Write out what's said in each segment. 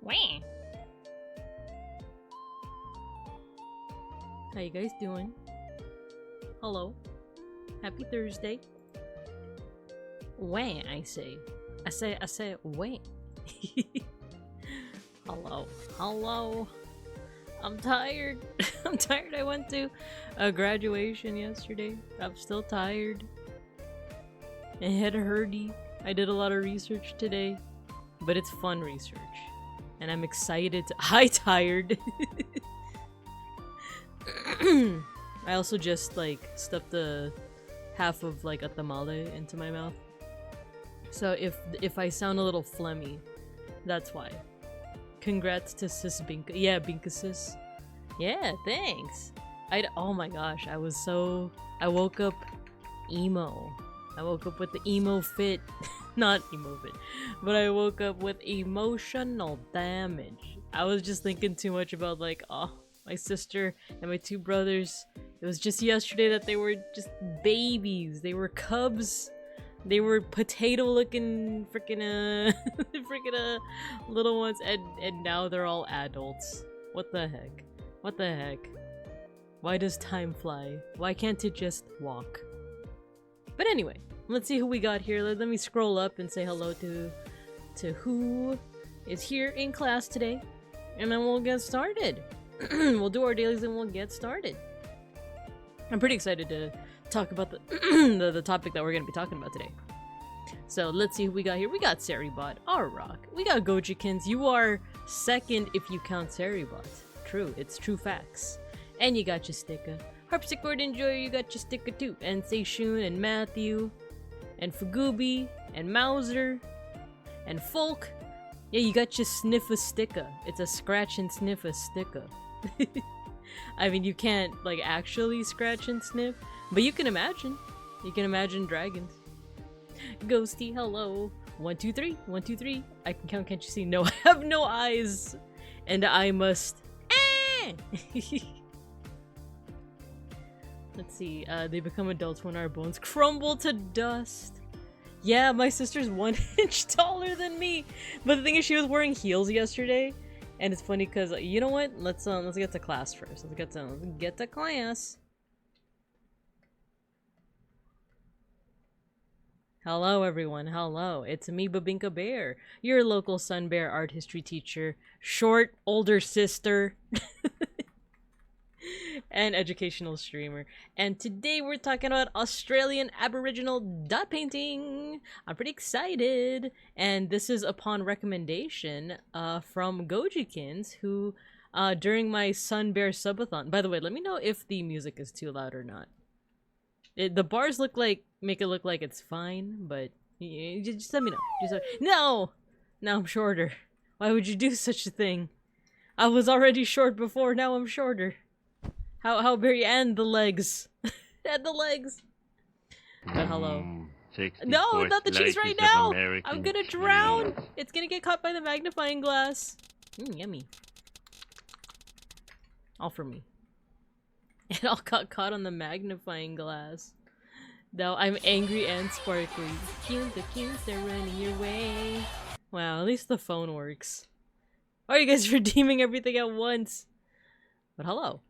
Wah. How you guys doing? Hello. Happy Thursday. Wah, I say. I say, wah. Hello. Hello. I'm tired. I'm tired. I went to a graduation yesterday. I'm still tired. I had a hurdy. I did a lot of research today, but it's fun research. And I'm excited to- Hi, tired! I also just, like, stuffed the half of, like, a tamale into my mouth. So if I sound a little phlegmy, that's why. Congrats to Sis Binka. Yeah, Binka Sis. Yeah, thanks! Oh my gosh, I woke up emo. I woke up with the emo fit. Not emo fit. But I woke up with emotional damage. I was just thinking too much about, like, oh, my sister and my two brothers. It was just yesterday that they were just babies. They were cubs. They were potato-looking freaking little ones, and now they're all adults. What the heck? What the heck? Why does time fly? Why can't it just walk? But anyway, let's see who we got here. Let me scroll up and say hello to who is here in class today, and then we'll get started. We'll do our dailies and we'll get started. I'm pretty excited to talk about the the topic that we're going to be talking about today. So let's see who we got here. We got Saribot, Rock. We got Gojikins. You are second if you count Saribot. True, it's true facts. And you got your sticker. Harpsichord Enjoyer, you got your sticker too. And Seishun and Matthew. And Fagooby. And Mauser. And Folk. Yeah, you got your Sniffer sticker. It's a scratch and sniffer sticker. I mean, you can't, like, actually scratch and sniff. But you can imagine. You can imagine dragons. Ghosty, hello. 1, 2, 3. 1, 2, 3. I can count, can't you see? No, I have no eyes. And I must... Let's see. They become adults when our bones crumble to dust. Yeah, my sister's 1 inch taller than me. But the thing is, she was wearing heels yesterday. And it's funny because, you know what? Let's get to class first. Let's get to class. Hello everyone, hello. It's me, Babinka Bear, your local Sun Bear art history teacher, short, older sister, and educational streamer. And today we're talking about Australian Aboriginal dot painting. I'm pretty excited. And this is upon recommendation from Gojikins, who during my Sun Bear subathon, by the way, let me know if the music is too loud or not. The bars make it look like it's fine, but just let me know. No! Now I'm shorter. Why would you do such a thing? I was already short before, now I'm shorter. How very and the legs. And the legs. But hello. No, not the cheese right now! I'm gonna drown! It's gonna get caught by the magnifying glass. Yummy. All for me. It all got caught on the magnifying glass. Now I'm angry and sparkly. The cues, they're running your way. Wow, at least the phone works. Why are you guys redeeming everything at once? But hello.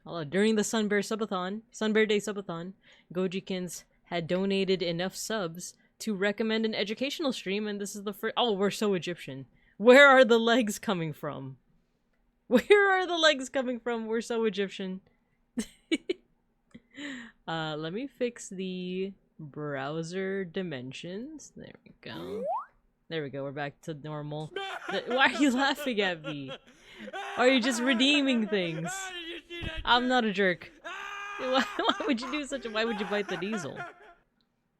Hello. During the Sun Bear Day subathon, Gojikins had donated enough subs to recommend an educational stream, and this is the first— oh, we're so Egyptian. Where are the legs coming from? Where are the legs coming from? We're so Egyptian. Let me fix the browser dimensions. There we go. There we go, we're back to normal. Why are you laughing at me? Or are you just redeeming things? I'm not a jerk. Why would you do such a— why would you bite the diesel?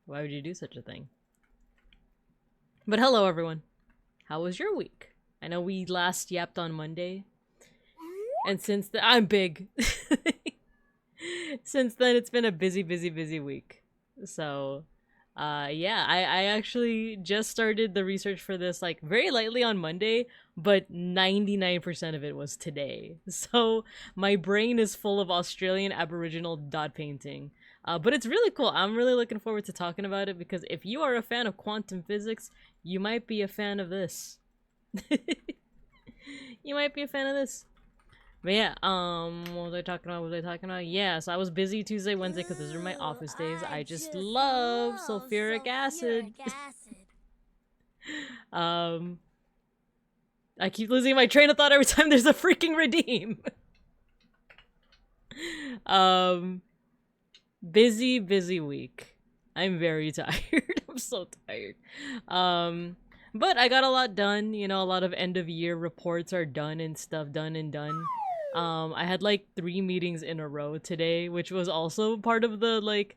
Why would you do such a thing? But hello everyone. How was your week? I know we last yapped on Monday. And since then— I'm big! Since then, it's been a busy week. So, yeah, I actually just started the research for this, like, very lightly on Monday, but 99% of it was today. So, my brain is full of Australian Aboriginal dot painting. But it's really cool. I'm really looking forward to talking about it, because if you are a fan of quantum physics, you might be a fan of this. You might be a fan of this. But yeah, what was I talking about? Yeah, so I was busy Tuesday, Wednesday, because those are my office days. I just love sulfuric acid. I keep losing my train of thought every time there's a freaking redeem. Busy week. I'm very tired. I'm so tired. But I got a lot done. You know, a lot of end of year reports are done and stuff, done. I had like 3 meetings in a row today, which was also part of the like,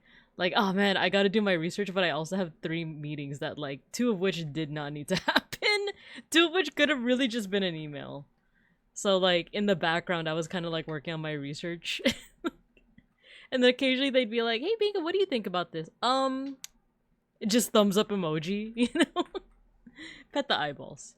oh man, I gotta do my research, but I also have 3 meetings that, like, 2 of which did not need to happen. 2 of which could have really just been an email. So, like, in the background, I was kind of like working on my research. And then occasionally they'd be like, hey, Binka, what do you think about this? Just thumbs up emoji, you know? Pet the eyeballs.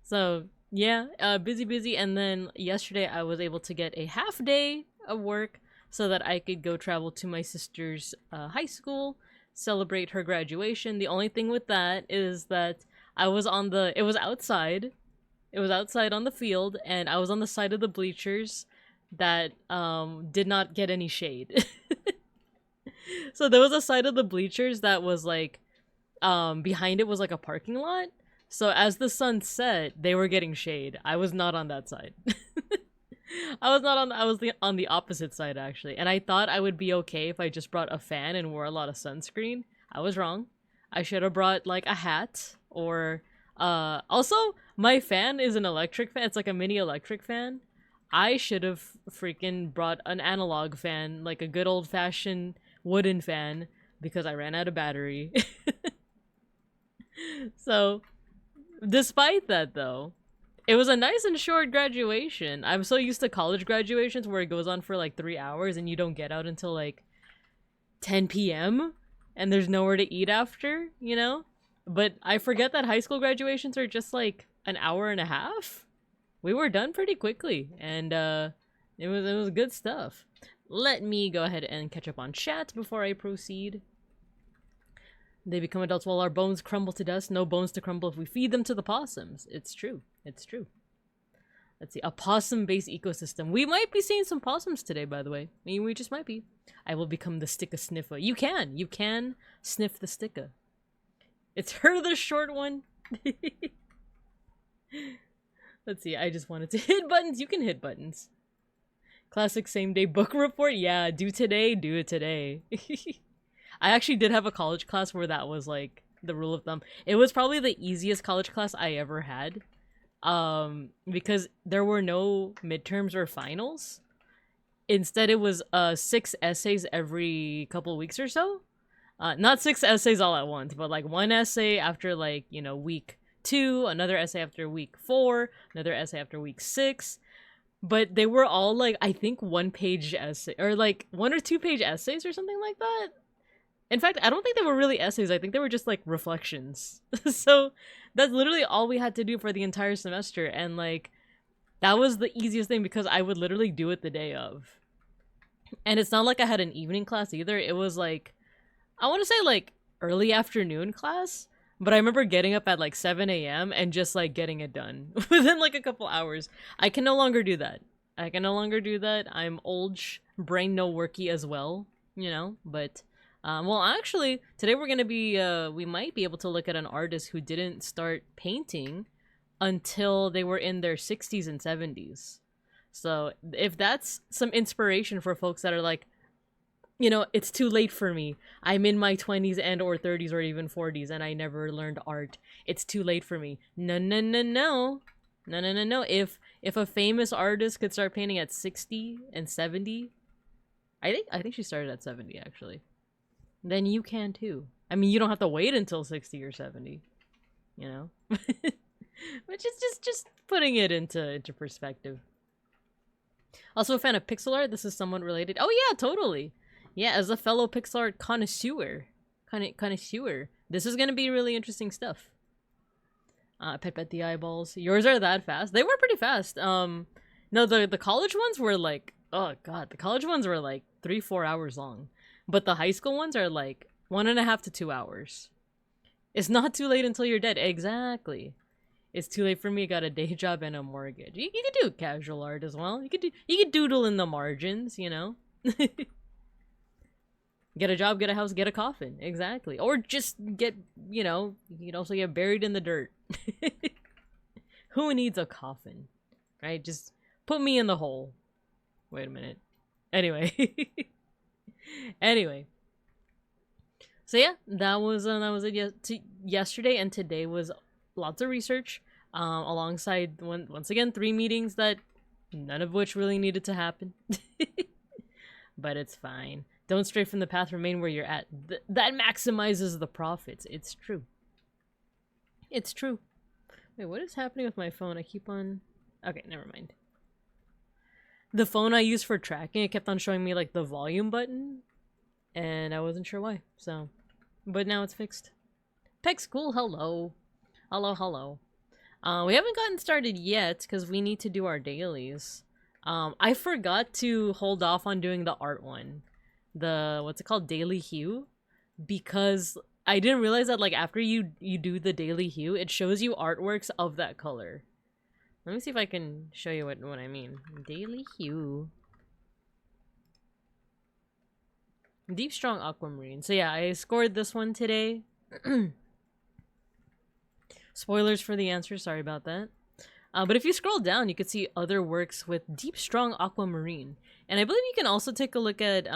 So, yeah, busy, and then yesterday I was able to get a half day of work so that I could go travel to my sister's high school, celebrate her graduation. The only thing with that is that I was on the— it was outside on the field, and I was on the side of the bleachers that did not get any shade. So there was a side of the bleachers that was like, behind it was like a parking lot. So as the sun set, they were getting shade. I was not on that side. I was not on. I was on the opposite side actually, and I thought I would be okay if I just brought a fan and wore a lot of sunscreen. I was wrong. I should have brought like a hat or also my fan is an electric fan. It's like a mini electric fan. I should have freaking brought an analog fan, like a good old-fashioned wooden fan, because I ran out of battery. So, despite that though, it was a nice and short graduation. I'm so used to college graduations where it goes on for like 3 hours and you don't get out until like 10 p.m. and there's nowhere to eat after, you know? But I forget that high school graduations are just like an hour and a half. We were done pretty quickly, and it was good stuff. Let me go ahead and catch up on chat before I proceed. They become adults while our bones crumble to dust. No bones to crumble if we feed them to the possums. It's true. It's true. Let's see. A possum-based ecosystem. We might be seeing some possums today, by the way. I mean, we just might be. I will become the sticka sniffer. You can. You can sniff the sticka. It's her, the short one. Let's see. I just wanted to hit buttons. You can hit buttons. Classic same-day book report. Yeah, do today. Do it today. I actually did have a college class where that was like the rule of thumb. It was probably the easiest college class I ever had. Because there were no midterms or finals. Instead, it was 6 essays every couple weeks or so. Not 6 essays all at once, but like 1 essay after like, you know, week 2, another essay after week 4, another essay after week 6. But they were all like, I think 1-page essay, or like 1 or 2-page essays or something like that. In fact, I don't think they were really essays. I think they were just like reflections. So that's literally all we had to do for the entire semester. And like, that was the easiest thing because I would literally do it the day of. And it's not like I had an evening class either. It was like, I want to say like early afternoon class. But I remember getting up at like 7 a.m. and just like getting it done within like a couple hours. I can no longer do that. I can no longer do that. I'm old, brain no worky as well, you know, but well, actually, today we're going to be, we might be able to look at an artist who didn't start painting until they were in their 60s and 70s. So if that's some inspiration for folks that are like, you know, it's too late for me. I'm in my 20s and or 30s or even 40s and I never learned art. It's too late for me. No, no, no, no. No, no, no, no. If a famous artist could start painting at 60 and 70, I think she started at 70 actually. Then you can too. I mean, you don't have to wait until 60 or 70, you know? Which is just putting it into perspective. Also a fan of pixel art. This is somewhat related. Oh yeah, totally. Yeah, as a fellow pixel art connoisseur, this is gonna be really interesting stuff. Pet the eyeballs. Yours are that fast? They were pretty fast. No, the college ones were like, oh god, the college ones were like 3-4 hours long. But the high school ones are like 1.5 to 2 hours. It's not too late until you're dead. Exactly. It's too late for me. Got a day job and a mortgage. You could do casual art as well. You could doodle in the margins, you know. Get a job, get a house, get a coffin. Exactly. Or just get, you know, you can also get buried in the dirt. Who needs a coffin? Right? Just put me in the hole. Wait a minute. Anyway. Anyway, so yeah, that was it yesterday, and today was lots of research, alongside once again 3 meetings that none of which really needed to happen. But it's fine. Don't stray from the path, remain where you're at. That maximizes the profits. It's true. It's true. Wait, what is happening with my phone? I keep on... Okay, never mind. The phone I use for tracking, it kept on showing me like the volume button, and I wasn't sure why, so, but now it's fixed. Peck's cool, hello. Hello, hello. We haven't gotten started yet, because we need to do our dailies. I forgot to hold off on doing the art one. The, what's it called, daily hue? Because I didn't realize that like after you do the daily hue, it shows you artworks of that color. Let me see if I can show you what I mean. Daily hue. Deep strong aquamarine. So yeah, I scored this one today. Spoilers for the answer, sorry about that. But if you scroll down, you can see other works with deep, strong aquamarine. And I believe you can also take a look at,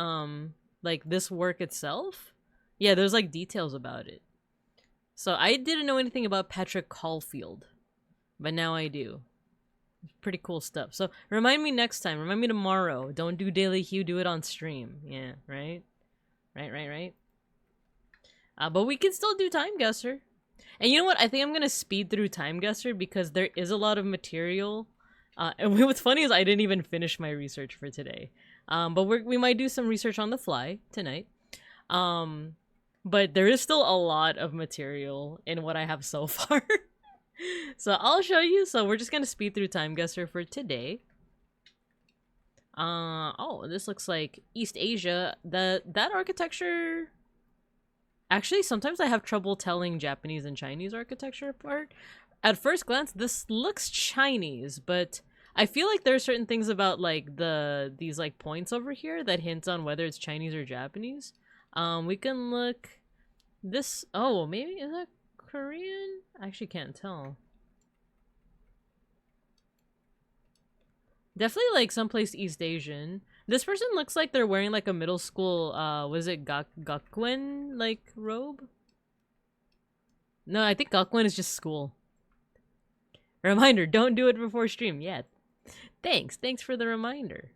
like, this work itself. Yeah, there's, like, details about it. So I didn't know anything about Patrick Caulfield, but now I do. Pretty cool stuff. So remind me next time. Remind me tomorrow. Don't do Daily Hue. Do it on stream. Yeah, right? Right. But we can still do Time Guesser. And you know what? I think I'm going to speed through Time Guesser because there is a lot of material. And what's funny is I didn't even finish my research for today. But we might do some research on the fly tonight. But there is still a lot of material in what I have so far. So I'll show you. So we're just gonna speed through Time Guesser for today. Oh, this looks like East Asia. That architecture. Actually, sometimes I have trouble telling Japanese and Chinese architecture apart. At first glance, this looks Chinese, but I feel like there are certain things about like these like points over here that hint on whether it's Chinese or Japanese. We can look. This. Oh, maybe is that Korean? I actually can't tell. Definitely like someplace East Asian. This person looks like they're wearing like a middle school, was it gakuen like robe? No, I think gakuen is just school. Reminder, don't do it before stream. Yeah. Thanks for the reminder.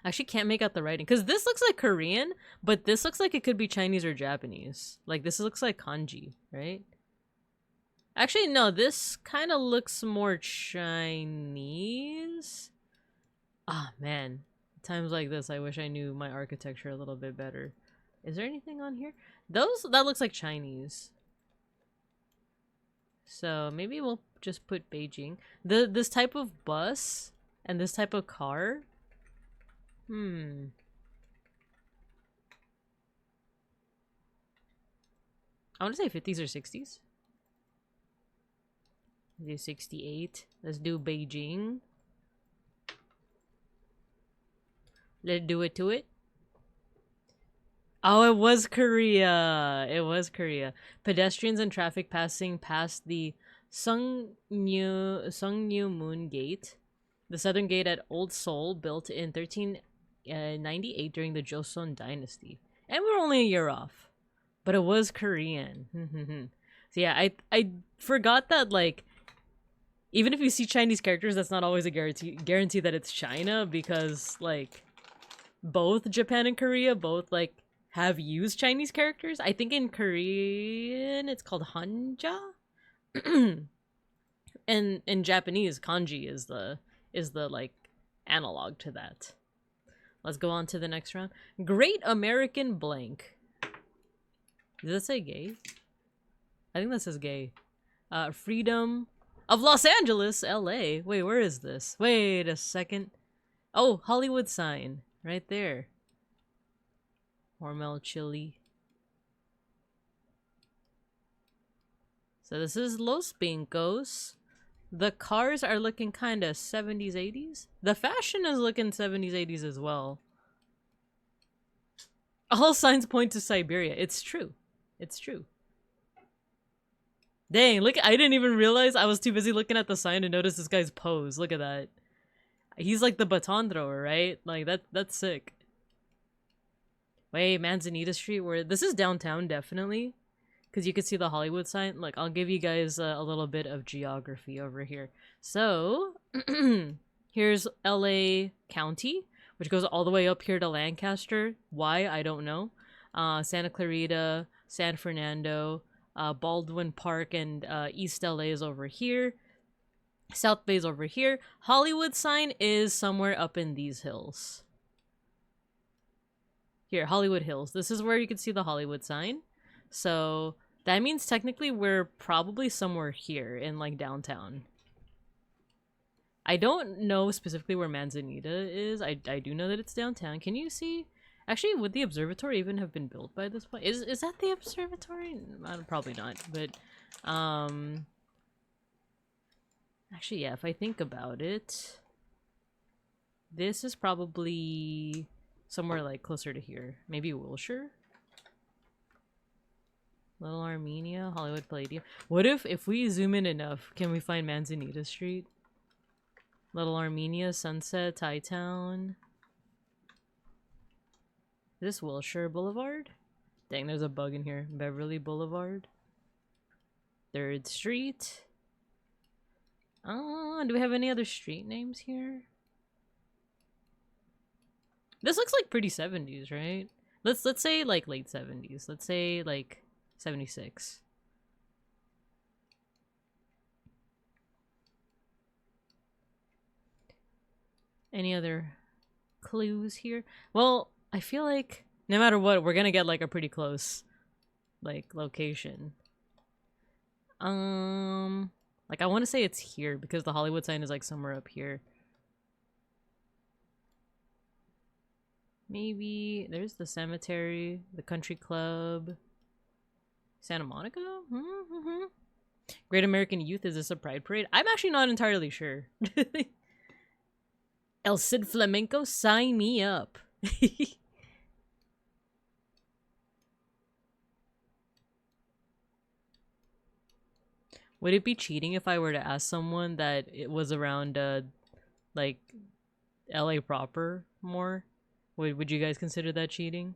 I actually can't make out the writing because this looks like Korean, but this looks like it could be Chinese or Japanese. Like this looks like kanji, right? Actually, no, this kind of looks more Chinese. Ah, man. Times like this, I wish I knew my architecture a little bit better. Is there anything on here? That looks like Chinese. So maybe we'll just put Beijing. This type of bus and this type of car. I want to say 50s or 60s. Do 68. Let's do Beijing. Let's do it to it. Oh, it was Korea. It was Korea. Pedestrians and traffic passing past the Sungnu Moon Gate, the southern gate at Old Seoul, built in 1398 during the Joseon Dynasty. And we're only a year off. But it was Korean. So yeah, I forgot that, like, even if you see Chinese characters, that's not always a guarantee that it's China, because, like, both Japan and Korea both, like, have used Chinese characters. I think in Korean it's called Hanja. And in Japanese, kanji is the like analog to that. Let's go on to the next round. Great American blank. Did that say gay? I think that says gay. Freedom of Los Angeles, LA. Wait, where is this? Wait a second. Oh, Hollywood sign. Right there. Hormel chili. So this is Los Pincos. The cars are looking kind of 70s, 80s. The fashion is looking 70s, 80s as well. All signs point to Siberia. It's true. It's true. Dang, look, I didn't even realize. I was too busy looking at the sign to notice this guy's pose. Look at that. He's like the baton thrower, right? Like, that's sick. Wait, Manzanita Street, where this is downtown, definitely. Because you can see the Hollywood sign. Like, I'll give you guys a little bit of geography over here. So, here's LA County, which goes all the way up here to Lancaster. Why? I don't know. Santa Clarita, San Fernando, Baldwin Park, and East LA is over here. South Bay's over here. Hollywood sign is somewhere up in these hills. Here, Hollywood Hills. This is where you can see the Hollywood sign. So that means technically we're probably somewhere here in like downtown. I don't know specifically where Manzanita is. I do know that it's downtown. Can you see? Actually, would the observatory even have been built by this point? Is that the observatory? Probably not. But actually, yeah, if I think about it, this is probably somewhere like closer to here. Maybe Wilshire? Little Armenia, Hollywood Palladium. What if we zoom in enough, can we find Manzanita Street? Little Armenia, Sunset, Thai Town. Is this Wilshire Boulevard? Dang, there's a bug in here. Beverly Boulevard. 3rd Street. Do we have any other street names here? This looks like pretty 70s, right? Let's say like late 70s. Let's say like 76. Any other clues here? Well, I feel like no matter what, we're gonna get like a pretty close like location. Like I want to say it's here because the Hollywood sign is like somewhere up here. Maybe there's the cemetery, the country club, Santa Monica. Great American Youth, is this a pride parade? I'm actually not entirely sure. El Cid Flamenco, sign me up. Would it be cheating if I were to ask someone that it was around like LA proper more? Would you guys consider that cheating?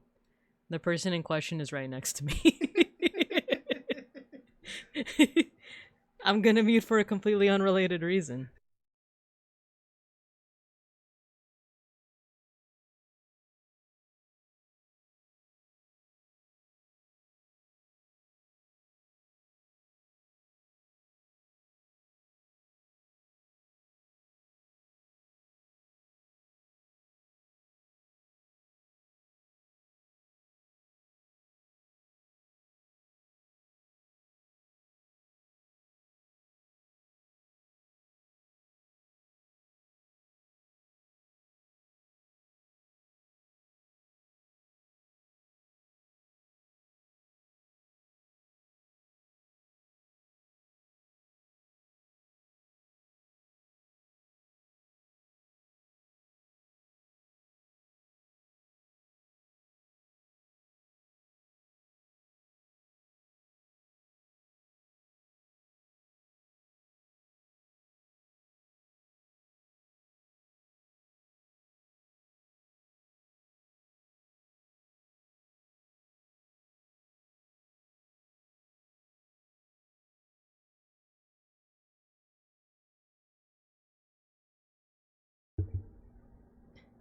The person in question is right next to me. I'm gonna mute for a completely unrelated reason.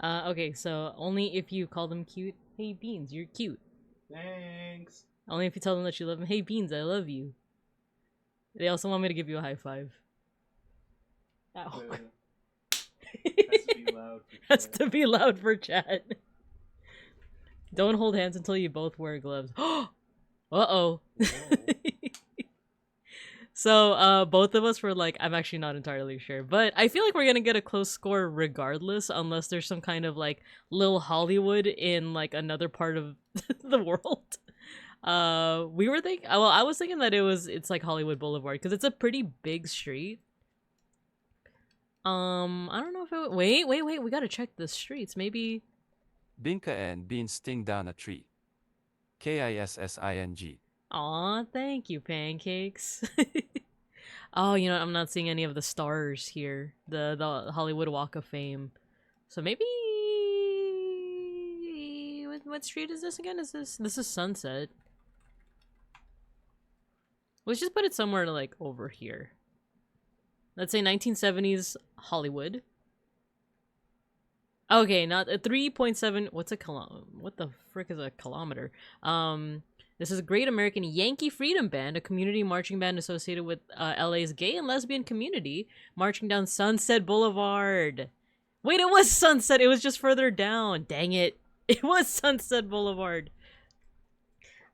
Okay, so only if you call them cute. Hey Beans, you're cute. Thanks. Only if you tell them that you love them. Hey Beans, I love you. They also want me to give you a high five. Ow. Has to be loud. Has to be loud for chat. Don't hold hands until you both wear gloves. Uh-oh. So, both of us were like, I'm actually not entirely sure. But I feel like we're gonna get a close score regardless, unless there's some kind of, like, little Hollywood in, like, another part of the world. We were thinking, well, I was thinking that it's like Hollywood Boulevard, because it's a pretty big street. I don't know if it, wait, we gotta check the streets, maybe. Binka and beans sting down a tree. Kissing. Aw, thank you, pancakes. Oh, you know, I'm not seeing any of the stars here. The Hollywood Walk of Fame. So maybe... What street is this again? This is Sunset. Let's just put it somewhere like over here. Let's say 1970s Hollywood. Okay, not a 3.7. What's a what the frick is a kilometer? This is a Great American Yankee Freedom Band, a community marching band associated with LA's gay and lesbian community, marching down Sunset Boulevard. Wait, it was Sunset. It was just further down. Dang it. It was Sunset Boulevard.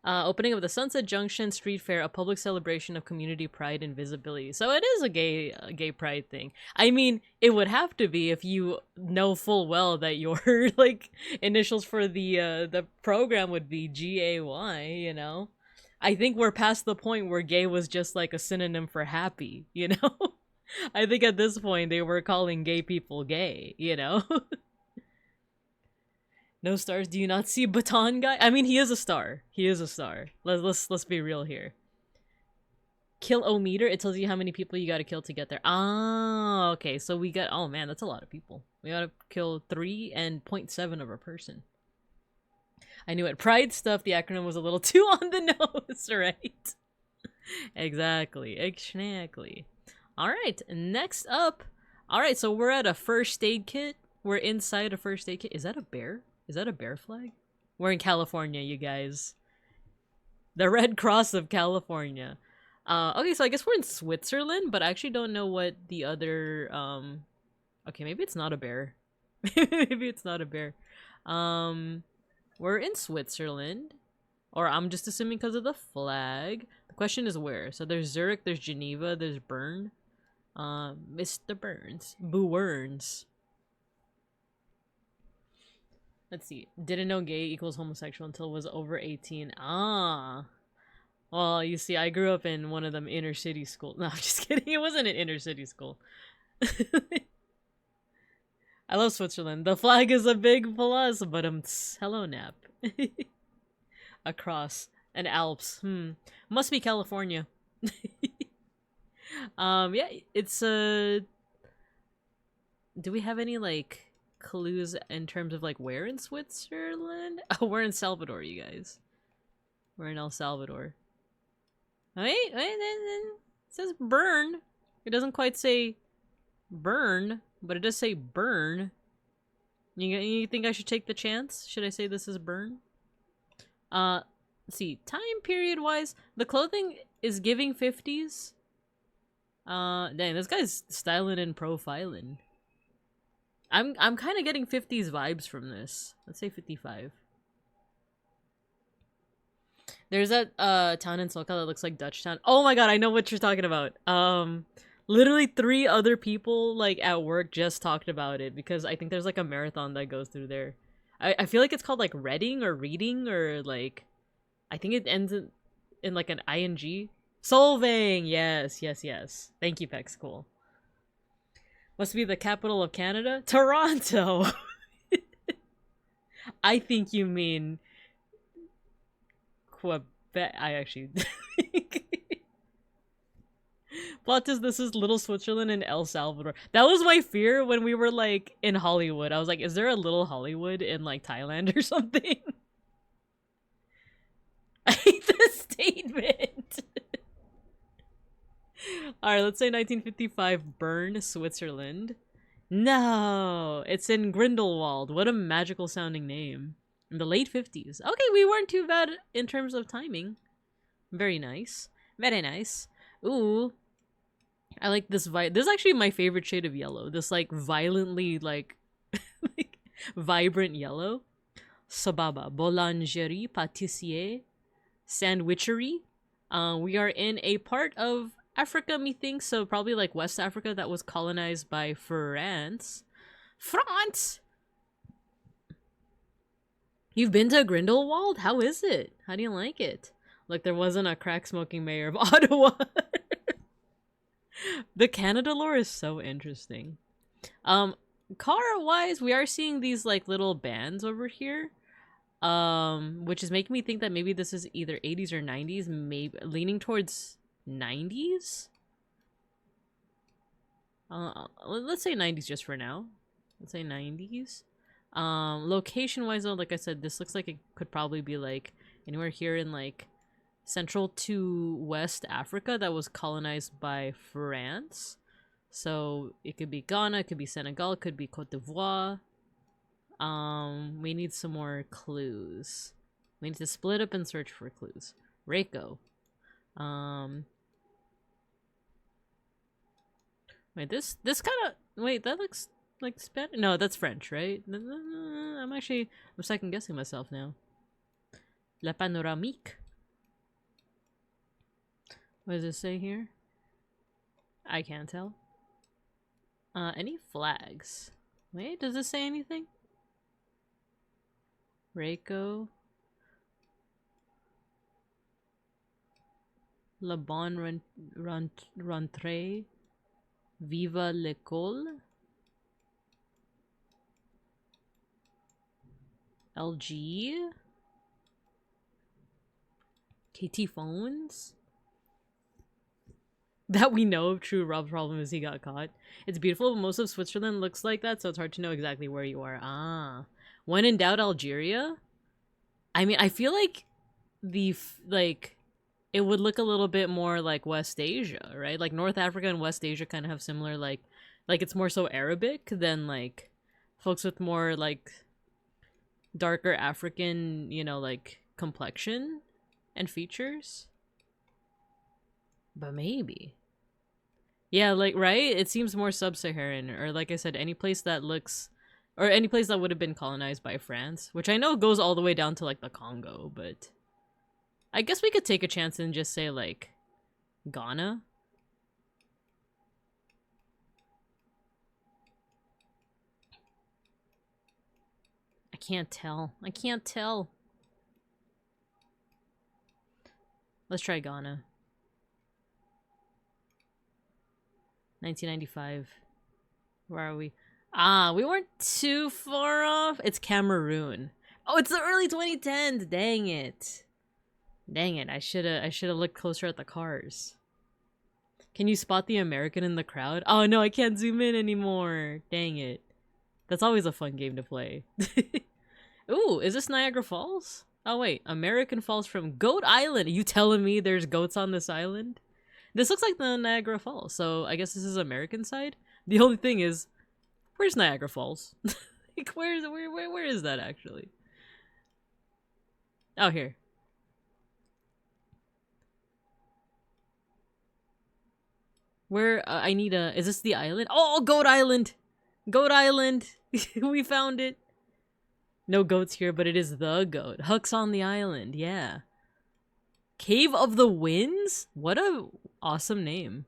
Opening of the Sunset Junction Street Fair, a public celebration of community pride and visibility. So it is a gay pride thing. I mean, it would have to be if you know full well that your like initials for the program would be GAY, you know? I think we're past the point where gay was just like a synonym for happy, you know? I think at this point they were calling gay people gay, you know? No stars. Do you not see Baton Guy? I mean, he is a star. He is a star. Let's be real here. Kill-o-meter. It tells you how many people you gotta kill to get there. Ah, okay. So we got. Oh man, that's a lot of people. We gotta kill 3 and 0.7 of a person. I knew it. Pride stuff. The acronym was a little too on the nose, right? Exactly. All right. Next up. All right. So we're at a first aid kit. We're inside a first aid kit. Is that a bear? Is that a bear flag? We're in California, you guys. The Red Cross of California. Okay, so I guess we're in Switzerland, but I actually don't know what the other, okay, maybe it's not a bear. Maybe it's not a bear. We're in Switzerland, or I'm just assuming because of the flag. The question is where? So there's Zurich, there's Geneva, there's Bern. Mr. Burns. Boo Werns. Let's see. Didn't know gay equals homosexual until it was over 18. Ah. Well, you see, I grew up in one of them inner city schools. No, I'm just kidding. It wasn't an inner city school. I love Switzerland. The flag is a big plus, but hello, Nap. Across an Alps. Must be California. Yeah, it's do we have any like clues in terms of like where in Switzerland? Oh, we're in Salvador, you guys. We're in El Salvador. Wait, it says Bern. It doesn't quite say burn, but it does say burn. You think I should take the chance? Should I say this is Bern? Let's see. Time period wise, the clothing is giving 50s. Dang, this guy's styling and profiling. I'm kind of getting 50s vibes from this. Let's say 55. There's that town in Soka that looks like Dutch town. Oh my god, I know what you're talking about. Literally 3 other people like at work just talked about it because I think there's like a marathon that goes through there. I feel like it's called like Reading or Reading or like I think it ends in like an ing. Solvang. Yes. Thank you, Pex. Cool. Must be the capital of Canada? Toronto. I think you mean Quebec. I actually plot is this is Little Switzerland and El Salvador. That was my fear when we were like in Hollywood. I was like, is there a little Hollywood in like Thailand or something? I hate this statement. Alright, let's say 1955 Bern, Switzerland. No, it's in Grindelwald. What a magical sounding name. In the late 50s. Okay, we weren't too bad in terms of timing. Very nice. Very nice. Ooh. I like this this is actually my favorite shade of yellow. This like violently like, like vibrant yellow. Sababa. Boulangerie, pâtissier, sandwichery. We are in a part of Africa, methinks, so probably like West Africa that was colonized by France. France! You've been to Grindelwald? How is it? How do you like it? Like there wasn't a crack-smoking mayor of Ottawa. The Canada lore is so interesting. Car-wise, we are seeing these like little bands over here. Which is making me think that maybe this is either 80s or 90s, maybe leaning towards 90s. Let's say 90s just for now. Let's say 90s. Location wise though, like I said, this looks like it could probably be like anywhere here in like Central to West Africa that was colonized by France. So it could be Ghana, it could be Senegal, it could be Cote d'Ivoire. We need some more clues. We need to split up and search for clues. Reiko. Wait, this kind of... Wait, that looks like Spanish? No, that's French, right? I'm second guessing myself now. La panoramique. What does it say here? I can't tell. Any flags? Wait, does this say anything? Reiko. La bonne rentrée. Viva l'école. LG. KT phones. That we know of. True, Rob's problem is he got caught. It's beautiful, but most of Switzerland looks like that, so it's hard to know exactly where you are. Ah. When in doubt, Algeria? I mean, I feel like it would look a little bit more like West Asia, right? Like North Africa and West Asia kind of have similar, like it's more so Arabic than like folks with more like darker African, you know, like complexion and features. But maybe. Yeah, like, right? It seems more sub-Saharan, or like I said, any place that looks, or any place that would have been colonized by France, which I know goes all the way down to like the Congo, but I guess we could take a chance and just say like Ghana. I can't tell. I can't tell. Let's try Ghana. 1995. Where are we? Ah, we weren't too far off. It's Cameroon. Oh, it's the early 2010s. Dang it. Dang it. I should have looked closer at the cars. Can you spot the American in the crowd? Oh no, I can't zoom in anymore. Dang it. That's always a fun game to play. Ooh, is this Niagara Falls? Oh wait, American Falls from Goat Island. Are you telling me there's goats on this island? This looks like the Niagara Falls, so I guess this is American side. The only thing is, where's Niagara Falls? Like, where is that actually? Oh, here. Where, I need a, is this the island? Oh, Goat Island! Goat Island! We found it! No goats here, but it is the goat. Huck's on the island, yeah. Cave of the Winds? What a awesome name.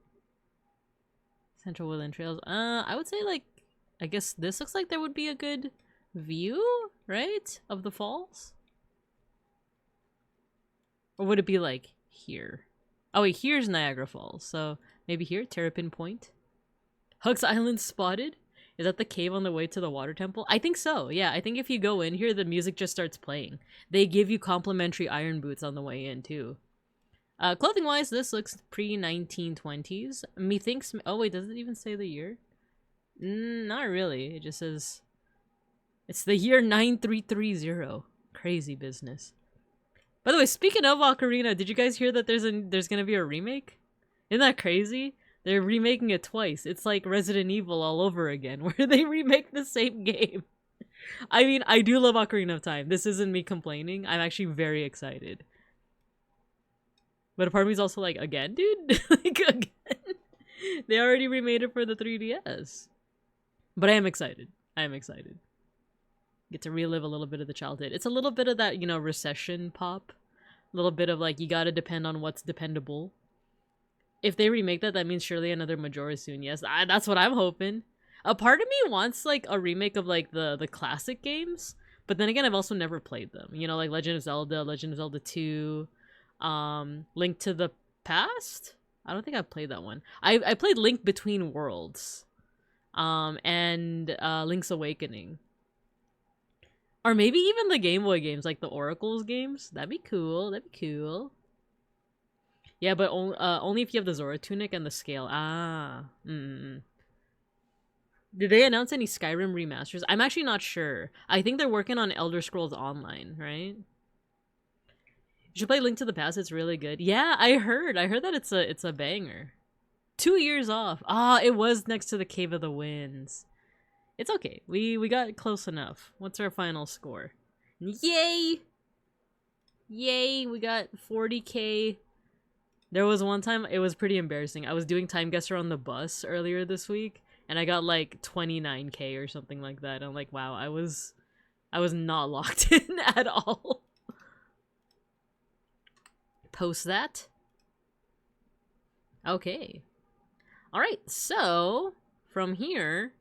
Central Woodland Trails. I would say like, I guess this looks like there would be a good view, right? Of the falls? Or would it be like here? Oh wait, here's Niagara Falls. So maybe here, Terrapin Point. Huck's Island spotted? Is that the cave on the way to the water temple? I think so. Yeah, I think if you go in here, the music just starts playing. They give you complimentary iron boots on the way in, too. Clothing-wise, this looks pre-1920s. Methinks... Oh, wait, does it even say the year? Not really. It just says... It's the year 9330. Crazy business. By the way, speaking of Ocarina, did you guys hear that there's gonna be a remake? Isn't that crazy? They're remaking it twice. It's like Resident Evil all over again, where they remake the same game. I mean, I do love Ocarina of Time. This isn't me complaining. I'm actually very excited. But a part of me is also like, again, dude? Like, again? They already remade it for the 3DS. But I am excited. I am excited. Get to relive a little bit of the childhood. It's a little bit of that, you know, recession pop. A little bit of like, you gotta depend on what's dependable. If they remake that, that means surely another Majora's soon. Yes, that's what I'm hoping. A part of me wants like a remake of like the classic games, but then again, I've also never played them. You know, like Legend of Zelda 2, Link to the Past. I don't think I've played that one. I played Link Between Worlds, and Link's Awakening, or maybe even the Game Boy games, like the Oracles games. That'd be cool. That'd be cool. Yeah, but only if you have the Zora tunic and the scale. Ah. Did they announce any Skyrim remasters? I'm actually not sure. I think they're working on Elder Scrolls Online, right? You should play Link to the Past. It's really good. Yeah, I heard. I heard that it's a banger. 2 years off. Ah, it was next to the Cave of the Winds. It's okay. We got close enough. What's our final score? Yay! Yay! We got 40K. There was one time, it was pretty embarrassing. I was doing Time Guesser on the bus earlier this week, and I got like 29K or something like that. I'm like, wow, I was not locked in at all. Post that. Okay. Alright, so from here,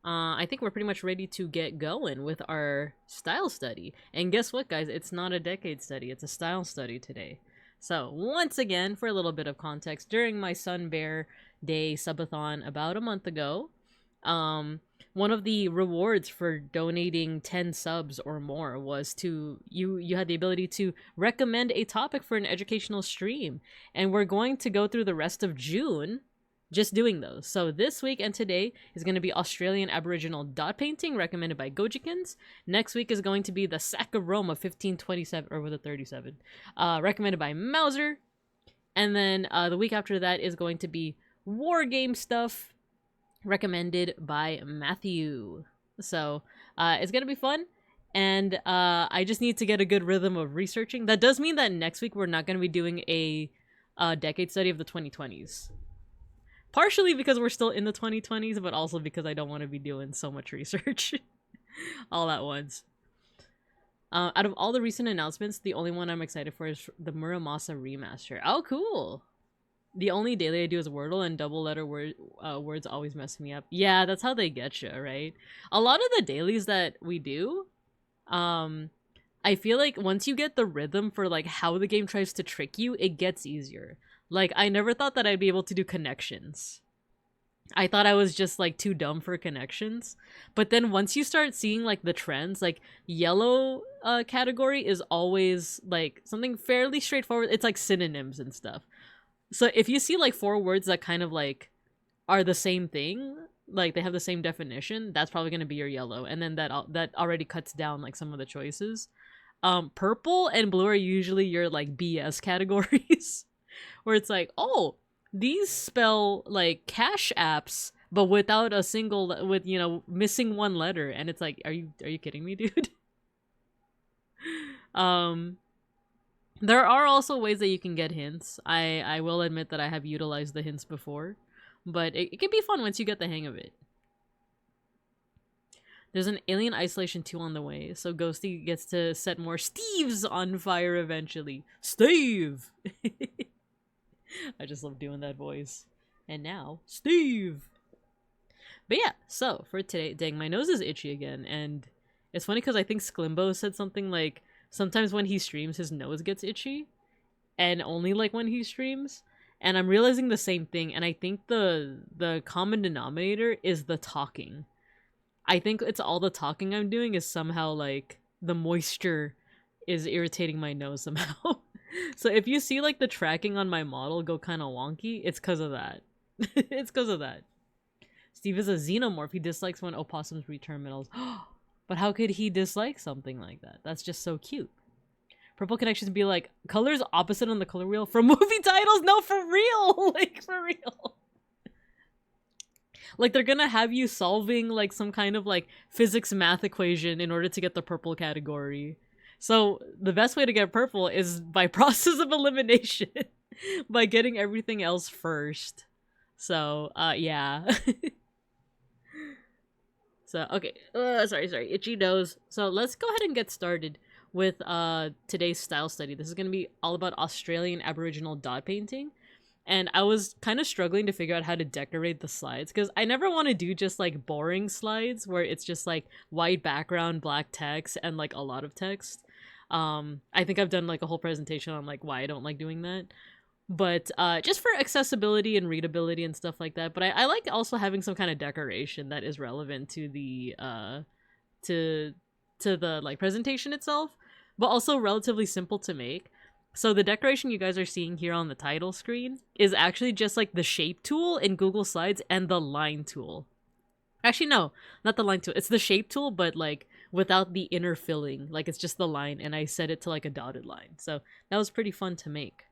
I think we're pretty much ready to get going with our style study. And guess what, guys? It's not a decade study, it's a style study today. So, once again, for a little bit of context, during my Sun Bear Day subathon about a month ago, one of the rewards for donating 10 subs or more was you had the ability to recommend a topic for an educational stream. And we're going to go through the rest of June just doing those. So this week and today is going to be Australian Aboriginal dot painting recommended by Gojikins. Next week is going to be the Sack of Rome of 1527, or was it 37? Recommended by Mauser. And then the week after that is going to be war game stuff recommended by Matthew. So it's going to be fun. And I just need to get a good rhythm of researching. That does mean that next week we're not going to be doing a decade study of the 2020s. Partially because we're still in the 2020s, but also because I don't want to be doing so much research all at once. Out of all the recent announcements, the only one I'm excited for is the Muramasa remaster. Oh, cool! The only daily I do is Wordle, and double letter words always mess me up. Yeah, that's how they get you, right? A lot of the dailies that we do, I feel like once you get the rhythm for like how the game tries to trick you, it gets easier. Like, I never thought that I'd be able to do connections. I thought I was just, like, too dumb for connections. But then once you start seeing, like, the trends, like, yellow category is always, like, something fairly straightforward. It's, like, synonyms and stuff. So if you see, like, 4 words that kind of, like, are the same thing, like, they have the same definition, that's probably going to be your yellow. And then that already cuts down, like, some of the choices. Purple and blue are usually your, like, BS categories. Where it's like, oh, these spell like cash apps, but without a single, with, you know, missing one letter, and it's like, are you kidding me, dude? There are also ways that you can get hints. I will admit that I have utilized the hints before, but it can be fun once you get the hang of it. There's an Alien Isolation 2 on the way, so Ghosty gets to set more Steves on fire eventually. Steve! I just love doing that voice. And now, Steve! But yeah, so for today, dang, my nose is itchy again, and it's funny because I think Sklimbo said something like, sometimes when he streams, his nose gets itchy, and only like when he streams, and I'm realizing the same thing, and I think the common denominator is the talking. I think it's all the talking I'm doing is somehow like, the moisture is irritating my nose somehow. So if you see like the tracking on my model go kind of wonky, it's because of that. It's because of that. Steve is a xenomorph. He dislikes when opossums return medals. But how could he dislike something like that? That's just so cute. Purple connections be like, colors opposite on the color wheel from movie titles? No, for real! Like, for real. Like, they're gonna have you solving like some kind of like physics math equation in order to get the purple category. So the best way to get purple is by process of elimination, by getting everything else first. So, yeah. So, okay. Sorry. Itchy nose. So let's go ahead and get started with today's style study. This is going to be all about Australian Aboriginal dot painting. And I was kind of struggling to figure out how to decorate the slides because I never want to do just like boring slides where it's just like white background, black text, and like a lot of text. I think I've done like a whole presentation on like why I don't like doing that, but just for accessibility and readability and stuff like that. But I like also having some kind of decoration that is relevant to the to the like presentation itself, but also relatively simple to make. So the decoration you guys are seeing here on the title screen is actually just like the shape tool in Google Slides and the line tool. Actually, no, not the line tool. It's the shape tool, but like without the inner filling. Like it's just the line, and I set it to like a dotted line. So that was pretty fun to make.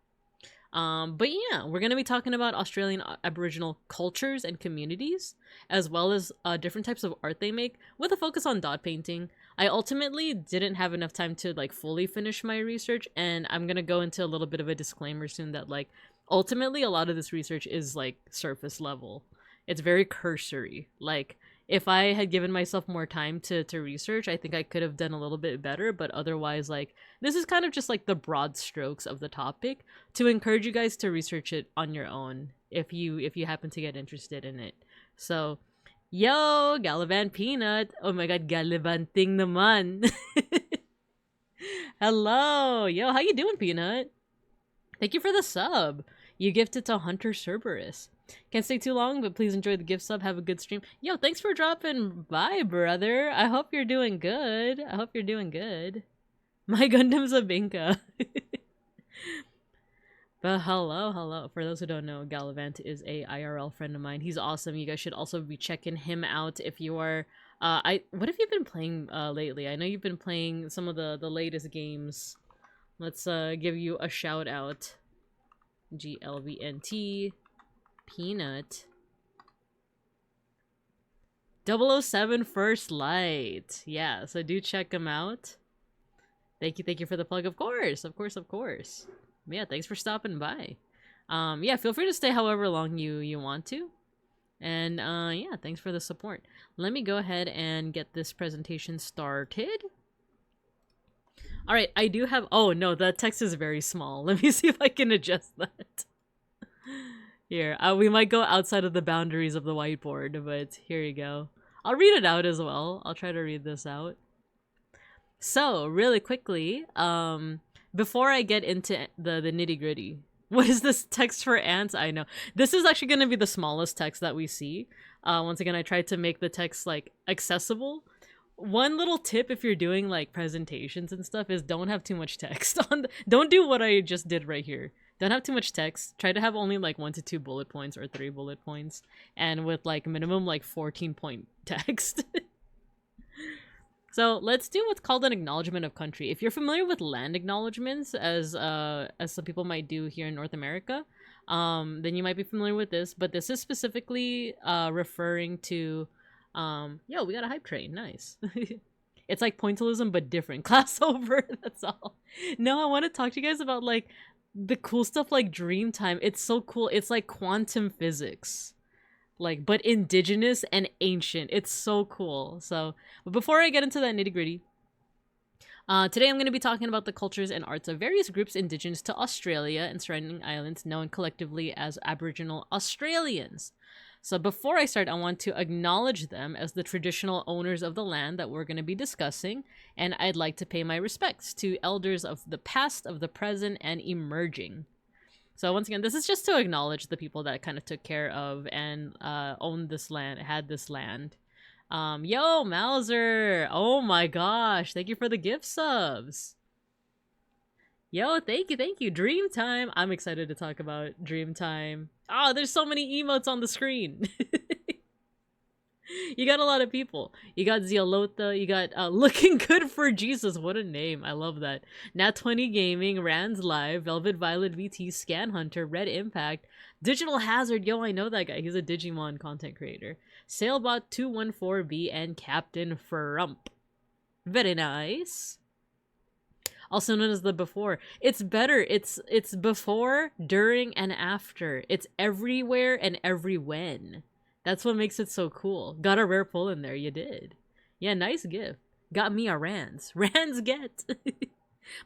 But yeah, we're going to be talking about Australian Aboriginal cultures and communities, as well as different types of art they make, with a focus on dot painting. I ultimately didn't have enough time to like fully finish my research, and I'm going to go into a little bit of a disclaimer soon that like ultimately a lot of this research is like surface level. It's very cursory. Like if I had given myself more time to research, I think I could have done a little bit better, but otherwise, like, this is kind of just like the broad strokes of the topic to encourage you guys to research it on your own if you happen to get interested in it. So, yo, Gallivant Peanut. Oh my god, gallivanting naman. Hello. Yo, how you doing, Peanut? Thank you for the sub. You gifted to Hunter Cerberus. Can't stay too long, but please enjoy the gift sub. Have a good stream. Yo, thanks for dropping by, brother. I hope you're doing good. I hope you're doing good. My Gundam's a Binka. But hello. For those who don't know, Gallivant is a IRL friend of mine. He's awesome. You guys should also be checking him out if you are... what have you been playing lately? I know you've been playing some of the latest games. Let's give you a shout out. GLVNT. Peanut. 007 First Light. Yeah, so do check him out. Thank you for the plug. Of course. Yeah, thanks for stopping by. Yeah, feel free to stay however long you want to. And yeah, thanks for the support. Let me go ahead and get this presentation started. All right, I do have... Oh, no, the text is very small. Let me see if I can adjust that. Here, we might go outside of the boundaries of the whiteboard, but here you go. I'll read it out as well. I'll try to read this out. So, really quickly, before I get into the nitty-gritty, what is this text for ants? I know. This is actually going to be the smallest text that we see. Once again, I tried to make the text, like, accessible. One little tip if you're doing, like, presentations and stuff is don't have too much text. Don't do what I just did right here. Don't have too much text. Try to have only, like, 1 to 2 bullet points or 3 bullet points. And with, like, minimum, like, 14-point text. So let's do what's called an acknowledgement of country. If you're familiar with land acknowledgements, as some people might do here in North America, then you might be familiar with this. But this is specifically referring to, yo, we got a hype train, nice. It's like pointillism but different. Class over. That's all. No, I want to talk to you guys about like the cool stuff like Dreamtime. It's so cool. It's like quantum physics. Like, but indigenous and ancient. It's so cool. So, but before I get into that nitty-gritty, today I'm going to be talking about the cultures and arts of various groups indigenous to Australia and surrounding islands known collectively as Aboriginal Australians. So before I start, I want to acknowledge them as the traditional owners of the land that we're going to be discussing, and I'd like to pay my respects to elders of the past, of the present, and emerging. So once again, this is just to acknowledge the people that kind of took care of and owned this land, had this land. Yo, Mauser! Oh my gosh, thank you for the gift subs! Yo, thank you! Dreamtime! I'm excited to talk about Dreamtime. Oh, there's so many emotes on the screen! You got a lot of people. You got Zialota, you got Looking Good for Jesus, what a name, I love that. Nat20 Gaming, Rand's Live, Velvet Violet VT, Scan Hunter, Red Impact, Digital Hazard, yo, I know that guy, he's a Digimon content creator. Sailbot214B, and Captain Frump. Very nice. Also known as the before. It's better, it's before, during, and after. It's everywhere and every when. That's what makes it so cool. Got a rare pull in there, you did. Yeah, nice gift. Got me a Rands. Rands get.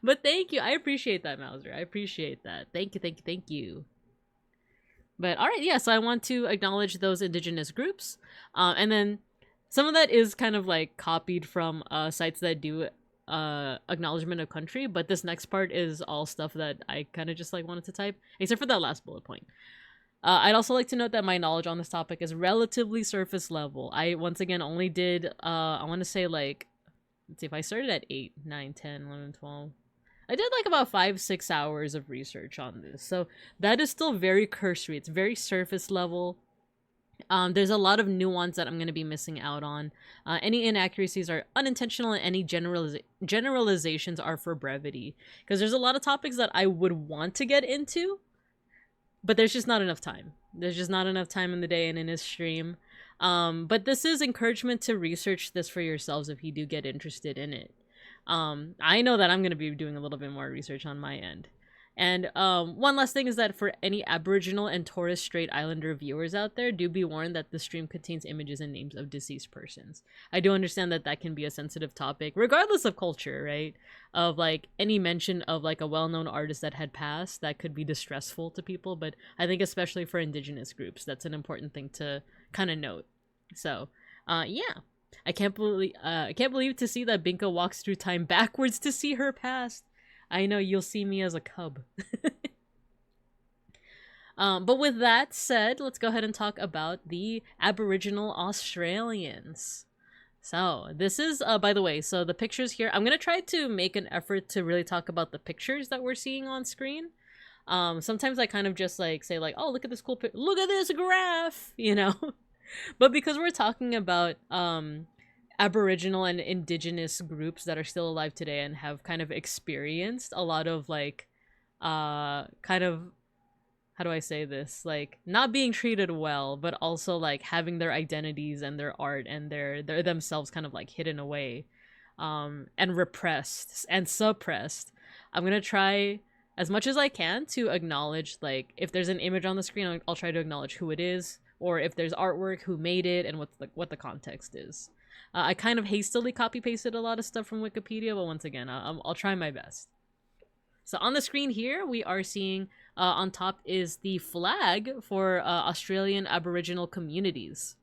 But thank you. I appreciate that, Mauser. I appreciate that. Thank you. But alright, yeah, so I want to acknowledge those indigenous groups. And then some of that is kind of like copied from sites that do acknowledgement of country, but this next part is all stuff that I kind of just like wanted to type, except for that last bullet point. I'd also like to note that my knowledge on this topic is relatively surface level. I, once again, only did, I want to say, like, let's see, if I started at 8, 9, 10, 11, 12. I did, like, about 5-6 hours of research on this. So that is still very cursory. It's very surface level. There's a lot of nuance that I'm going to be missing out on. Any inaccuracies are unintentional, and any generalizations are for brevity. Because there's a lot of topics that I would want to get into, but there's just not enough time. There's just not enough time in the day and in his stream. But this is encouragement to research this for yourselves if you do get interested in it. I know that I'm going to be doing a little bit more research on my end. And one last thing is that for any Aboriginal and Torres Strait Islander viewers out there, do be warned that the stream contains images and names of deceased persons. I do understand that that can be a sensitive topic, regardless of culture, right? Of like any mention of like a well-known artist that had passed, that could be distressful to people. But I think especially for indigenous groups, that's an important thing to kind of note. So, yeah. I can't believe to see that Binka walks through time backwards to see her past. I know, you'll see me as a cub. But with that said, let's go ahead and talk about the Aboriginal Australians. So this is, by the way, so the pictures here, I'm going to try to make an effort to really talk about the pictures that we're seeing on screen. Sometimes I kind of just like say like, oh, look at this cool look at this graph, you know? But because we're talking about Aboriginal and Indigenous groups that are still alive today and have kind of experienced a lot of like, kind of, how do I say this? Like not being treated well, but also like having their identities and their art and their themselves kind of like hidden away, and repressed and suppressed. I'm gonna try as much as I can to acknowledge, like, if there's an image on the screen, I'll try to acknowledge who it is, or if there's artwork, who made it, and what the context is. I kind of hastily copy pasted a lot of stuff from Wikipedia, but once again, I'll try my best. So on the screen here, we are seeing on top is the flag for Australian Aboriginal communities.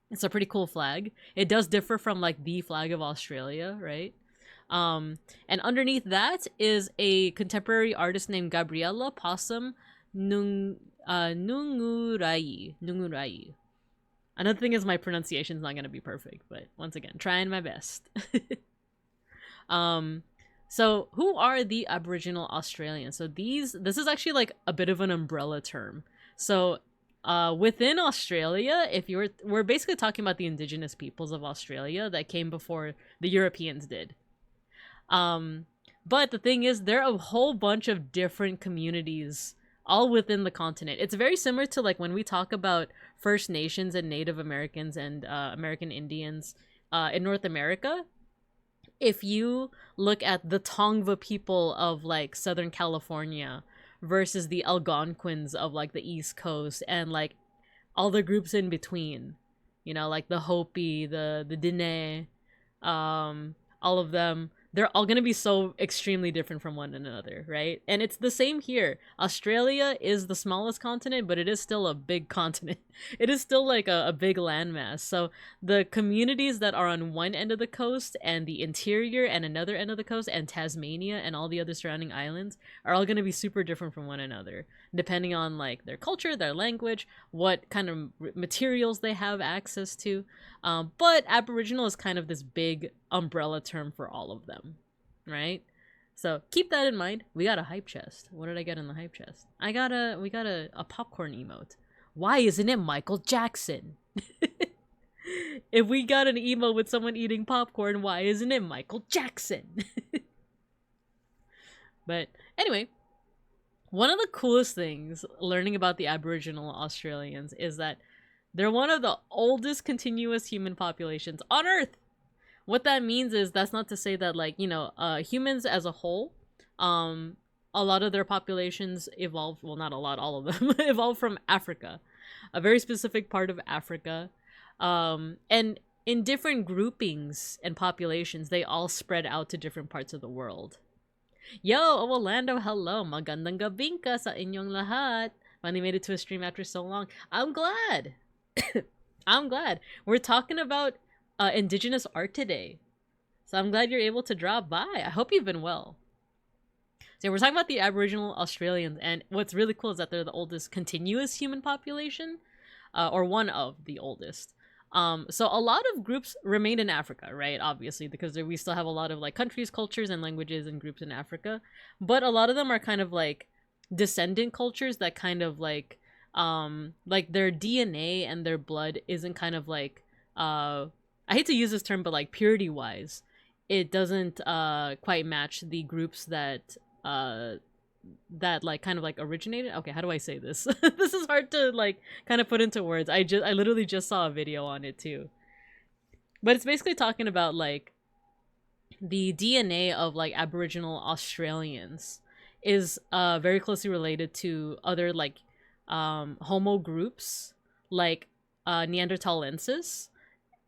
It's a pretty cool flag. It does differ from like the flag of Australia, right? And underneath that is a contemporary artist named Gabriella Possum Nungurai. Another thing is my pronunciation is not going to be perfect, but once again, trying my best. So who are the Aboriginal Australians? So this is actually like a bit of an umbrella term. So within Australia, we're basically talking about the indigenous peoples of Australia that came before the Europeans did. But the thing is, there are a whole bunch of different communities all within the continent. It's very similar to like when we talk about First Nations and Native Americans and American Indians in North America. If you look at the Tongva people of like Southern California versus the Algonquins of like the East Coast and like all the groups in between, you know, like the Hopi, the Diné, all of them, they're all going to be so extremely different from one another, right? And it's the same here. Australia is the smallest continent, but it is still a big continent. It is still like a big landmass. So the communities that are on one end of the coast and the interior and another end of the coast and Tasmania and all the other surrounding islands are all going to be super different from one another, depending on like their culture, their language, what kind of materials they have access to. But Aboriginal is kind of this big umbrella term for all of them, right? So keep that in mind. We got a hype chest. What did I get in the hype chest? We got a popcorn emote. Why isn't it Michael Jackson? If we got an emote with someone eating popcorn, why isn't it Michael Jackson? But anyway, one of the coolest things learning about the Aboriginal Australians is that they're one of the oldest continuous human populations on Earth. What that means is, that's not to say that, like, you know, humans as a whole, a lot of their populations evolved, well, not a lot, all of them, evolved from Africa, a very specific part of Africa. And in different groupings and populations, they all spread out to different parts of the world. Yo, Orlando, hello. Magandang gabi ka sa inyong lahat. Finally made it to a stream after so long. I'm glad. I'm glad. We're talking about indigenous art today. So I'm glad you're able to drop by. I hope you've been well. So we're talking about the Aboriginal Australians, and what's really cool is that they're the oldest continuous human population, or one of the oldest. So a lot of groups remain in Africa, right? Obviously, because we still have a lot of like countries, cultures, and languages and groups in Africa. But a lot of them are kind of like descendant cultures that kind of like their DNA and their blood isn't kind of like, I hate to use this term, but like purity wise, it doesn't quite match the groups that like kind of like originated. Okay, how do I say this? This is hard to like kind of put into words. I literally just saw a video on it too. But it's basically talking about like the DNA of like Aboriginal Australians is very closely related to other like Homo groups like Neanderthalensis,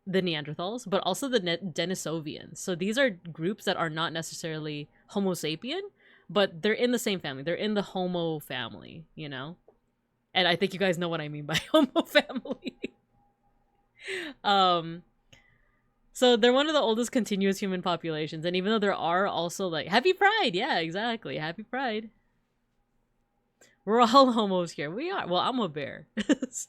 the Neanderthals, but also the Denisovians. So these are groups that are not necessarily Homo sapien, but they're in the same family. They're in the Homo family, you know? And I think you guys know what I mean by Homo family. So they're one of the oldest continuous human populations. And even though there are also like, Happy Pride! Yeah, exactly. Happy Pride. We're all homos here. We are. Well, I'm a bear. So,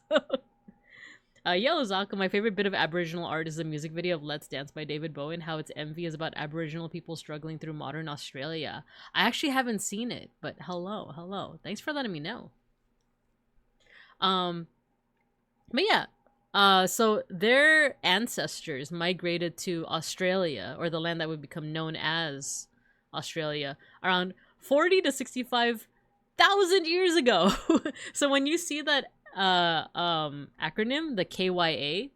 Yellow Zaka, my favorite bit of Aboriginal art is the music video of Let's Dance by David Bowie and how its MV is about Aboriginal people struggling through modern Australia. I actually haven't seen it, but hello. Thanks for letting me know. But yeah, so their ancestors migrated to Australia, or the land that would become known as Australia, around 40 to 65,000 years ago. So when you see that acronym, the KYA,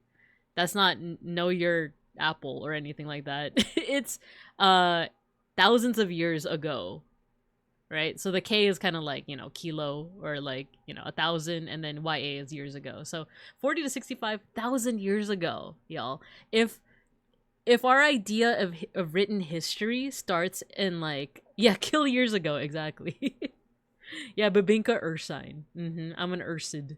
that's not Know Your Apple or anything like that. It's thousands of years ago, right? So the K is kind of like, you know, kilo, or like, you know, 1,000, and then YA is years ago. So 40 to 65,000 years ago, y'all. If our idea of written history starts in like, yeah, kill years ago, exactly. Yeah, Babinka Ursine. I'm an Ursid.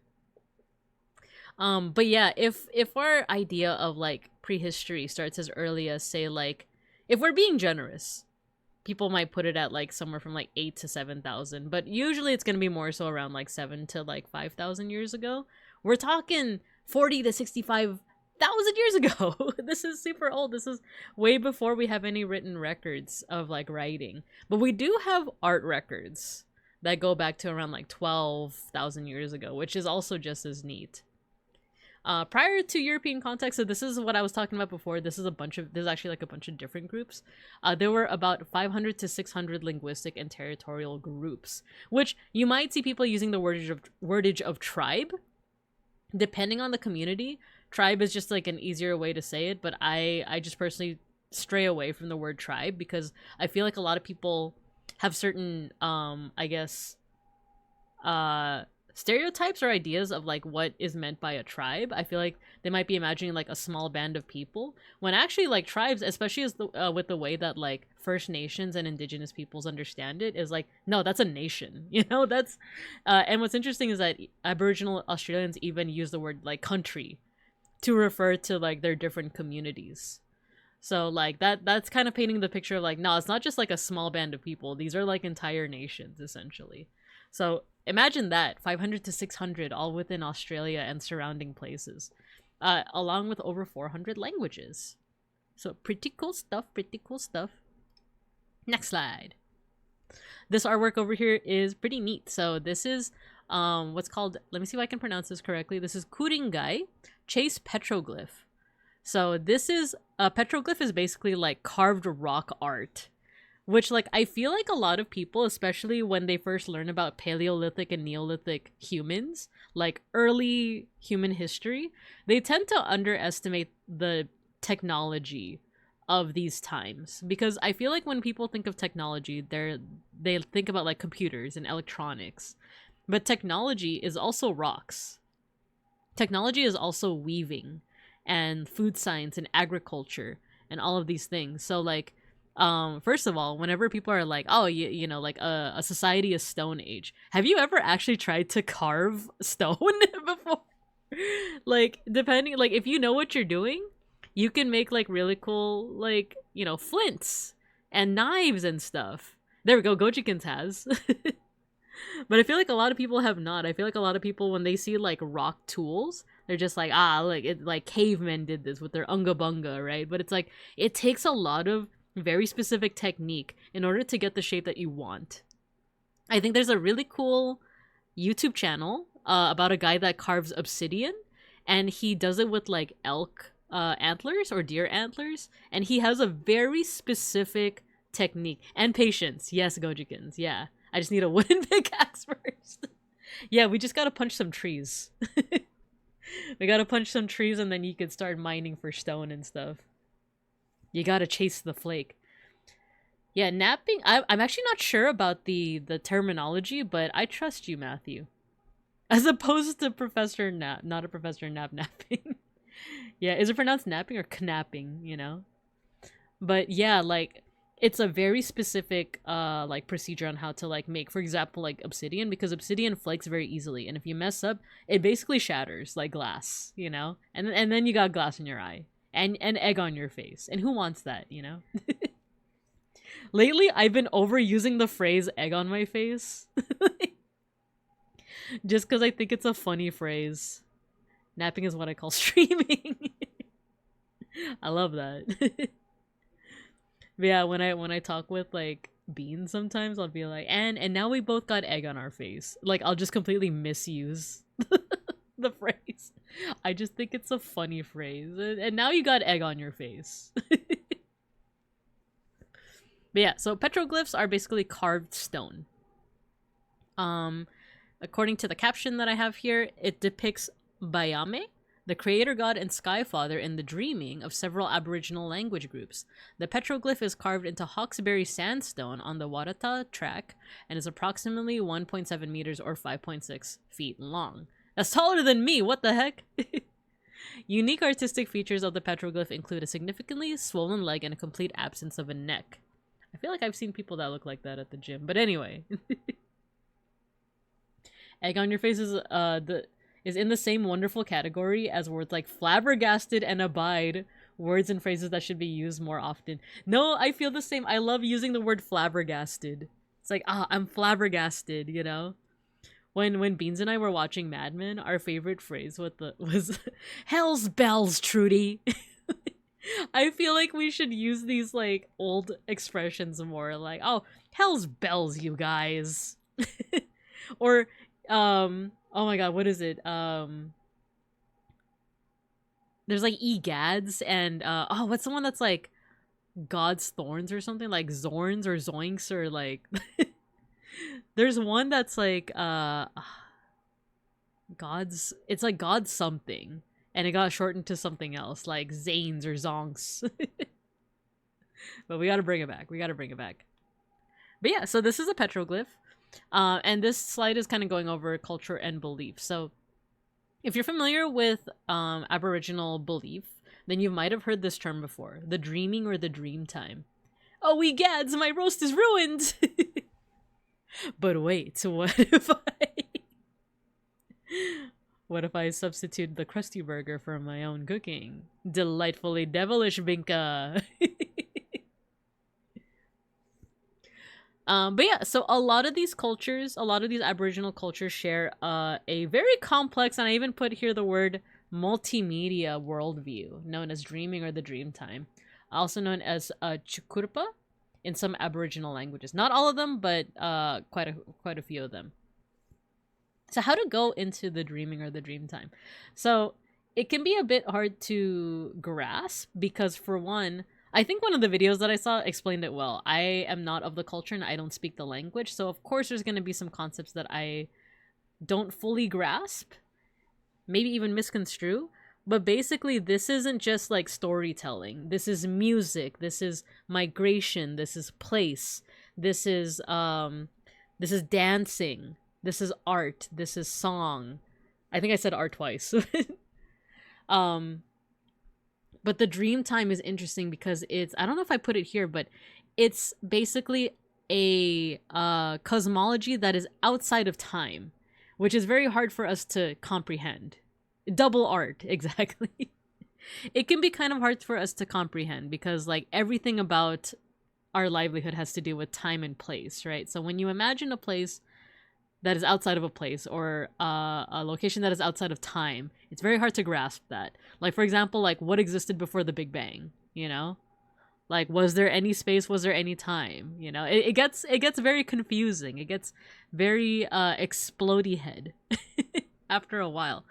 But yeah, if our idea of like prehistory starts as early as, say, like, if we're being generous, people might put it at like somewhere from like 8 to 7,000, but usually it's gonna be more so around like 7 to like 5,000 years ago. We're talking 40 to 65,000 years ago. This is super old. This is way before we have any written records of like writing, but we do have art records that go back to around like 12,000 years ago, which is also just as neat. Prior to European context, so this is what I was talking about before. This is actually like a bunch of different groups. There were about 500 to 600 linguistic and territorial groups, which you might see people using the wordage of tribe. Depending on the community, tribe is just like an easier way to say it, but I just personally stray away from the word tribe because I feel like a lot of people have certain I guess stereotypes or ideas of like what is meant by a tribe. I feel like they might be imagining like a small band of people, when actually like tribes, especially as with the way that like First Nations and Indigenous peoples understand it, is like, no, that's a nation, you know. That's and what's interesting is that Aboriginal Australians even use the word like country to refer to like their different communities. So like that's kind of painting the picture of like, no, it's not just like a small band of people. These are like entire nations essentially. So imagine that, 500 to 600 all within Australia and surrounding places, along with over 400 languages. So pretty cool stuff, Next slide. This artwork over here is pretty neat. So this is what's called, let me see if I can pronounce this correctly. This is Kuringai Chase Petroglyph. So this is, petroglyph is basically like carved rock art, which like I feel like a lot of people, especially when they first learn about Paleolithic and Neolithic humans, like early human history, they tend to underestimate the technology of these times. Because I feel like when people think of technology, they think about like computers and electronics, but technology is also rocks. Technology is also weaving and food science and agriculture and all of these things. So like, first of all, whenever people are like, oh, you know, like a society is Stone Age, have you ever actually tried to carve stone before? Like, depending, like if you know what you're doing, you can make like really cool, like, you know, flints and knives and stuff. There we go, Gojikins has. But I feel like a lot of people have not. I feel like a lot of people, when they see like rock tools, they're just like, like it, like cavemen did this with their unga bunga, right? But it's like, it takes a lot of very specific technique in order to get the shape that you want. I think there's a really cool YouTube channel about a guy that carves obsidian, and he does it with like elk antlers or deer antlers, and he has a very specific technique and patience. Yes, Gojikins, yeah. I just need a wooden pickaxe first. Yeah, we just gotta punch some trees. We gotta punch some trees, and then you can start mining for stone and stuff. You gotta chase the flake. Yeah, napping. I'm actually not sure about the terminology, but I trust you, Matthew. As opposed to Professor Nap, not a Professor napping. Yeah, is it pronounced napping or knapping? You know. But yeah, like, it's a very specific like procedure on how to like make, for example, like obsidian, because obsidian flakes very easily, and if you mess up, it basically shatters like glass, you know. And then you got glass in your eye and egg on your face, and who wants that, you know? Lately, I've been overusing the phrase egg on my face. Just because I think it's a funny phrase. Napping is what I call streaming. I love that. But yeah, when I talk with like Bean sometimes, I'll be like, and now we both got egg on our face. Like, I'll just completely misuse the phrase. I just think it's a funny phrase. And now you got egg on your face. But yeah, so petroglyphs are basically carved stone. According to the caption that I have here, it depicts Bayame, the creator god and sky father, in the dreaming of several Aboriginal language groups. The petroglyph is carved into Hawkesbury sandstone on the Waratah track and is approximately 1.7 meters or 5.6 feet long. That's taller than me, what the heck? Unique artistic features of the petroglyph include a significantly swollen leg and a complete absence of a neck. I feel like I've seen people that look like that at the gym, but anyway. Egg on your face is in the same wonderful category as words like flabbergasted and abide, words and phrases that should be used more often. No, I feel the same. I love using the word flabbergasted. It's like, I'm flabbergasted, you know? When Beans and I were watching Mad Men, our favorite phrase was hell's bells, Trudy. I feel like we should use these like old expressions more, like, oh, hell's bells, you guys. Or oh my god, what is it? There's like egads and what's the one that's like God's thorns or something, like Zorns or Zoinks, or like there's one that's like it's like God's something, and it got shortened to something else like Zanes or Zonks. But we gotta bring it back. But yeah, so this is a petroglyph. And this slide is kind of going over culture and belief. So if you're familiar with Aboriginal belief, then you might have heard this term before, the dreaming or the dream time. Oh, egads, my roast is ruined! But wait, what if I substitute the Krusty Burger for my own cooking? Delightfully devilish, Binka! But yeah, so a lot of these Aboriginal cultures share a very complex, and I even put here the word multimedia worldview, known as dreaming or the dream time, also known as Chukurpa in some Aboriginal languages. Not all of them, but quite a few of them. So how to go into the dreaming or the dream time? So it can be a bit hard to grasp because, for one, I think one of the videos that I saw explained it well. I am not of the culture and I don't speak the language, so of course there's going to be some concepts that I don't fully grasp, maybe even misconstrue. But basically, this isn't just like storytelling. This is music. This is migration. This is place. This is dancing. This is art. This is song. I think I said art twice. But the dream time is interesting because it's, I don't know if I put it here, but it's basically a cosmology that is outside of time, which is very hard for us to comprehend. Double art, exactly. It can be kind of hard for us to comprehend because like everything about our livelihood has to do with time and place, right? So when you imagine a place that is outside of a place, or a location that is outside of time, it's very hard to grasp that. Like, for example, like what existed before the Big Bang, you know? Like, was there any space? Was there any time? You know, it gets very confusing. It gets very explodey head after a while.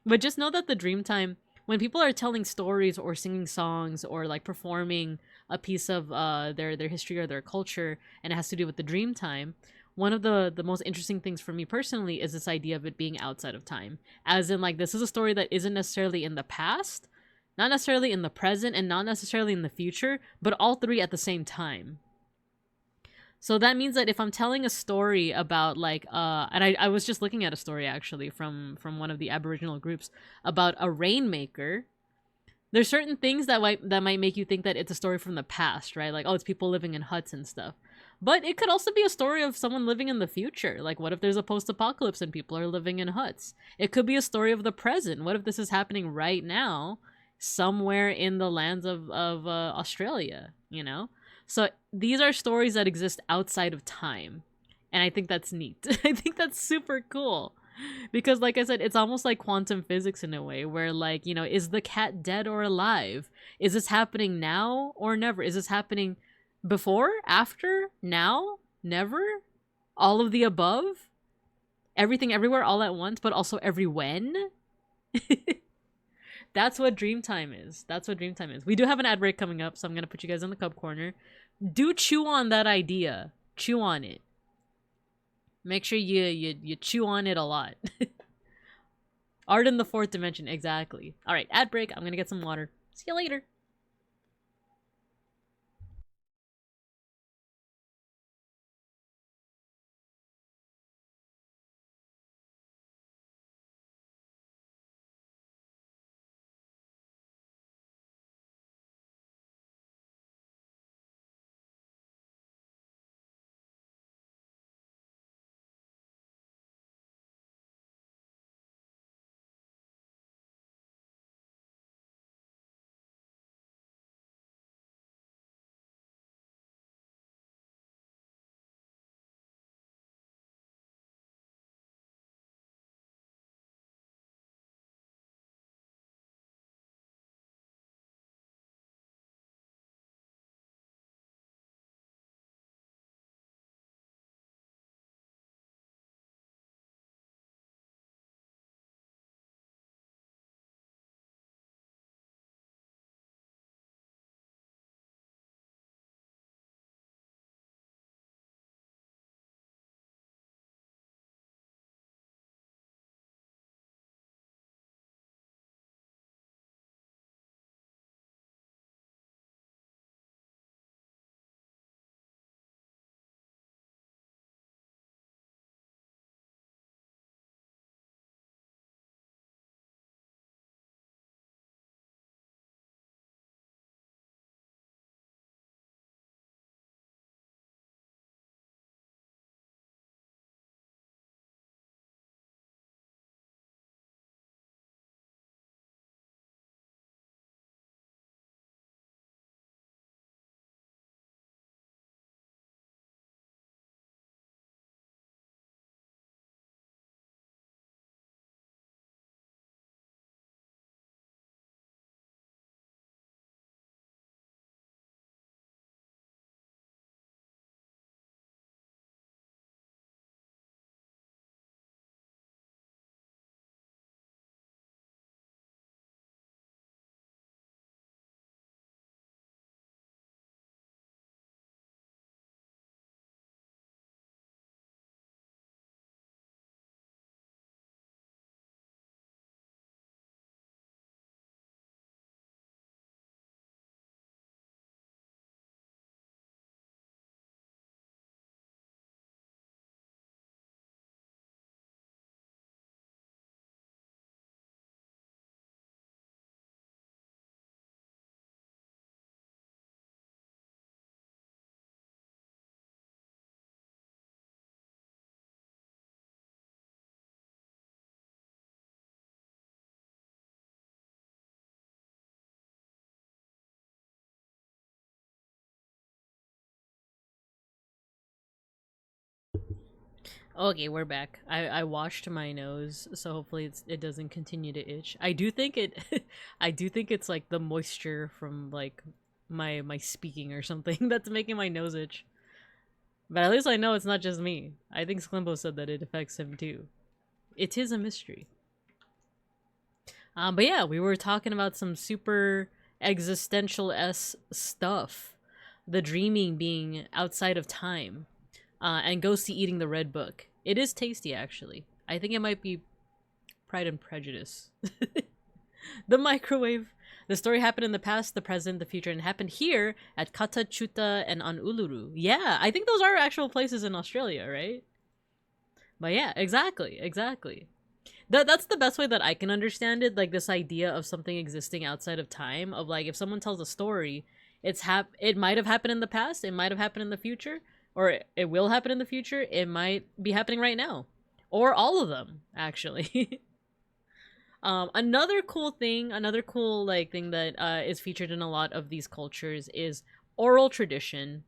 But just know that the dream time, when people are telling stories or singing songs or like performing a piece of their history or their culture, and it has to do with the dream time, one of the most interesting things for me personally is this idea of it being outside of time. As in, like, this is a story that isn't necessarily in the past, not necessarily in the present, and not necessarily in the future, but all three at the same time. So that means that if I'm telling a story about, like, and I was just looking at a story, actually, from one of the Aboriginal groups about a rainmaker, there's certain things that might make you think that it's a story from the past, right? Like, oh, it's people living in huts and stuff. But it could also be a story of someone living in the future. Like, what if there's a post-apocalypse and people are living in huts? It could be a story of the present. What if this is happening right now, somewhere in the lands of Australia, you know? So these are stories that exist outside of time. And I think that's neat. I think that's super cool. Because like I said, it's almost like quantum physics in a way where like, you know, is the cat dead or alive? Is this happening now or never? Is this happening before, after, now, never? All of the above? Everything everywhere all at once, but also every when? That's what Dreamtime is. That's what Dreamtime is. We do have an ad break coming up, so I'm going to put you guys in the cub corner. Do chew on that idea. Chew on it. Make sure you chew on it a lot. Art in the fourth dimension, exactly. All right, ad break. I'm going to get some water. See you later. Okay, we're back. I washed my nose, so hopefully it doesn't continue to itch. I do think it I do think it's like the moisture from like my speaking or something that's making my nose itch. But at least I know it's not just me. I think Sklimbo said that it affects him too. It is a mystery. But yeah, we were talking about some super existential-esque stuff. The dreaming being outside of time. And Ghosty eating the red book. It is tasty, actually. I think it might be Pride and Prejudice. The microwave. The story happened in the past, the present, the future, and it happened here at Kata Chuta and on Uluru. Yeah, I think those are actual places in Australia, right? But yeah, exactly, exactly. That's the best way that I can understand it, like this idea of something existing outside of time, of like if someone tells a story, it might have happened in the past, it might have happened in the future, or it will happen in the future, it might be happening right now. Or all of them, actually. Another cool thing, another cool like thing that is featured in a lot of these cultures is oral tradition.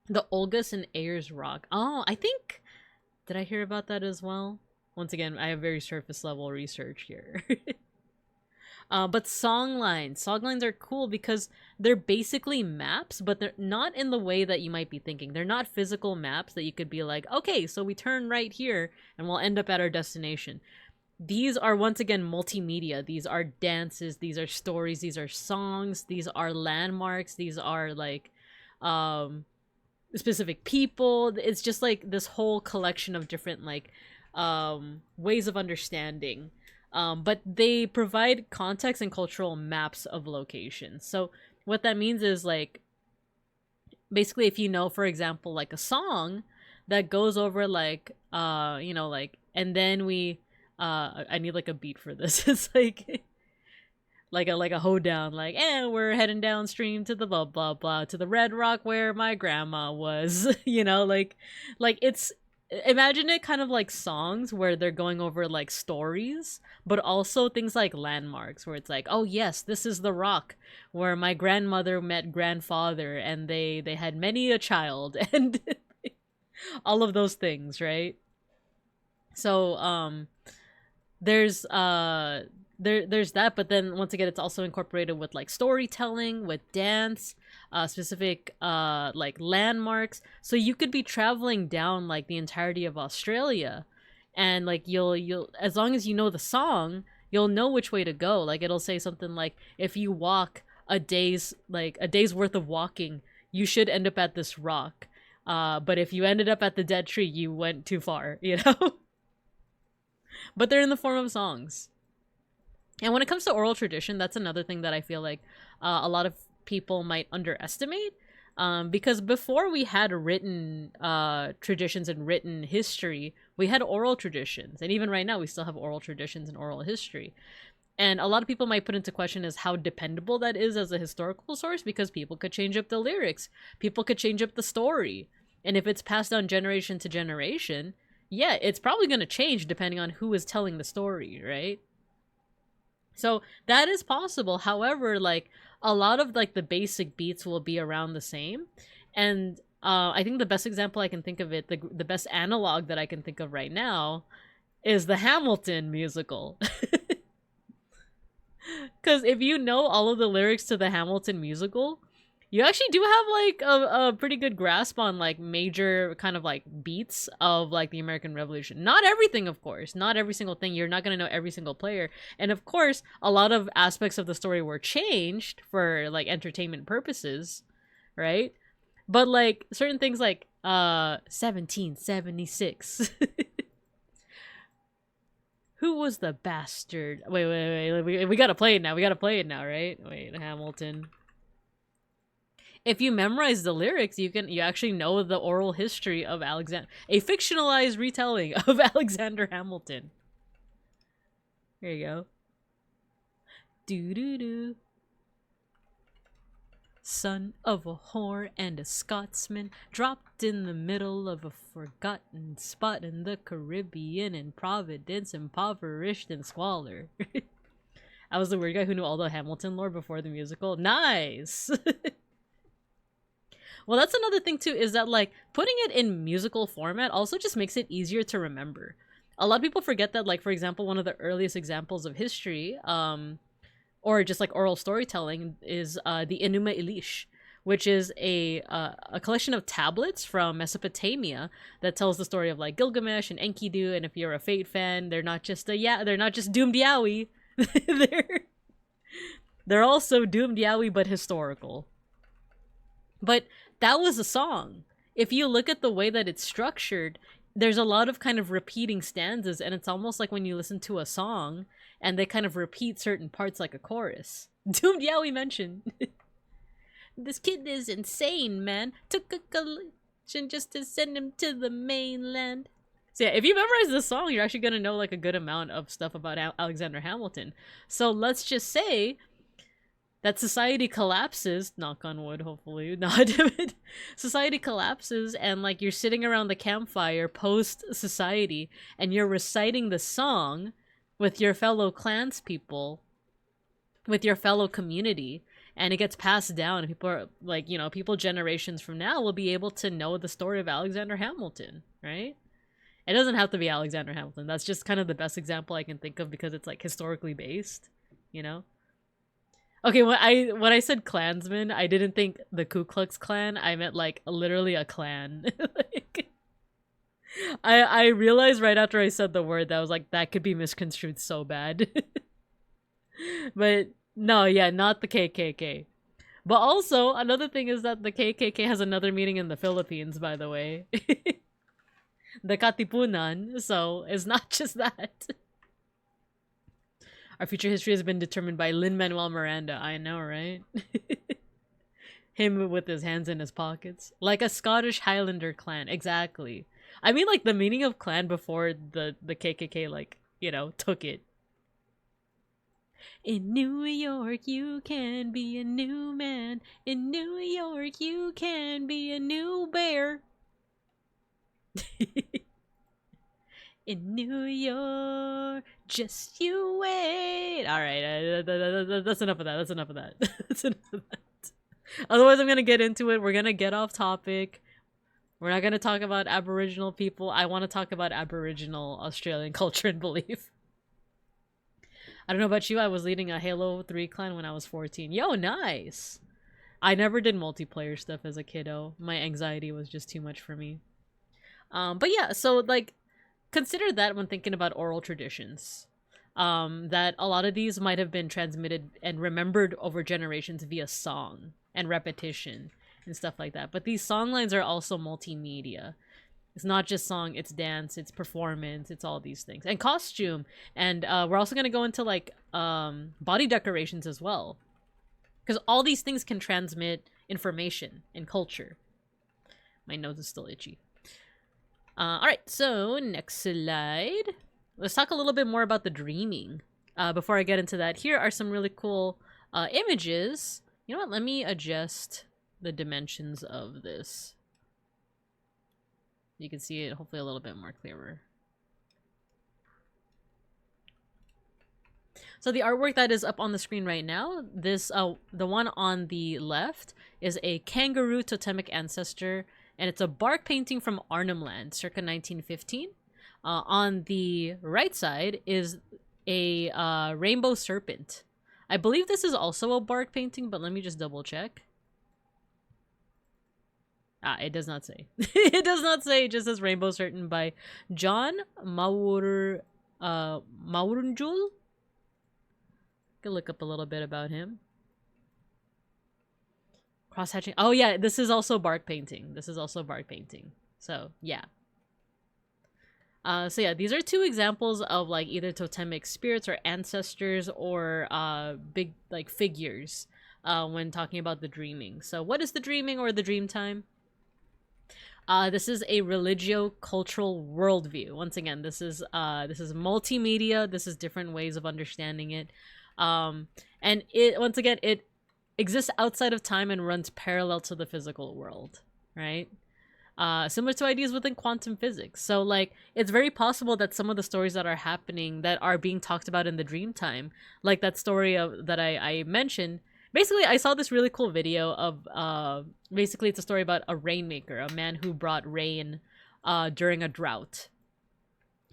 The Olgas and Ayers Rock. Oh, I think... Did I hear about that as well? Once again, I have very surface level research here. But songlines are cool because they're basically maps, but they're not in the way that you might be thinking. They're not physical maps that you could be like, okay, so we turn right here and we'll end up at our destination. These are, once again, multimedia. These are dances, these are stories, these are songs, these are landmarks, these are like specific people. It's just like this whole collection of different like ways of understanding. But they provide context and cultural maps of locations. So what that means is like, basically if you know, for example, like a song that goes over like, you know, like, and then we, I need like a beat for this. It's like a hoedown, like, and we're heading downstream to the blah, blah, blah, to the red rock where my grandma was, you know, like it's, imagine it kind of like songs where they're going over like stories, but also things like landmarks where it's like, oh yes, this is the rock where my grandmother met grandfather and they had many a child, and all of those things, right? So there's that, but then once again it's also incorporated with like storytelling, with dance, specific like landmarks. So you could be traveling down like the entirety of Australia, and like you'll as long as you know the song, you'll know which way to go. Like it'll say something like, if you walk a day's worth of walking, you should end up at this rock, but if you ended up at the dead tree, you went too far, you know. But they're in the form of songs. And when it comes to oral tradition, that's another thing that I feel like a lot of people might underestimate, because before we had written traditions and written history, we had oral traditions, and even right now we still have oral traditions and oral history. And a lot of people might put into question is how dependable that is as a historical source, because people could change up the lyrics, people could change up the story, and if it's passed down generation to generation, yeah, it's probably going to change depending on who is telling the story, right? So that is possible. However, like a lot of like the basic beats will be around the same. And I think the best example I can think of it, the best analog that I can think of right now is the Hamilton musical. Because if you know all of the lyrics to the Hamilton musical, you actually do have like a pretty good grasp on like major kind of like beats of like the American Revolution. Not everything, of course, not every single thing. You're not going to know every single player. And of course, a lot of aspects of the story were changed for like entertainment purposes, right? But like certain things like 1776. Who was the bastard? Wait. We got to play it now. We got to play it now, right? Wait, Hamilton. If you memorize the lyrics, you actually know the oral history of Alexander, a fictionalized retelling of Alexander Hamilton. Here you go. Do. Son of a whore and a Scotsman, dropped in the middle of a forgotten spot in the Caribbean, in Providence, impoverished and squalor. I was the weird guy who knew all the Hamilton lore before the musical. Nice! Well, that's another thing too, is that like putting it in musical format also just makes it easier to remember. A lot of people forget that, like, for example, one of the earliest examples of history, or just like oral storytelling, is the Enuma Elish, which is a collection of tablets from Mesopotamia that tells the story of like Gilgamesh and Enkidu. And if you're a Fate fan, they're not just they're not just doomed yaoi. they're also doomed yaoi, but historical. But that was a song. If you look at the way that it's structured, there's a lot of kind of repeating stanzas, and it's almost like when you listen to a song and they kind of repeat certain parts like a chorus. Doomed yaoi mention. This kid is insane, man. Took a collection just to send him to the mainland. So yeah, if you memorize this song, you're actually gonna know like a good amount of stuff about Alexander Hamilton. So let's just say that society collapses, knock on wood, hopefully not. Society collapses, and like you're sitting around the campfire post-society, and you're reciting the song with your fellow clanspeople, with your fellow community, and it gets passed down, and people are like, people generations from now will be able to know the story of Alexander Hamilton, right? It doesn't have to be Alexander Hamilton. That's just kind of the best example I can think of because it's like historically based, you know? Okay, when I said Klansman, I didn't think the Ku Klux Klan. I meant like literally a clan. Like, I realized right after I said the word that I was like, that could be misconstrued so bad. But no, yeah, not the KKK. But also, another thing is that the KKK has another meaning in the Philippines, by the way. The Katipunan, so it's not just that. Our future history has been determined by Lin-Manuel Miranda. I know, right? Him with his hands in his pockets. Like a Scottish Highlander clan. Exactly. I mean, like, the meaning of clan before the KKK, like, you know, took it. In New York, you can be a new man. In New York, you can be a new bear. In New York, just you wait. All right, that's enough of that. That's enough of that. That's enough of that. Otherwise, I'm gonna get into it. We're gonna get off topic. We're not gonna talk about Aboriginal people. I want to talk about Aboriginal Australian culture and belief. I don't know about you. I was leading a Halo 3 clan when I was 14. Yo, nice. I never did multiplayer stuff as a kiddo. My anxiety was just too much for me. But yeah, so like, consider that when thinking about oral traditions. That a lot of these might have been transmitted and remembered over generations via song and repetition and stuff like that. But these songlines are also multimedia. It's not just song, it's dance, it's performance, it's all these things. And costume. And we're also going to go into like body decorations as well. Because all these things can transmit information and culture. My nose is still itchy. Alright, so next slide. Let's talk a little bit more about the dreaming. Before I get into that, here are some really cool images. You know what? Let me adjust the dimensions of this. You can see it hopefully a little bit more clearer. So the artwork that is up on the screen right now, this the one on the left is a kangaroo totemic ancestor, and it's a bark painting from Arnhem Land, circa 1915. On the right side is a rainbow serpent. I believe this is also a bark painting, but let me just double check. It does not say. It does not say. It just says Rainbow Serpent by John Maurunjul. Can look up a little bit about him. Cross-hatching. Oh yeah, this is also bark painting. This is also bark painting. So yeah. So yeah, these are two examples of like either totemic spirits or ancestors or big like figures when talking about the dreaming. So what is the dreaming or the dream time? This is a religio-cultural worldview. Once again, this is multimedia. This is different ways of understanding it. And it once again it exists outside of time and runs parallel to the physical world, right? Similar to ideas within quantum physics. So like it's very possible that some of the stories that are happening that are being talked about in the dream time, like that story of that I mentioned. Basically, I saw this really cool video of, basically it's a story about a rainmaker, a man who brought rain during a drought.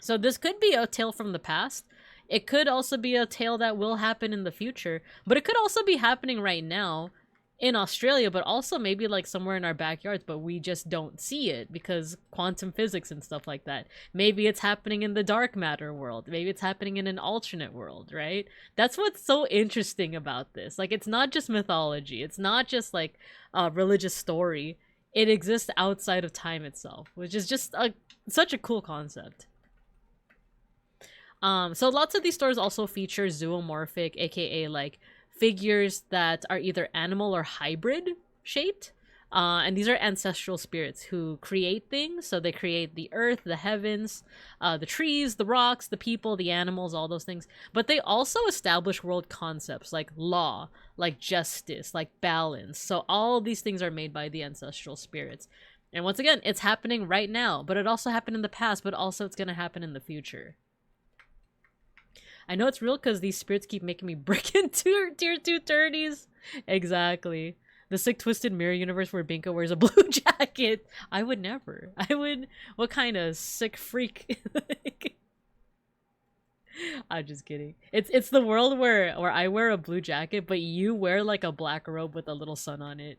So this could be a tale from the past. It could also be a tale that will happen in the future, but it could also be happening right now in Australia, but also maybe like somewhere in our backyards, but we just don't see it because quantum physics and stuff like that. Maybe it's happening in the dark matter world. Maybe it's happening in an alternate world, right? That's what's so interesting about this. Like, it's not just mythology. It's not just like a religious story. It exists outside of time itself, which is just such a cool concept. So lots of these stories also feature zoomorphic, aka like figures that are either animal or hybrid shaped. And these are ancestral spirits who create things. So they create the earth, the heavens, the trees, the rocks, the people, the animals, all those things. But they also establish world concepts like law, like justice, like balance. So all these things are made by the ancestral spirits. And once again, it's happening right now, but it also happened in the past, but also it's going to happen in the future. I know it's real because these spirits keep making me break into tier 2 30s. Exactly. The sick twisted mirror universe where Binka wears a blue jacket. I would never. I would. What kind of sick freak? I'm just kidding. It's the world where I wear a blue jacket, but you wear like a black robe with a little sun on it.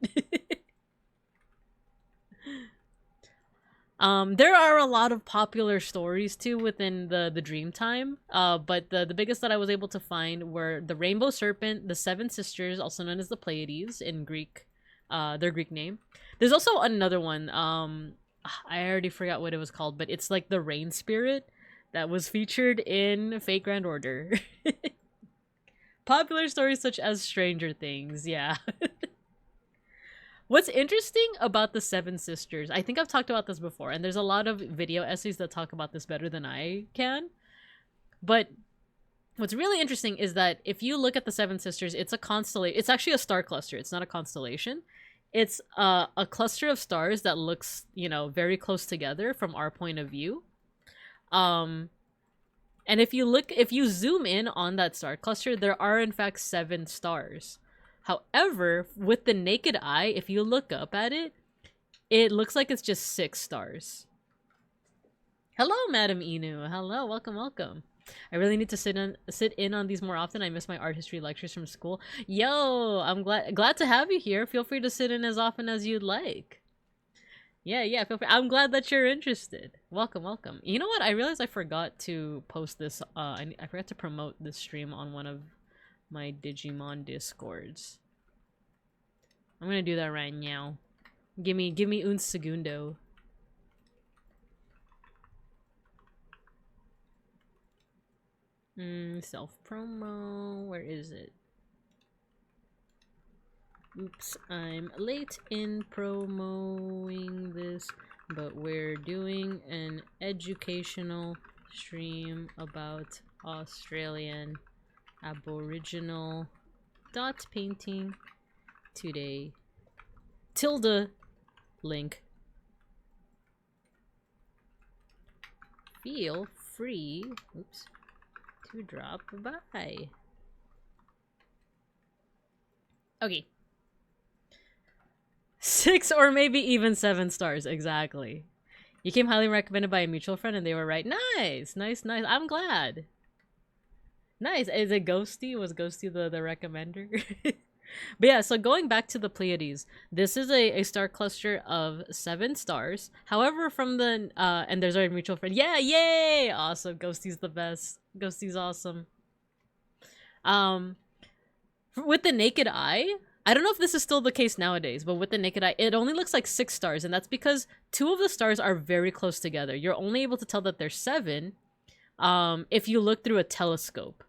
There are a lot of popular stories too within the Dreamtime. But the biggest that I was able to find were the Rainbow Serpent, the Seven Sisters, also known as the Pleiades in Greek, their Greek name. There's also another one. I already forgot what it was called, but it's like the Rain Spirit that was featured in Fate Grand Order. Popular stories such as Stranger Things, yeah. What's interesting about the Seven Sisters, I think I've talked about this before, and there's a lot of video essays that talk about this better than I can. But what's really interesting is that if you look at the Seven Sisters, it's a constellation. It's actually a star cluster. It's not a constellation. It's a cluster of stars that looks, you know, very close together from our point of view. And if you zoom in on that star cluster, there are in fact 7 stars. However, with the naked eye, if you look up at it, it looks like it's just 6 stars. Hello, Madam Inu. Hello, welcome, welcome. I really need to sit in on these more often. I miss my art history lectures from school. Yo, I'm glad to have you here. Feel free to sit in as often as you'd like. Yeah, feel free. I'm glad that you're interested. Welcome, welcome. You know what? I realized I forgot to post this. I forgot to promote this stream on one of my Digimon Discords. I'm gonna do that right now. Give me un segundo. Self-promo. Where is it? Oops, I'm late in promoting this, but we're doing an educational stream about Australian Aboriginal dot painting today. Tilde link. Feel free, oops, to drop by. Okay. 6 or maybe even 7 stars, exactly. You came highly recommended by a mutual friend and they were right. Nice, nice, nice. I'm glad. Nice. Is it Ghosty? Was Ghosty the recommender? But yeah, so going back to the Pleiades, this is a star cluster of 7 stars. However, from the and there's our mutual friend. Yeah, yay! Awesome. Ghosty's the best. Ghosty's awesome. With the naked eye, I don't know if this is still the case nowadays, but with the naked eye, it only looks like 6 stars, and that's because 2 of the stars are very close together. You're only able to tell that there's 7 if you look through a telescope.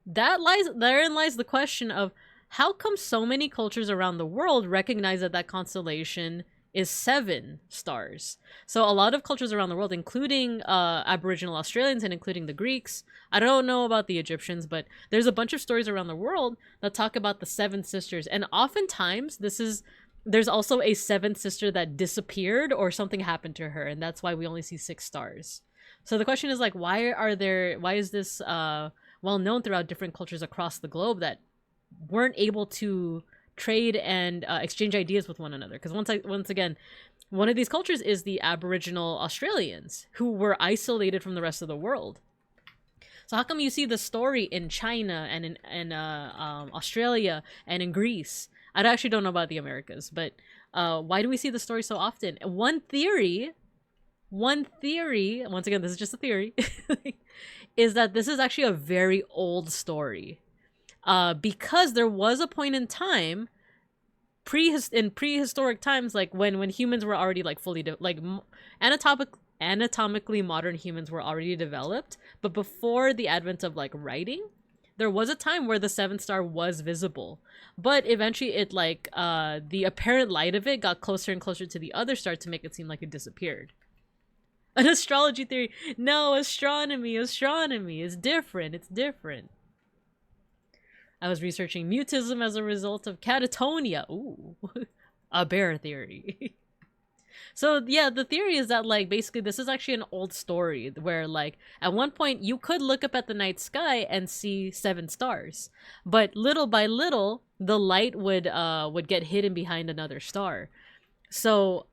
Therein lies the question of how come so many cultures around the world recognize that constellation is 7 stars. So a lot of cultures around the world, including Aboriginal Australians and including the Greeks, I don't know about the Egyptians, but there's a bunch of stories around the world that talk about the 7 sisters. And oftentimes there's also a 7th sister that disappeared or something happened to her, and that's why we only see 6 stars. So the question is like, why is this well known throughout different cultures across the globe that weren't able to trade and exchange ideas with one another? Because once again, one of these cultures is the Aboriginal Australians, who were isolated from the rest of the world. So how come you see the story in China and in Australia and in Greece? I actually don't know about the Americas, but why do we see the story so often? One theory, once again, this is just a theory, is that this is actually a very old story. Because there was a point in time, in prehistoric times, like when humans were already like fully anatomically modern humans were already developed, but before the advent of like writing, there was a time where the 7th star was visible, but eventually it the apparent light of it got closer and closer to the other star to make it seem like it disappeared. An astrology theory. No, astronomy is different. It's different. I was researching mutism as a result of catatonia. Ooh, a bear theory. So yeah, the theory is that like basically this is actually an old story where like at one point you could look up at the night sky and see 7 stars, but little by little the light would get hidden behind another star. So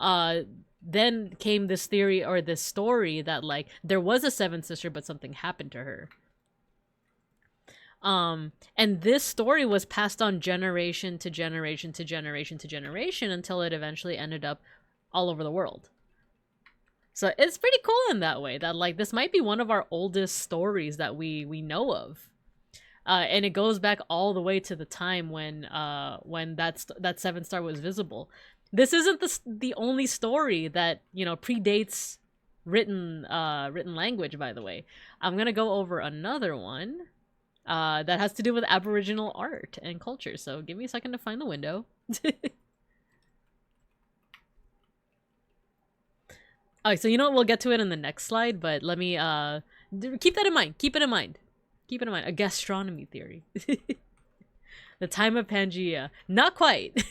then came this theory or this story that like there was a 7th sister but something happened to her. And this story was passed on generation to generation to generation to generation until it eventually ended up all over the world. So it's pretty cool in that way that like this might be one of our oldest stories that we know of. And it goes back all the way to the time when that 7th star was visible. This isn't the only story that, you know, predates written language, by the way. I'm gonna go over another one that has to do with Aboriginal art and culture. So give me a second to find the window. Alright, so you know what? We'll get to it in the next slide, but let me keep that in mind. Keep it in mind. Keep it in mind. A gastronomy theory. The time of Pangea. Not quite.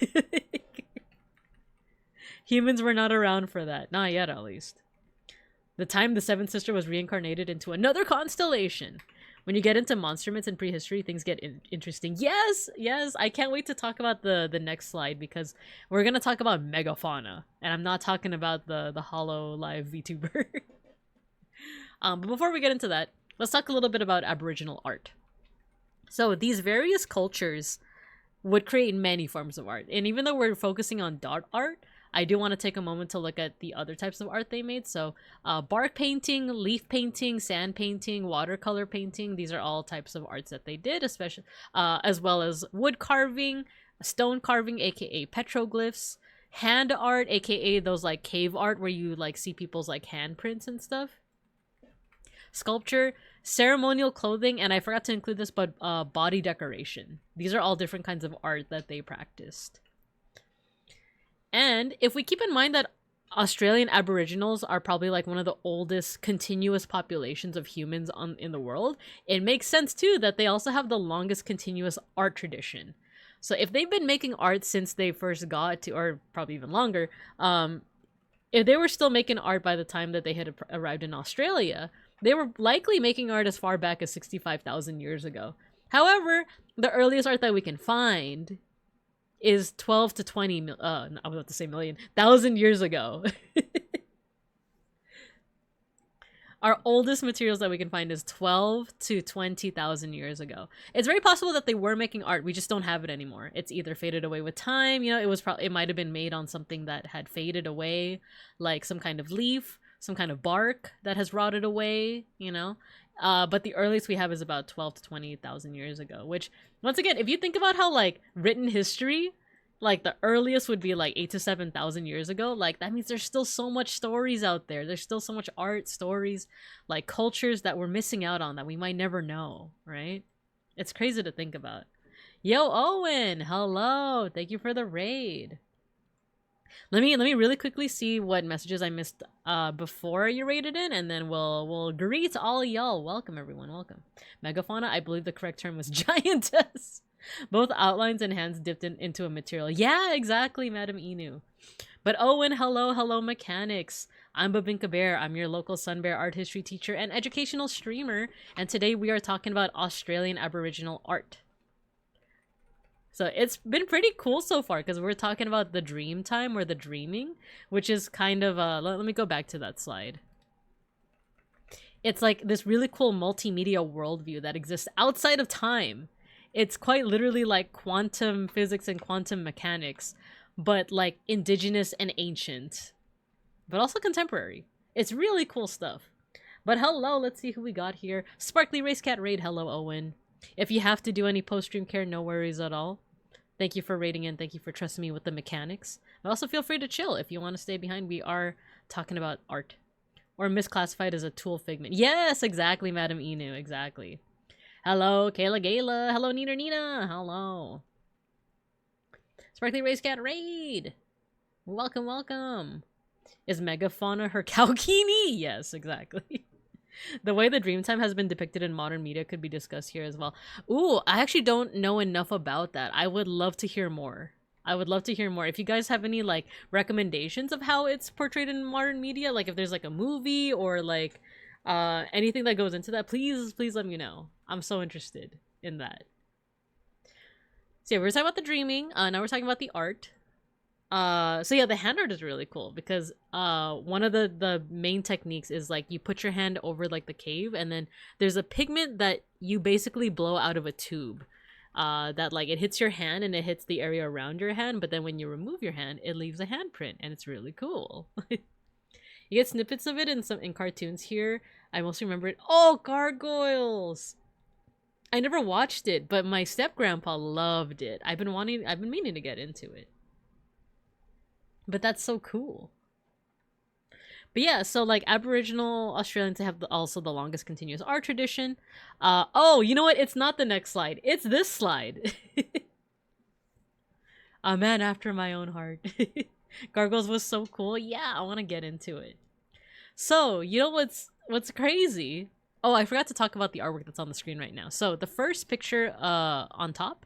Humans were not around for that. Not yet, at least. The time the 7th sister was reincarnated into another constellation. When you get into monster myths and prehistory, things get interesting. Yes, yes, I can't wait to talk about the next slide because we're gonna talk about megafauna, and I'm not talking about the Hollow Live VTuber. But before we get into that, let's talk a little bit about Aboriginal art. So these various cultures would create many forms of art, and even though we're focusing on dot art, I do want to take a moment to look at the other types of art they made. So bark painting, leaf painting, sand painting, watercolor painting. These are all types of arts that they did, especially as well as wood carving, stone carving, aka petroglyphs, hand art, aka those like cave art where you like see people's like handprints and stuff. Sculpture, ceremonial clothing, and I forgot to include this, but body decoration. These are all different kinds of art that they practiced. And if we keep in mind that Australian Aboriginals are probably like one of the oldest continuous populations of humans in the world, it makes sense too that they also have the longest continuous art tradition. So if they've been making art since they first got to, or probably even longer, if they were still making art by the time that they had arrived in Australia, they were likely making art as far back as 65,000 years ago. However, the earliest art that we can find is 12 to 20 I was about to say million, 1,000 years ago. Our oldest materials that we can find is 12 to 20,000 years ago. It's very possible that they were making art, we just don't have it anymore. It's either faded away with time, you know, it might have been made on something that had faded away, like some kind of leaf, some kind of bark that has rotted away, you know. But the earliest we have is about 12 to 20,000 years ago, which, once again, if you think about how, like, written history, like, the earliest would be, like, 8 to 7,000 years ago, like, that means there's still so much stories out there. There's still so much art, stories, like, cultures that we're missing out on that we might never know, right? It's crazy to think about. Yo, Owen! Hello! Thank you for the raid. Let me really quickly see what messages I missed before you raided in, and then we'll greet all y'all. Welcome, everyone. Welcome. Megafauna, I believe the correct term was giantess. Both outlines and hands dipped into a material. Yeah, exactly, Madam Inu. But Owen, hello mechanics. I'm Babinka Bear. I'm your local Sun Bear art history teacher and educational streamer, and today we are talking about Australian Aboriginal art. So it's been pretty cool so far because we're talking about the dream time or the dreaming, which is kind of let me go back to that slide. It's like this really cool multimedia worldview that exists outside of time. It's quite literally like quantum physics and quantum mechanics, but like indigenous and ancient, but also contemporary. It's really cool stuff. But hello, let's see who we got here. Sparkly Race Cat Raid, hello Owen. If you have to do any post-stream care, no worries at all. Thank you for raiding in. Thank you for trusting me with the mechanics. But also feel free to chill if you want to stay behind. We are talking about art. Or misclassified as a tool figment. Yes, exactly, Madam Inu. Exactly. Hello, Kayla Gayla. Hello, Nina. Hello. Sparkly Race Cat Raid. Welcome, welcome. Is Megafauna her Kaukini? Yes, exactly. The way the Dreamtime has been depicted in modern media could be discussed here as well. Ooh, I actually don't know enough about that. I would love to hear more. I would love to hear more. If you guys have any like recommendations of how it's portrayed in modern media, like if there's like a movie or like anything that goes into that, please let me know. I'm so interested in that. So yeah, we were talking about the dreaming. Now we're talking about the art. So yeah, the hand art is really cool because one of the main techniques is like you put your hand over like the cave, and then there's a pigment that you basically blow out of a tube. That like it hits your hand and it hits the area around your hand, but then when you remove your hand, it leaves a handprint, and it's really cool. You get snippets of it in cartoons here. I mostly remember it. Oh, gargoyles! I never watched it, but my step grandpa loved it. I've been meaning to get into it. But that's so cool. But yeah, so like Aboriginal Australians have also the longest continuous art tradition. Oh, you know what? It's not the next slide. It's this slide. A man after my own heart. Gargoyles was so cool. Yeah, I want to get into it. So, you know what's crazy? Oh, I forgot to talk about the artwork that's on the screen right now. So, the first picture on top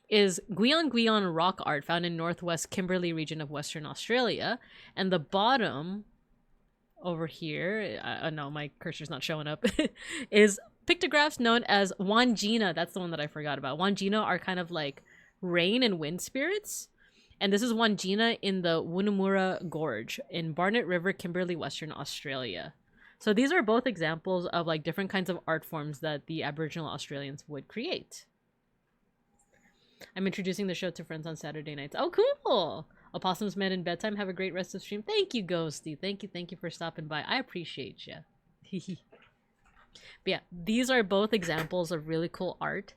is Guion rock art found in northwest Kimberley region of Western Australia. And the bottom over here, no, my cursor's not showing up, is pictographs known as Wangina. That's the one that I forgot about. Wangina are kind of like rain and wind spirits. And this is Wangina in the Woonamura Gorge in Barnett River, Kimberley, Western Australia. So these are both examples of like different kinds of art forms that the Aboriginal Australians would create. I'm introducing the show to friends on Saturday nights. Oh, cool! Opossums met in bedtime. Have a great rest of stream. Thank you, Ghosty. Thank you for stopping by. I appreciate you. But yeah, these are both examples of really cool art.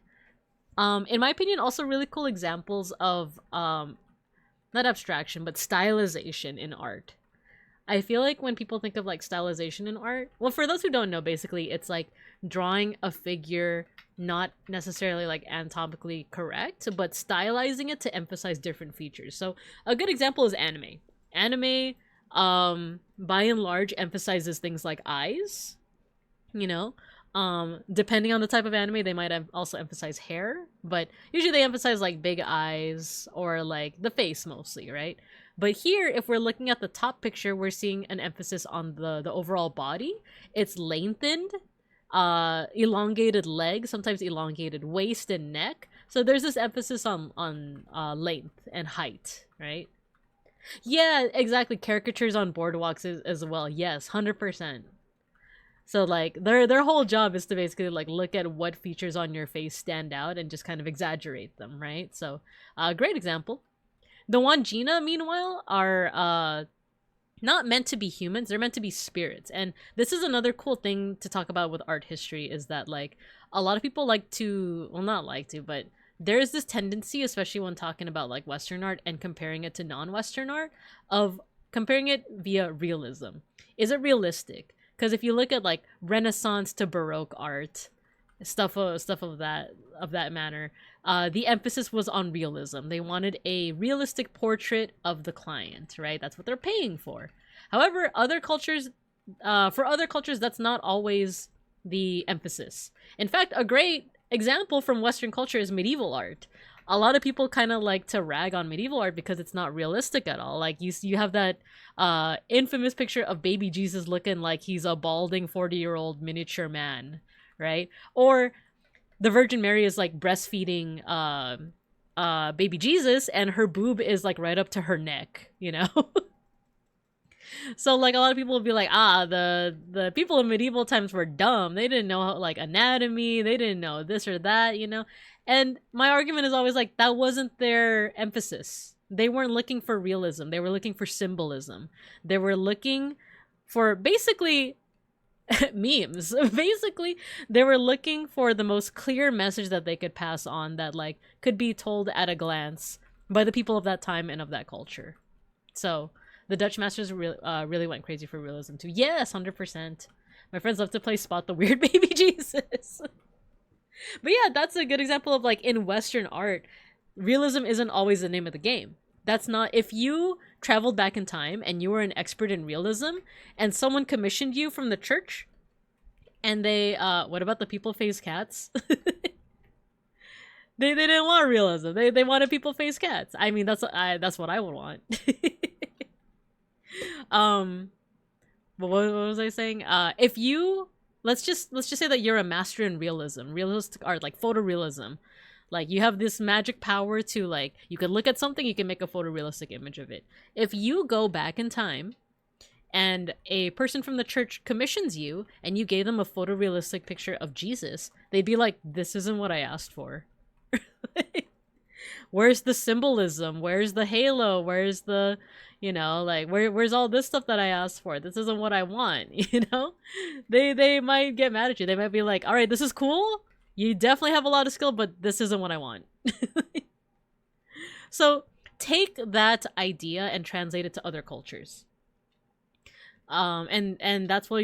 In my opinion, also really cool examples of not abstraction, but stylization in art. I feel like when people think of like stylization in art, well, for those who don't know, basically it's like drawing a figure not necessarily like anatomically correct, but stylizing it to emphasize different features. So a good example is anime. Anime, by and large, emphasizes things like eyes, you know. Depending on the type of anime, they might have also emphasize hair, but usually they emphasize like big eyes or like the face mostly, right? But here, if we're looking at the top picture, we're seeing an emphasis on the overall body. It's lengthened, elongated legs, sometimes elongated waist and neck. So there's this emphasis on length and height, right? Yeah, exactly. Caricatures on boardwalks as well. Yes, 100%. So like their whole job is to basically like look at what features on your face stand out and just kind of exaggerate them, right? So great example. The Wangina, meanwhile, are not meant to be humans. They're meant to be spirits. And this is another cool thing to talk about with art history is that like a lot of people like to, well, not like to, but there's this tendency, especially when talking about like Western art and comparing it to non-Western art, of comparing it via realism. Is it realistic? Because if you look at like Renaissance to Baroque art, stuff of that manner, the emphasis was on realism. They wanted a realistic portrait of the client, right? That's what they're paying for. However, other cultures, for other cultures, that's not always the emphasis. In fact, a great example from Western culture is medieval art. A lot of people kind of like to rag on medieval art because it's not realistic at all. Like you have that infamous picture of baby Jesus looking like he's a balding 40-year-old miniature man, right? Or the Virgin Mary is like breastfeeding baby Jesus and her boob is like right up to her neck, you know? So like a lot of people will be like, the people in medieval times were dumb. They didn't know like anatomy. They didn't know this or that, you know? And my argument is always like, that wasn't their emphasis. They weren't looking for realism. They were looking for symbolism. They were looking for basically memes. Basically, they were looking for the most clear message that they could pass on that like could be told at a glance by the people of that time and of that culture. So the Dutch masters really went crazy for realism too. Yes, 100%. My friends love to play Spot the Weird Baby Jesus. But yeah, that's a good example of like in Western art, realism isn't always the name of the game. That's not, if you traveled back in time and you were an expert in realism and someone commissioned you from the church and they, what about the people face cats? They didn't want realism. They wanted people face cats. I mean, that's what I would want. But what was I saying? If you let's just say that you're a master in realistic art, like photorealism. Like, you have this magic power to, like, you can look at something, you can make a photorealistic image of it. If you go back in time and a person from the church commissions you and you gave them a photorealistic picture of Jesus, they'd be like, this isn't what I asked for. Where's the symbolism? Where's the halo? Where's the, you know, like, where's all this stuff that I asked for? This isn't what I want, you know? They might get mad at you. They might be like, all right, this is cool. You definitely have a lot of skill, but this isn't what I want. So take that idea and translate it to other cultures. And that's where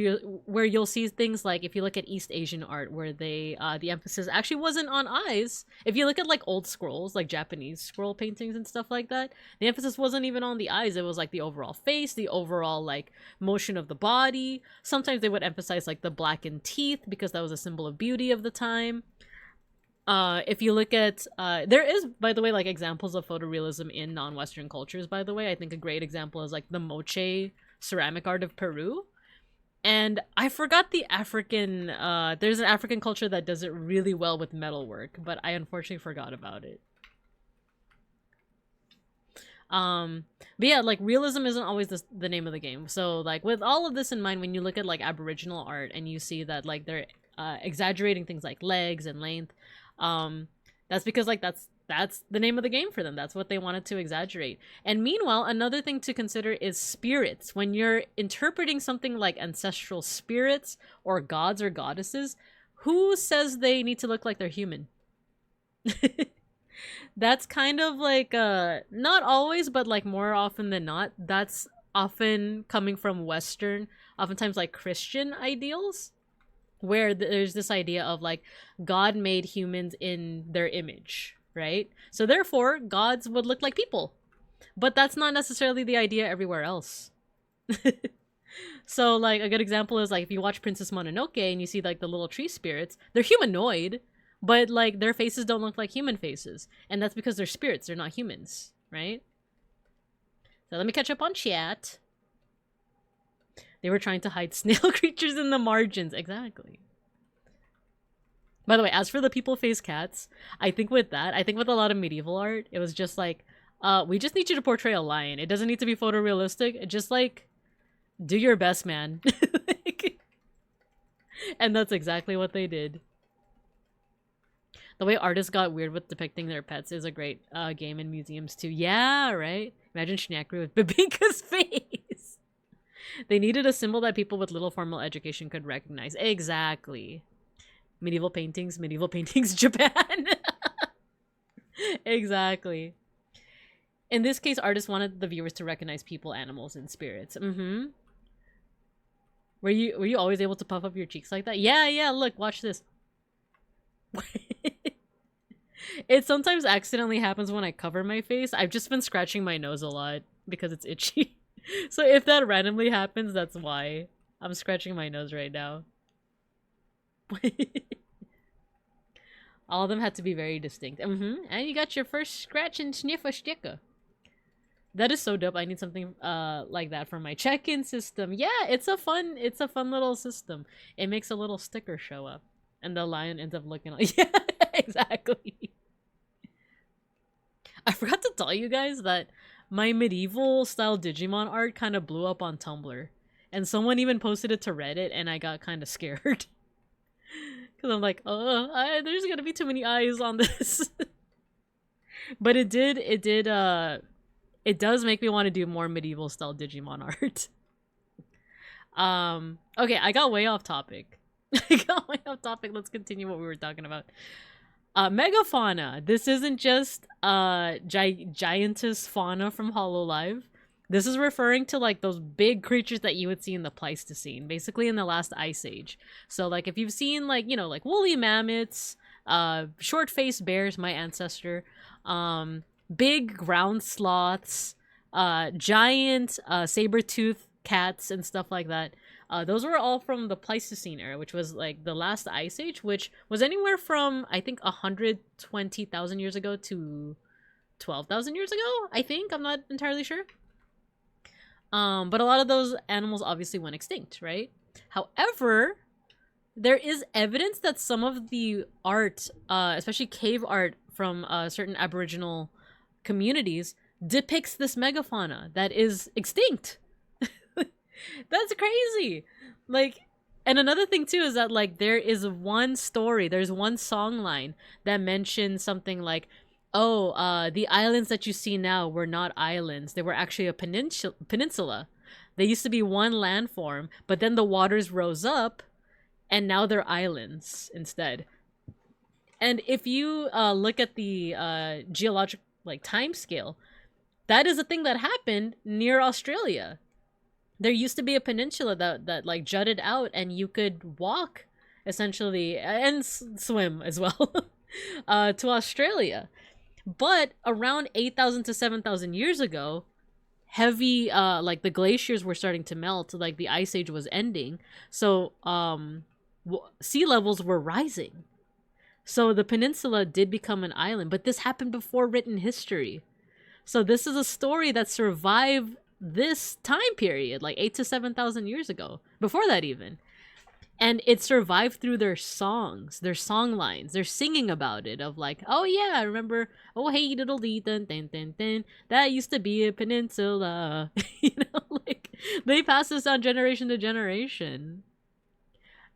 you'll see things like, if you look at East Asian art, where they the emphasis actually wasn't on eyes. If you look at like old scrolls, like Japanese scroll paintings and stuff like that, the emphasis wasn't even on the eyes. It was like the overall face, the overall like motion of the body. Sometimes they would emphasize like the blackened teeth because that was a symbol of beauty of the time. If you look at there is, by the way, like examples of photorealism in non-Western cultures, by the way. I think a great example is like the moche ceramic art of Peru. And I forgot the African there's an African culture that does it really well with metalwork, but I unfortunately forgot about it. But yeah, like realism isn't always the name of the game. So like with all of this in mind, when you look at like Aboriginal art and you see that like they're exaggerating things like legs and length, that's because like that's the name of the game for them. That's what they wanted to exaggerate. And meanwhile, another thing to consider is spirits. When you're interpreting something like ancestral spirits or gods or goddesses, who says they need to look like they're human? That's kind of like, not always, but like more often than not, that's often coming from Western, oftentimes like Christian ideals, where there's this idea of like God made humans in their image. Right? So therefore, gods would look like people. But that's not necessarily the idea everywhere else. So, like, a good example is, like, if you watch Princess Mononoke and you see, like, the little tree spirits, they're humanoid, but, like, their faces don't look like human faces. And that's because they're spirits, they're not humans, right? So let me catch up on chat. They were trying to hide snail creatures in the margins. Exactly. By the way, as for the people face cats, I think with a lot of medieval art, it was just like, we just need you to portray a lion. It doesn't need to be photorealistic. Just like, do your best, man. And that's exactly what they did. The way artists got weird with depicting their pets is a great game in museums too. Yeah, right? Imagine Shnakru with Babinka's face. They needed a symbol that people with little formal education could recognize. Exactly. Medieval paintings, Japan. Exactly. In this case, artists wanted the viewers to recognize people, animals, and spirits. Mm-hmm. Were you always able to puff up your cheeks like that? Yeah, look, watch this. It sometimes accidentally happens when I cover my face. I've just been scratching my nose a lot because it's itchy. So if that randomly happens, that's why. I'm scratching my nose right now. All of them had to be very distinct. And you got your first scratch and sniff a sticker. That is so dope. I need something like that for my check-in system. Yeah, it's a fun little system. It makes a little sticker show up, and the lion ends up looking like yeah, exactly. I forgot to tell you guys that my medieval style Digimon art kind of blew up on Tumblr, and someone even posted it to Reddit, and I got kind of scared. Because I'm like, there's gonna be too many eyes on this. But it does make me want to do more medieval style Digimon art. Okay, I got way off topic. Let's continue what we were talking about. Megafauna. This isn't just giantess fauna from HoloLive. This is referring to like those big creatures that you would see in the Pleistocene, basically in the last ice age. So like if you've seen like, you know, like woolly mammoths, short-faced bears, my ancestor, big ground sloths, giant saber-toothed cats and stuff like that. Those were all from the Pleistocene era, which was like the last ice age, which was anywhere from, I think, 120,000 years ago to 12,000 years ago, I think. I'm not entirely sure. But a lot of those animals obviously went extinct, right? However, there is evidence that some of the art, especially cave art from certain Aboriginal communities, depicts this megafauna that is extinct. That's crazy. Like, and another thing too is that like there is one story, there's one song line that mentions something like, oh, the islands that you see now were not islands. They were actually a peninsula. They used to be one landform, but then the waters rose up, and now they're islands instead. And if you look at the geologic like time scale, that is a thing that happened near Australia. There used to be a peninsula that like jutted out, and you could walk essentially and swim as well to Australia. But around 8,000 to 7,000 years ago, heavy like the glaciers were starting to melt, like the ice age was ending. So sea levels were rising. So the peninsula did become an island, but this happened before written history. So this is a story that survived this time period, like 8 to 7,000 years ago, before that even. And it survived through their songs, their song lines. They're singing about it, of like, oh yeah, I remember, oh hey diddle dee dun dun dun dun, that used to be a peninsula. You know, like they pass this on generation to generation.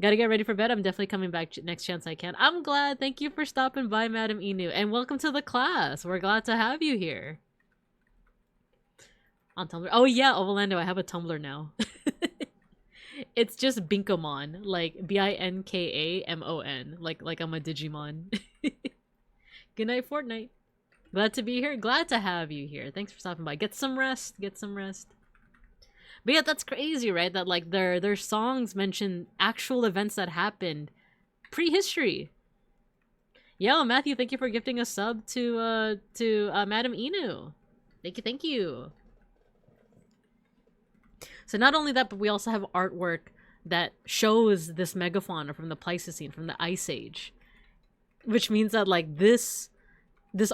Gotta get ready for bed. I'm definitely coming back next chance I can. I'm glad. Thank you for stopping by, Madam Inu, and welcome to the class. We're glad to have you here. On Tumblr. Oh yeah, Ovalando, I have a Tumblr now. It's just Binkamon, like Binkamon, like I'm a Digimon. Good night, Fortnite. Glad to be here. Glad to have you here. Thanks for stopping by. Get some rest. Get some rest. But yeah, that's crazy, right? That like their songs mention actual events that happened prehistory. Yo, Matthew, thank you for gifting a sub to Madam Inu. Thank you. So not only that, but we also have artwork that shows this megafauna from the Pleistocene, from the Ice Age. Which means that like this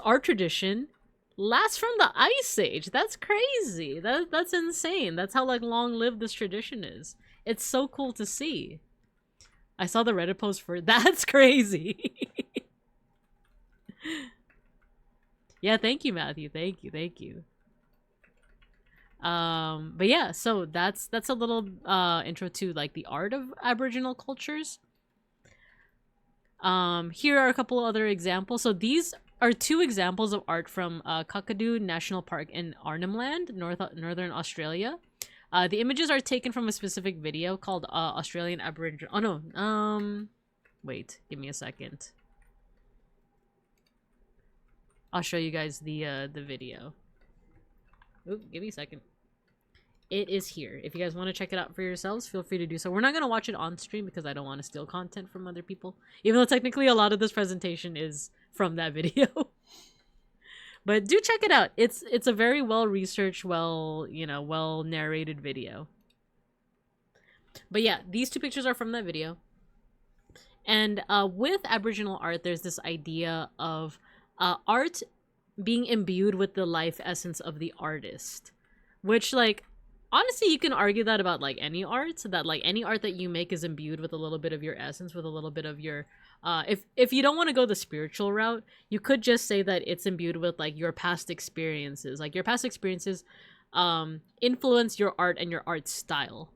art tradition lasts from the Ice Age. That's crazy. That's insane. That's how like long-lived this tradition is. It's so cool to see. I saw the Reddit post for that's crazy. Yeah, thank you, Matthew. Thank you. But yeah, so that's a little intro to like the art of Aboriginal cultures. Here are a couple of other examples. So these are two examples of art from Kakadu National Park in Arnhem Land, northern Australia. The images are taken from a specific video called Australian Aboriginal. Oh no, wait, give me a second. I'll show you guys the video. Oop, give me a second. It is here. If you guys want to check it out for yourselves, feel free to do so. We're not going to watch it on stream because I don't want to steal content from other people. Even though technically a lot of this presentation is from that video. But do check it out. It's a very well-researched, well narrated video. But yeah, these two pictures are from that video. And with Aboriginal art, there's this idea of art being imbued with the life essence of the artist. Which, like, honestly, you can argue that about, like, any art. That, like, any art that you make is imbued with a little bit of your essence, with a little bit of your... if you don't want to go the spiritual route, you could just say that it's imbued with, like, your past experiences. Like, your past experiences influence your art and your art style.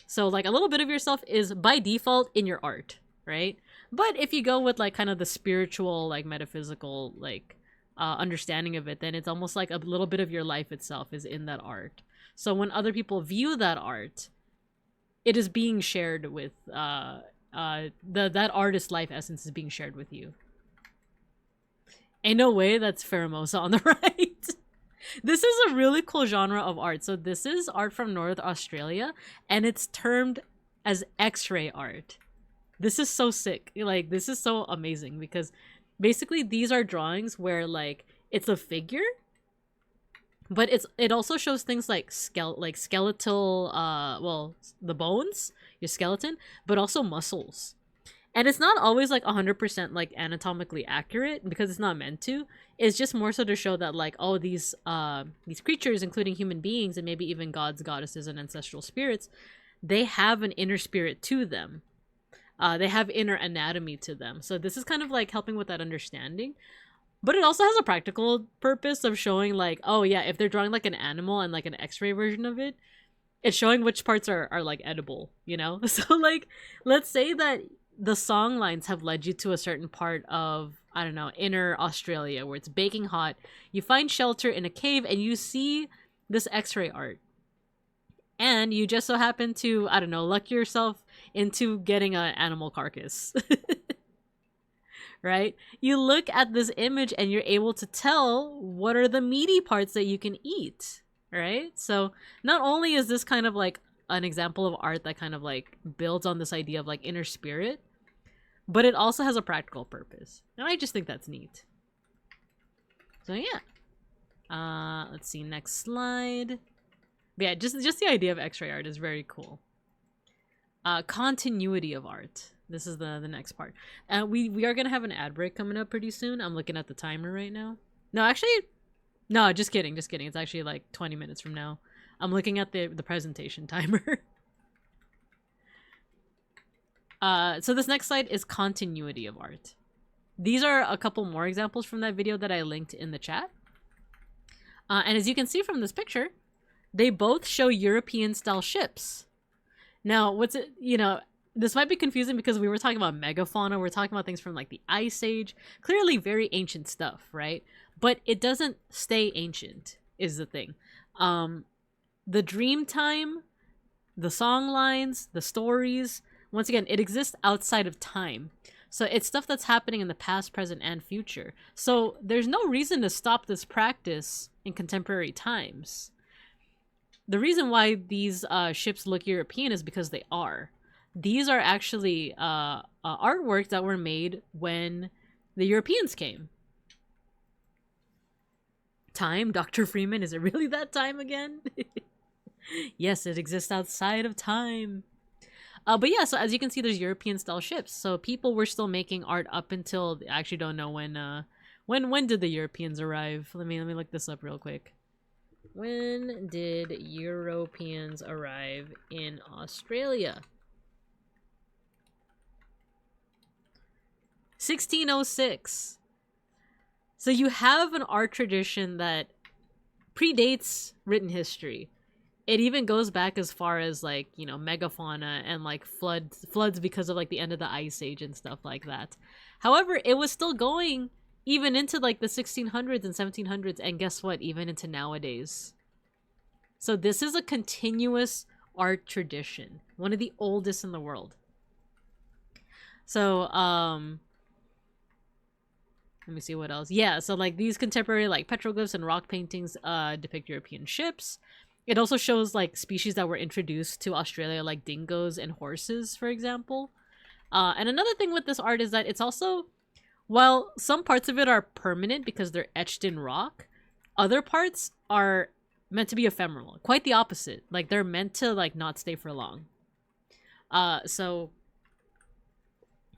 So, like, a little bit of yourself is, by default, in your art, right? But if you go with, like, kind of the spiritual, like, metaphysical, like... understanding of it, then it's almost like a little bit of your life itself is in that art. So when other people view that art, it is being shared with that artist's life essence is being shared with you. Ain't no way that's Pheromosa on the right. This is a really cool genre of art. So this is art from North Australia, and it's termed as X-ray art. This is so sick. Like, this is so amazing because basically these are drawings where, like, it's a figure, But it also shows things like skeletal, well, the bones, your skeleton, but also muscles. And it's not always like 100% like anatomically accurate because it's not meant to. It's just more so to show that like, oh, these creatures, including human beings and maybe even gods, goddesses, and ancestral spirits, they have an inner spirit to them. They have inner anatomy to them. So this is kind of like helping with that understanding. But it also has a practical purpose of showing like, oh yeah, if they're drawing like an animal and like an x-ray version of it, it's showing which parts are like edible, you know? So like, let's say that the song lines have led you to a certain part of, I don't know, inner Australia where it's baking hot. You find shelter in a cave and you see this x-ray art. And you just so happen to, I don't know, luck yourself into getting an animal carcass. Right? You look at this image and you're able to tell what are the meaty parts that you can eat, right? So not only is this kind of like an example of art that kind of like builds on this idea of like inner spirit, but it also has a practical purpose. And I just think that's neat. So yeah. Let's see, next slide. But yeah, just the idea of x-ray art is very cool. Continuity of art. This is the next part. We are gonna have an ad break coming up pretty soon. I'm looking at the timer right now. No, actually, no, just kidding. It's actually like 20 minutes from now. I'm looking at the presentation timer. So this next slide is continuity of art. These are a couple more examples from that video that I linked in the chat. And as you can see from this picture, they both show European style ships. Now, this might be confusing because we were talking about megafauna. We're talking about things from like the Ice Age. Clearly very ancient stuff, right? But it doesn't stay ancient, is the thing. The dream time, the song lines, the stories, once again, it exists outside of time. So it's stuff that's happening in the past, present, and future. So there's no reason to stop this practice in contemporary times. The reason why these ships look European is because they are. These are actually artworks that were made when the Europeans came. Time? Dr. Freeman, is it really that time again? Yes, it exists outside of time. But yeah, so as you can see, there's European style ships. So people were still making art up until, I actually don't know when did the Europeans arrive? Let me look this up real quick. When did Europeans arrive in Australia? 1606. So you have an art tradition that predates written history. It even goes back as far as like, you know, megafauna and like floods because of like the end of the Ice Age and stuff like that. However, it was still going even into like the 1600s and 1700s, and guess what, even into nowadays. So this is a continuous art tradition, one of the oldest in the world. So let me see what else. Yeah, so like these contemporary like petroglyphs and rock paintings depict European ships. It also shows like species that were introduced to Australia, like dingoes and horses, for example. And another thing with this art is that it's also, while some parts of it are permanent because they're etched in rock, other parts are meant to be ephemeral. Quite the opposite. Like they're meant to like not stay for long. So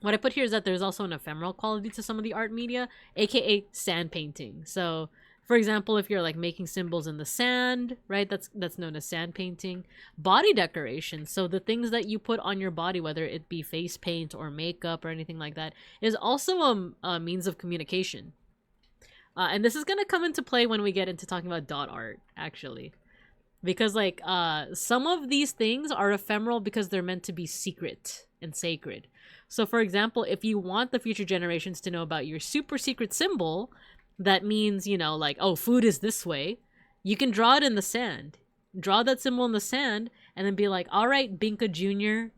what I put here is that there's also an ephemeral quality to some of the art media, aka sand painting. So for example, if you're like making symbols in the sand, right, that's known as sand painting. Body decoration, so the things that you put on your body, whether it be face paint or makeup or anything like that, is also a means of communication. And this is going to come into play when we get into talking about dot art, actually. Because like some of these things are ephemeral because they're meant to be secret and sacred. So for example, if you want the future generations to know about your super secret symbol, that means, you know, like, oh, food is this way, you can draw it in the sand. Draw that symbol in the sand and then be like, all right, Binka Jr.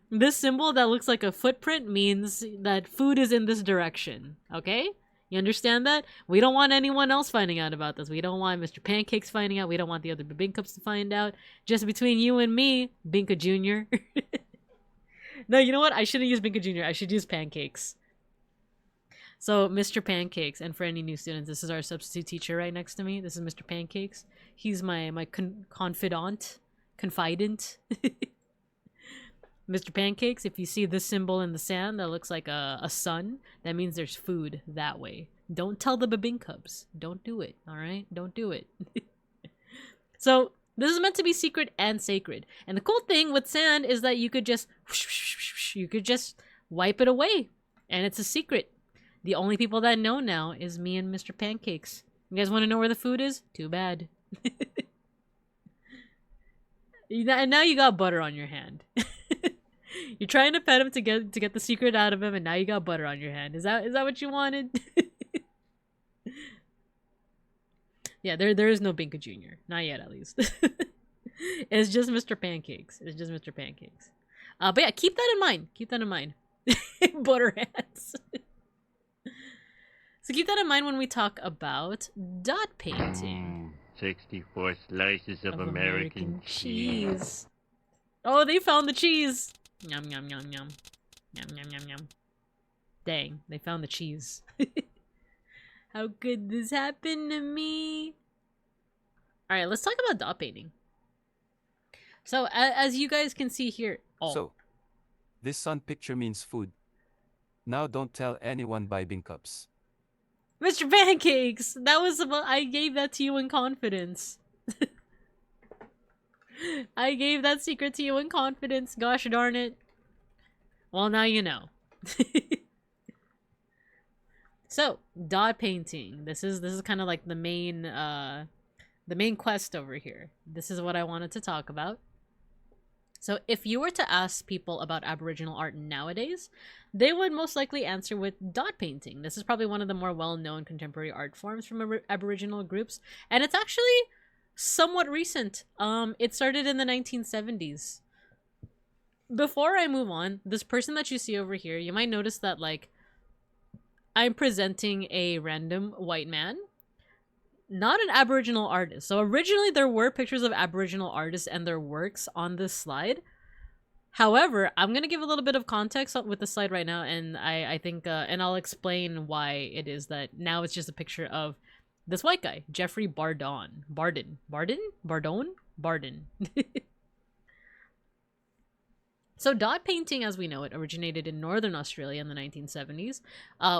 This symbol that looks like a footprint means that food is in this direction. Okay? You understand that? We don't want anyone else finding out about this. We don't want Mr. Pancakes finding out. We don't want the other Babinkups to find out. Just between you and me, Binka Jr. No, you know what? I shouldn't use Binka Jr. I should use Pancakes. So Mr. Pancakes, and for any new students, this is our substitute teacher right next to me. This is Mr. Pancakes. He's my confidant. Mr. Pancakes, if you see this symbol in the sand that looks like a sun, that means there's food that way. Don't tell the babinkubs. Don't do it, alright? Don't do it. So, this is meant to be secret and sacred. And the cool thing with sand is that you could just wipe it away. And it's a secret. The only people that know now is me and Mr. Pancakes. You guys want to know where the food is? Too bad. And now you got butter on your hand. You're trying to pet him to get the secret out of him, and now you got butter on your hand. Is that what you wanted? Yeah, there is no Binka Jr. Not yet, at least. It's just Mr. Pancakes. It's just Mr. Pancakes. But yeah, keep that in mind. Keep that in mind. Butter hands. So keep that in mind when we talk about dot painting. 64 slices of American cheese. Oh, they found the cheese. Yum, yum, yum, yum. Yum, yum, yum, yum. Dang, they found the cheese. How could this happen to me? Alright, let's talk about dot painting. So, as you guys can see here... Oh. So, this sun picture means food. Now don't tell anyone by Binkups. Mr. Pancakes! That was about... I gave that to you in confidence. I gave that secret to you in confidence. Gosh darn it. Well, now you know. So, dot painting. This is kind of like the main quest over here. This is what I wanted to talk about. So, if you were to ask people about Aboriginal art nowadays, they would most likely answer with dot painting. This is probably one of the more well-known contemporary art forms from Aboriginal groups, and it's actually somewhat recent. It started in the 1970s. Before I move on, this person that you see over here, you might notice that, like, I'm presenting a random white man, not an Aboriginal artist. So originally there were pictures of Aboriginal artists and their works on this slide. However, I'm going to give a little bit of context with the slide right now, and I think, and I'll explain why it is that now it's just a picture of this white guy, Jeffrey Bardon. So dot painting, as we know it, originated in Northern Australia in the 1970s,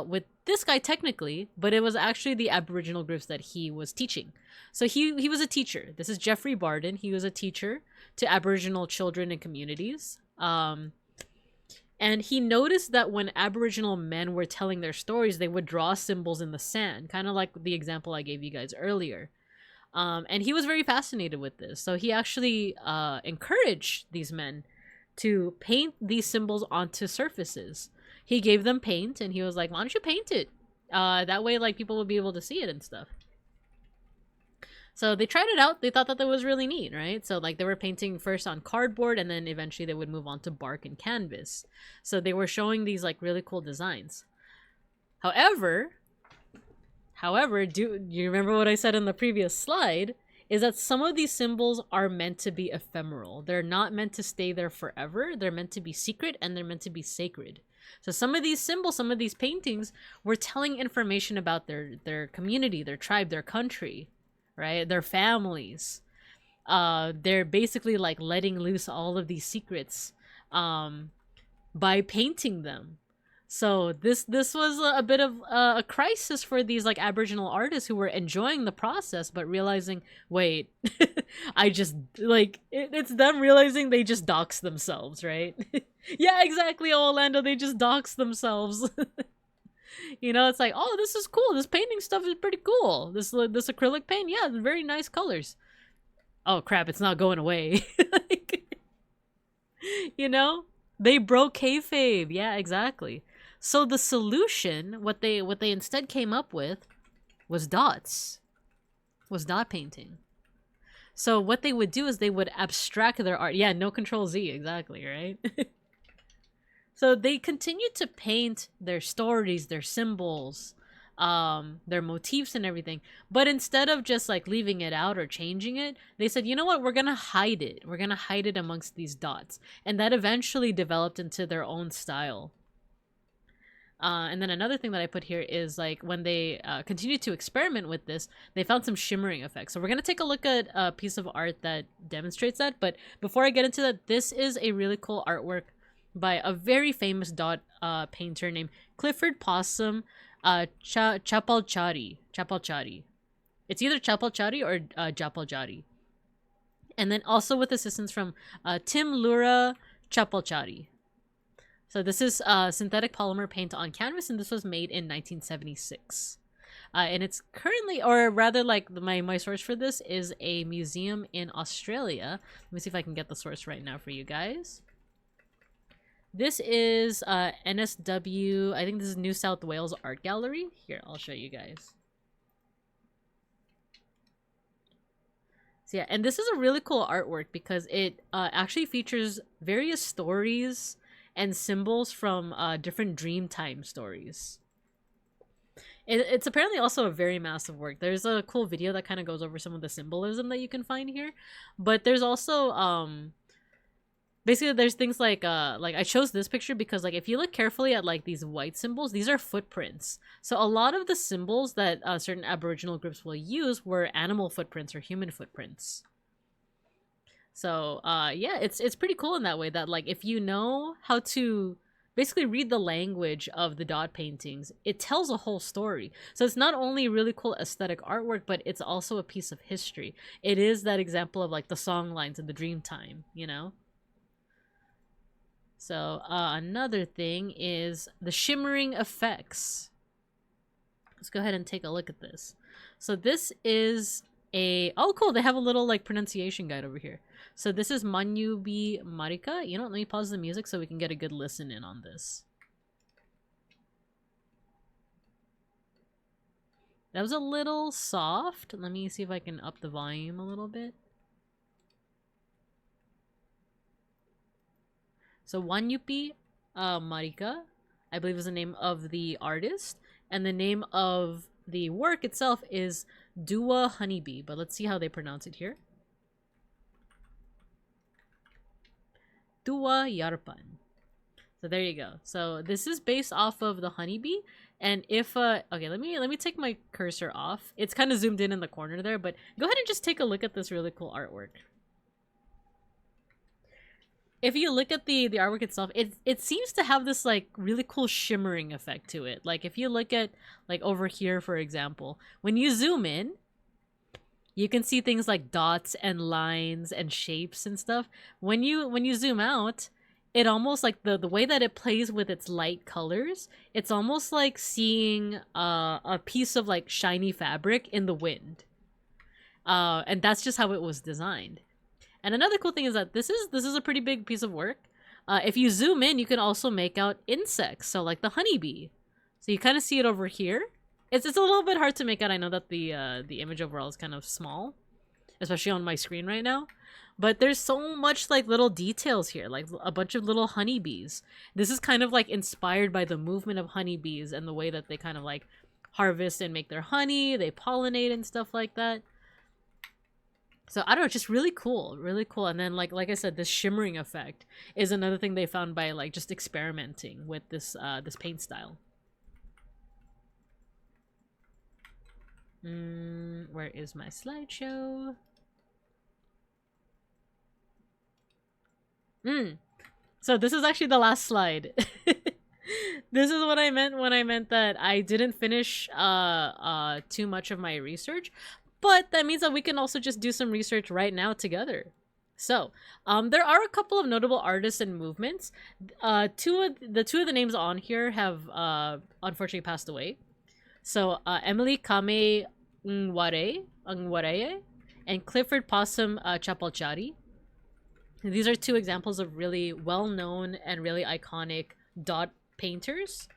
with this guy technically, but it was actually the Aboriginal groups that he was teaching. So he was a teacher. This is Jeffrey Bardon. He was a teacher to Aboriginal children and communities. And he noticed that when Aboriginal men were telling their stories, they would draw symbols in the sand, kind of like the example I gave you guys earlier. And he was very fascinated with this. So he actually encouraged these men to paint these symbols onto surfaces. He gave them paint, and he was like, why don't you paint it? That way, like, people will be able to see it and stuff. So they tried it out. They thought that was really neat, right? So, like, they were painting first on cardboard, and then eventually they would move on to bark and canvas. So they were showing these, like, really cool designs. However, do you remember what I said in the previous slide? Is that some of these symbols are meant to be ephemeral. They're not meant to stay there forever. They're meant to be secret, and they're meant to be sacred. So some of these symbols, some of these paintings were telling information about their community, their tribe, their country, right? Their families. They're basically like letting loose all of these secrets by painting them. So this was a bit of a crisis for these like Aboriginal artists who were enjoying the process, but realizing, wait, I just like it's them realizing they just dox themselves, right? Yeah, exactly, Orlando. They just dox themselves. You know, it's like, oh, this is cool. This painting stuff is pretty cool. This acrylic paint, yeah, very nice colors. Oh crap, it's not going away. Like, you know, they broke kayfabe. Yeah, exactly. So the solution, what they instead came up with, was dots. Was dot painting. So what they would do is they would abstract their art. Yeah, no control Z, exactly, right? So they continued to paint their stories, their symbols, their motifs and everything. But instead of just like leaving it out or changing it, they said, you know what, we're gonna hide it. We're gonna hide it amongst these dots. And that eventually developed into their own style. And then another thing that I put here is like when they continued to experiment with this, they found some shimmering effects. So we're going to take a look at a piece of art that demonstrates that. But before I get into that, this is a really cool artwork by a very famous dot painter named Clifford Possum Chapalchari. It's either Chapalchari or Japalchari. And then also with assistance from Tim Lura Chapalchari. So this is synthetic polymer paint on canvas, and this was made in 1976. And it's currently, or rather like my source for this is a museum in Australia. Let me see if I can get the source right now for you guys. This is NSW, I think this is New South Wales Art Gallery. Here, I'll show you guys. So yeah, and this is a really cool artwork because it actually features various stories and symbols from different Dreamtime stories. It's apparently also a very massive work. There's a cool video that kind of goes over some of the symbolism that you can find here, but there's also basically there's things like I chose this picture because like if you look carefully at like these white symbols, these are footprints. So a lot of the symbols that certain Aboriginal groups will use were animal footprints or human footprints. So yeah, it's pretty cool in that way that like if you know how to basically read the language of the dot paintings, it tells a whole story. So it's not only really cool aesthetic artwork, but it's also a piece of history. It is that example of like the song lines in the Dreamtime, you know? So another thing is the shimmering effects. Let's go ahead and take a look at this. So this is oh cool, they have a little like pronunciation guide over here. So this is Manyubi Marika. You know what, let me pause the music so we can get a good listen in on this. That was a little soft. Let me see if I can up the volume a little bit. So Wanyupi Marika, I believe is the name of the artist. And the name of the work itself is Dua Honeybee. But let's see how they pronounce it here. Dua Yarpan. So there you go. So this is based off of the honeybee. And if okay, let me take my cursor off. It's kind of zoomed in the corner there, but go ahead and just take a look at this really cool artwork. If you look at the artwork itself, it seems to have this like really cool shimmering effect to it. Like if you look at like over here, for example, when you zoom in, you can see things like dots and lines and shapes and stuff. When you zoom out, it almost like the way that it plays with its light colors, it's almost like seeing a piece of like shiny fabric in the wind. And that's just how it was designed. And another cool thing is that this is a pretty big piece of work. If you zoom in, you can also make out insects, so like the honeybee. So you kind of see it over here. It's a little bit hard to make out. I know that the image overall is kind of small, especially on my screen right now. But there's so much like little details here, like a bunch of little honeybees. This is kind of like inspired by the movement of honeybees and the way that they kind of like harvest and make their honey, they pollinate and stuff like that. So I don't know, just really cool, really cool. And then like I said, this shimmering effect is another thing they found by like just experimenting with this this paint style. Where is my slideshow? So this is actually the last slide. This is what I meant when I meant that I didn't finish too much of my research, but that means that we can also just do some research right now together. So there are a couple of notable artists and movements. Two of the names on here have unfortunately passed away. So Emily Kame Ngwareye and Clifford Possum Chapalchari. These are two examples of really well-known and really iconic dot painters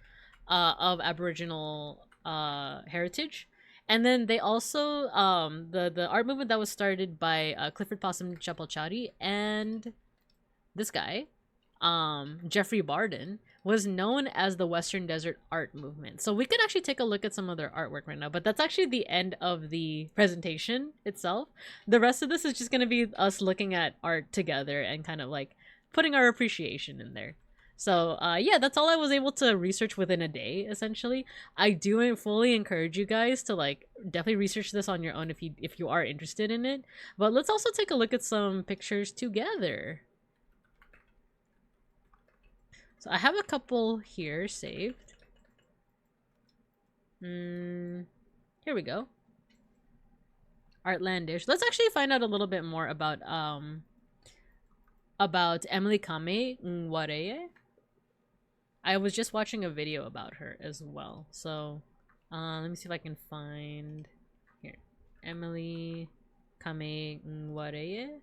of Aboriginal heritage. And then they also, the art movement that was started by Clifford Possum Chapalchari and this guy, Jeffrey Barden, was known as the Western Desert Art Movement. So we could actually take a look at some of their artwork right now, but that's actually the end of the presentation itself. The rest of this is just going to be us looking at art together and kind of like putting our appreciation in there. So yeah, that's all I was able to research within a day, essentially. I do fully encourage you guys to like definitely research this on your own if you are interested in it. But let's also take a look at some pictures together. So I have a couple here saved. Here we go. Artlandish. Let's actually find out a little bit more about Emily Kame Nwareye. I was just watching a video about her as well. So let me see if I can find here. Emily Kame Nwareye.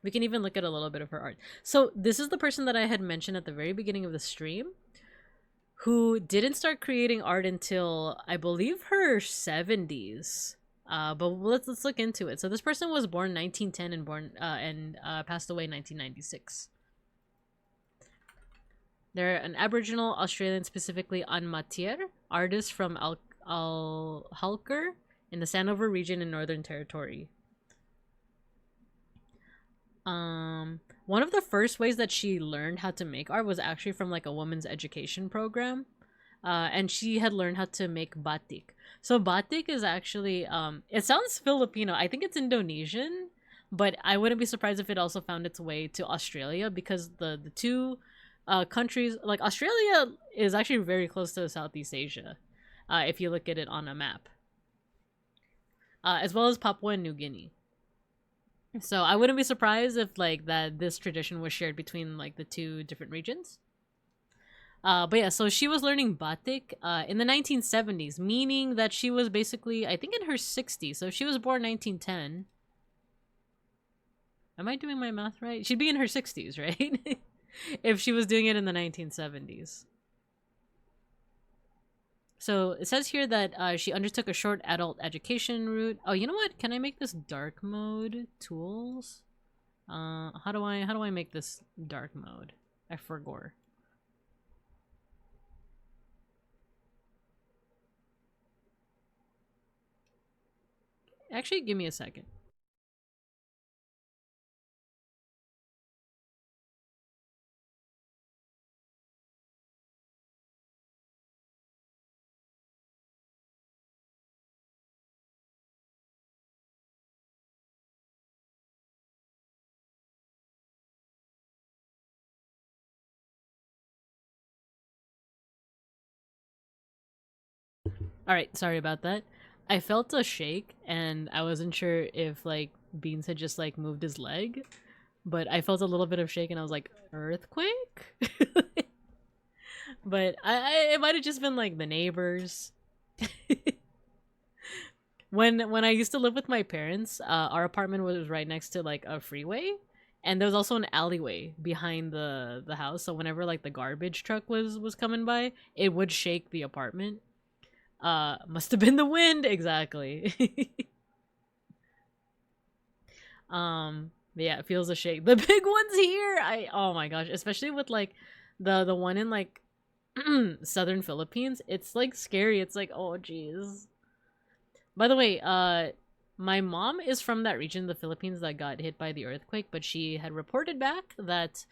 We can even look at a little bit of her art. So this is the person that I had mentioned at the very beginning of the stream, who didn't start creating art until I believe her 70s. But let's look into it. So this person was born 1910 and passed away in 1996. They're an Aboriginal Australian, specifically Anmatier, artist from Halker in the Sanover region in Northern Territory. One of the first ways that she learned how to make art was actually from like a woman's education program. And she had learned how to make batik. So batik is actually, it sounds Filipino. I think it's Indonesian, but I wouldn't be surprised if it also found its way to Australia, because the two countries, like Australia is actually very close to Southeast Asia, if you look at it on a map. As well as Papua New Guinea. So I wouldn't be surprised if like this tradition was shared between like the two different regions. But yeah, so she was learning batik in the 1970s, meaning that she was basically, I think, in her 60s. So if she was born 1910. Am I doing my math right? She'd be in her 60s, right? If she was doing it in the 1970s. So it says here that she undertook a short adult education route. Oh, you know what? Can I make this dark mode? Tools? How do I make this dark mode? I forgot. Actually, give me a second. Alright, sorry about that. I felt a shake, and I wasn't sure if, like, Beans had just, like, moved his leg. But I felt a little bit of shake, and I was like, earthquake? But it might have just been, like, the neighbors. When I used to live with my parents, our apartment was right next to, like, a freeway. And there was also an alleyway behind the house. So whenever, like, the garbage truck was coming by, it would shake the apartment. Must have been the wind, exactly. Yeah, it feels a shake. The big one's here. Oh my gosh, especially with like the one in like southern Philippines. It's like scary. It's like, oh geez. By the way, my mom is from that region of the Philippines that got hit by the earthquake, but she had reported back that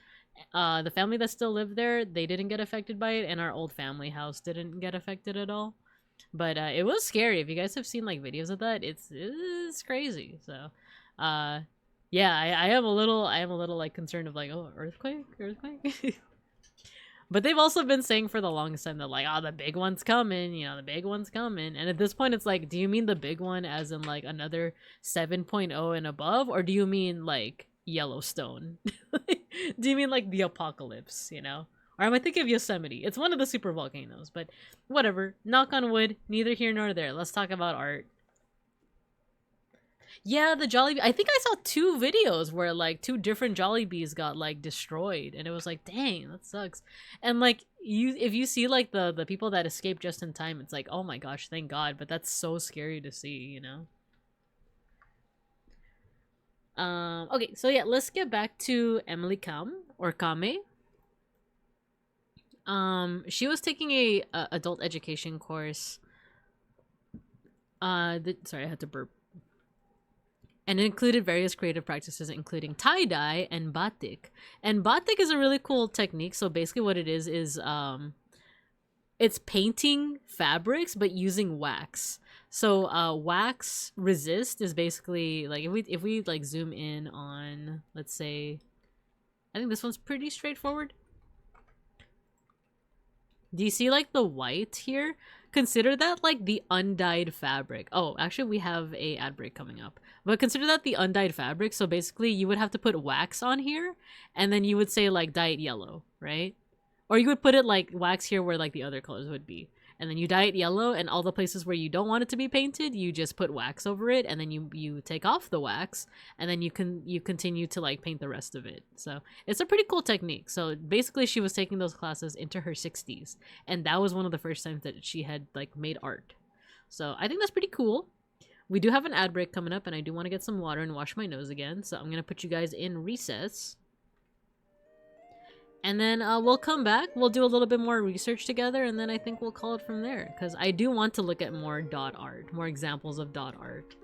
the family that still lived there, they didn't get affected by it, and our old family house didn't get affected at all. But it was scary. If you guys have seen like videos of that, it's crazy. So yeah, I am a little like concerned of like, oh, earthquake. But they've also been saying for the longest time that like, oh, the big one's coming, you know, the big one's coming. And at this point it's like, do you mean the big one as in like another 7.0 and above, or do you mean like Yellowstone? Do you mean like the apocalypse, you know? Or am I thinking of Yosemite? It's one of the super volcanoes, but whatever. Knock on wood, neither here nor there. Let's talk about art. Yeah, the Jollibee. I think I saw 2 videos where like 2 different Jollibees got like destroyed, and it was like, dang, that sucks. And like if you see like the people that escaped just in time, it's like, oh my gosh, thank God. But that's so scary to see, you know. Okay, so yeah, let's get back to Emily Kame. She was taking a adult education course. Sorry, I had to burp. And it included various creative practices, including tie-dye and batik. And batik is a really cool technique. So basically what it is it's painting fabrics but using wax. So wax resist is basically like if we like zoom in on, let's say, I think this one's pretty straightforward. Do you see like the white here? Consider that like the undyed fabric. Oh, actually we have a ad break coming up. But consider that the undyed fabric. So basically you would have to put wax on here and then you would say like dye it yellow, right? Or you would put it like wax here where like the other colors would be. And then you dye it yellow, and all the places where you don't want it to be painted, you just put wax over it, and then you take off the wax, and then you continue to like paint the rest of it. So it's a pretty cool technique. So basically she was taking those classes into her 60s, and that was one of the first times that she had like made art. So I think that's pretty cool. We do have an ad break coming up, and I do want to get some water and wash my nose again. So I'm gonna put you guys in recess. And then we'll come back, we'll do a little bit more research together, and then I think we'll call it from there. Because I do want to look at more dot art, more examples of dot art.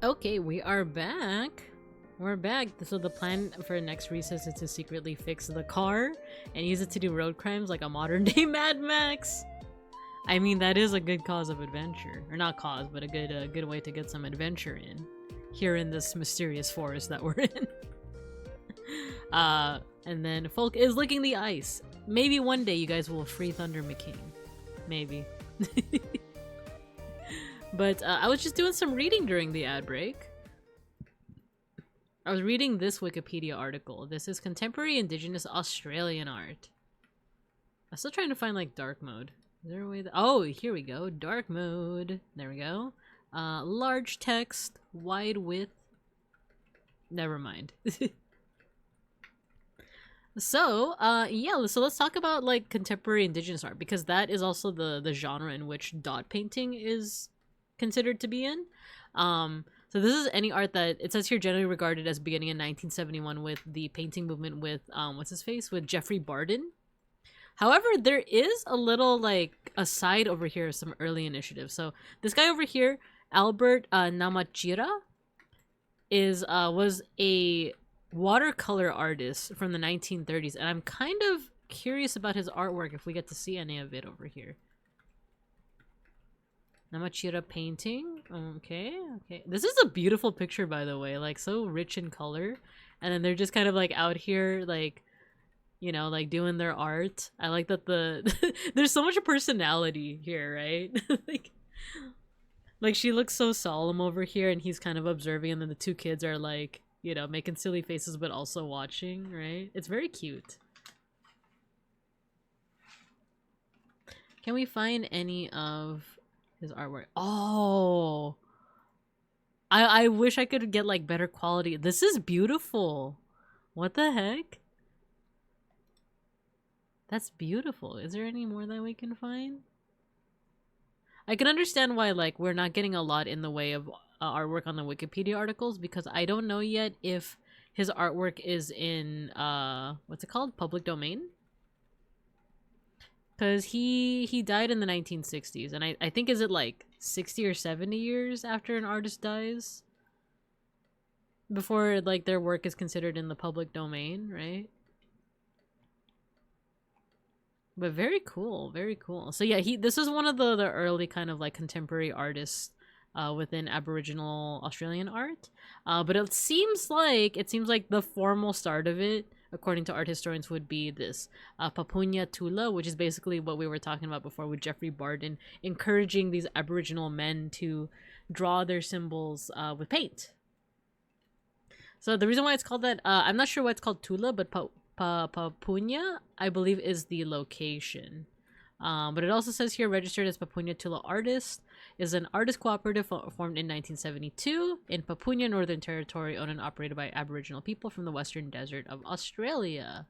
Okay, we are back. We're back. So the plan for next recess is to secretly fix the car and use it to do road crimes like a modern day Mad Max. I mean, that is a good cause of adventure. Or not cause, but a good way to get some adventure in. Here in this mysterious forest that we're in. And then Folk is licking the ice. Maybe one day you guys will free Thunder McCain. Maybe. But I was just doing some reading during the ad break. I was reading this Wikipedia article. This is contemporary Indigenous Australian art. I'm still trying to find like dark mode. Is there a way that— oh, here we go. Dark mode. There we go. Large text, wide width. Never mind. So, yeah, so let's talk about like contemporary Indigenous art, because that is also the genre in which dot painting is considered to be in. So this is any art that, it says here, generally regarded as beginning in 1971 with the painting movement with what's his face, with Jeffrey Barden. However, there is a little like aside over here, some early initiatives. So this guy over here, Albert Namachira, was a watercolor artist from the 1930s, and I'm kind of curious about his artwork if we get to see any of it over here. Namachira painting. Okay. This is a beautiful picture, by the way, like so rich in color. And then they're just kind of like out here, like, you know, like doing their art. I like that there's so much personality here, right? like she looks so solemn over here, and he's kind of observing, and then the two kids are like, you know, making silly faces but also watching, right? It's very cute. Can we find any of his artwork? Oh, I wish I could get like better quality. This is beautiful. What the heck? That's beautiful. Is there any more that we can find? I can understand why like we're not getting a lot in the way of artwork on the Wikipedia articles, because I don't know yet if his artwork is in what's it called, public domain, because he died in the 1960s, and I think, is it like 60 or 70 years after an artist dies before like their work is considered in the public domain, right? But very cool, very cool. So yeah, this is one of the early kind of like contemporary artists within Aboriginal Australian art. But it seems like the formal start of it, according to art historians, would be this Papunya Tula, which is basically what we were talking about before with Jeffrey Barden, encouraging these Aboriginal men to draw their symbols with paint. So the reason why it's called that, I'm not sure why it's called Tula, but Papunya, I believe, is the location. But it also says here, registered as Papunya Tula Artist, is an artist cooperative formed in 1972 in Papunya, Northern Territory, owned and operated by Aboriginal people from the Western Desert of Australia.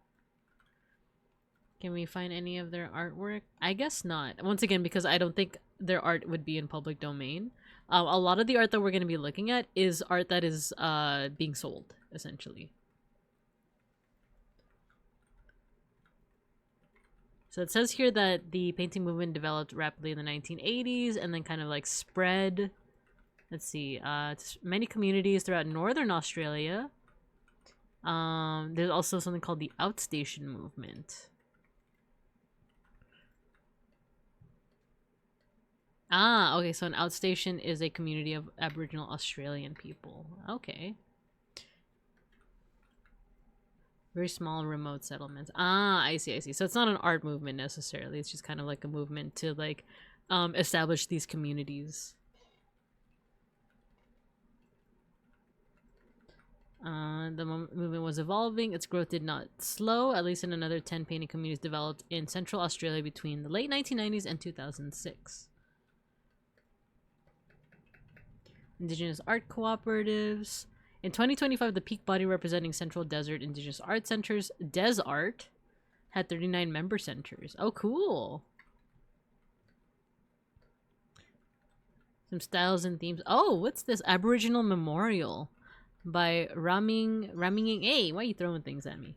Can we find any of their artwork? I guess not. Once again, because I don't think their art would be in public domain. A lot of the art that we're going to be looking at is art that is being sold, essentially. So it says here that the painting movement developed rapidly in the 1980s and then kind of like spread, let's see, to many communities throughout Northern Australia. There's also something called the outstation movement. Ah, okay, so an outstation is a community of Aboriginal Australian people. Okay. Very small remote settlements. Ah, I see. So it's not an art movement necessarily. It's just kind of like a movement to like establish these communities. The movement was evolving. Its growth did not slow, at least in another 10 painting communities developed in Central Australia between the late 1990s and 2006. Indigenous art cooperatives. In 2025, the peak body representing Central Desert Indigenous Art Centers, DesArt, had 39 member centers. Oh, cool. Some styles and themes. Oh, what's this? Aboriginal Memorial by Raming. Hey, why are you throwing things at me?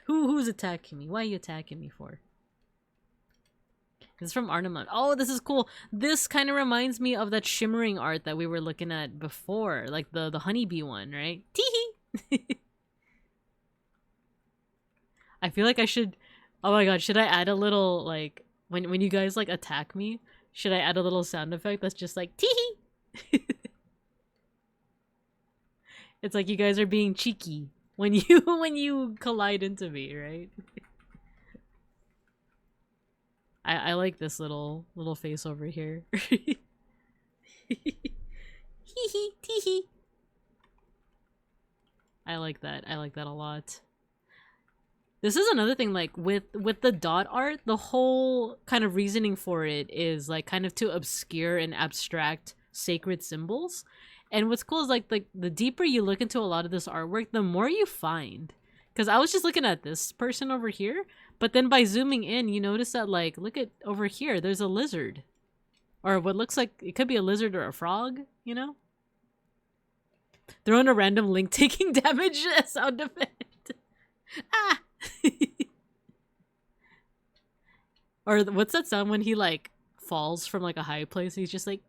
Who's attacking me? Why are you attacking me for? This is from Arnhem. Oh, this is cool. This kind of reminds me of that shimmering art that we were looking at before, like the honeybee one, right? Teehee. I feel like I should. Oh my god, should I add a little like when you guys like attack me? Should I add a little sound effect that's just like teehee? It's like you guys are being cheeky. when you collide into me, right? I like this little face over here. Hee hee tee hee. I like that. I like that a lot. This is another thing, like with the dot art, the whole kind of reasoning for it is like kind of to obscure and abstract sacred symbols. And what's cool is like the deeper you look into a lot of this artwork, the more you find. Because I was just looking at this person over here, but then by zooming in, you notice that like, look at over here, there's a lizard. Or what looks like, it could be a lizard or a frog, you know? Throw in a random link taking damage sound effect. Ah! Or what's that sound when he like falls from like a high place? He's just like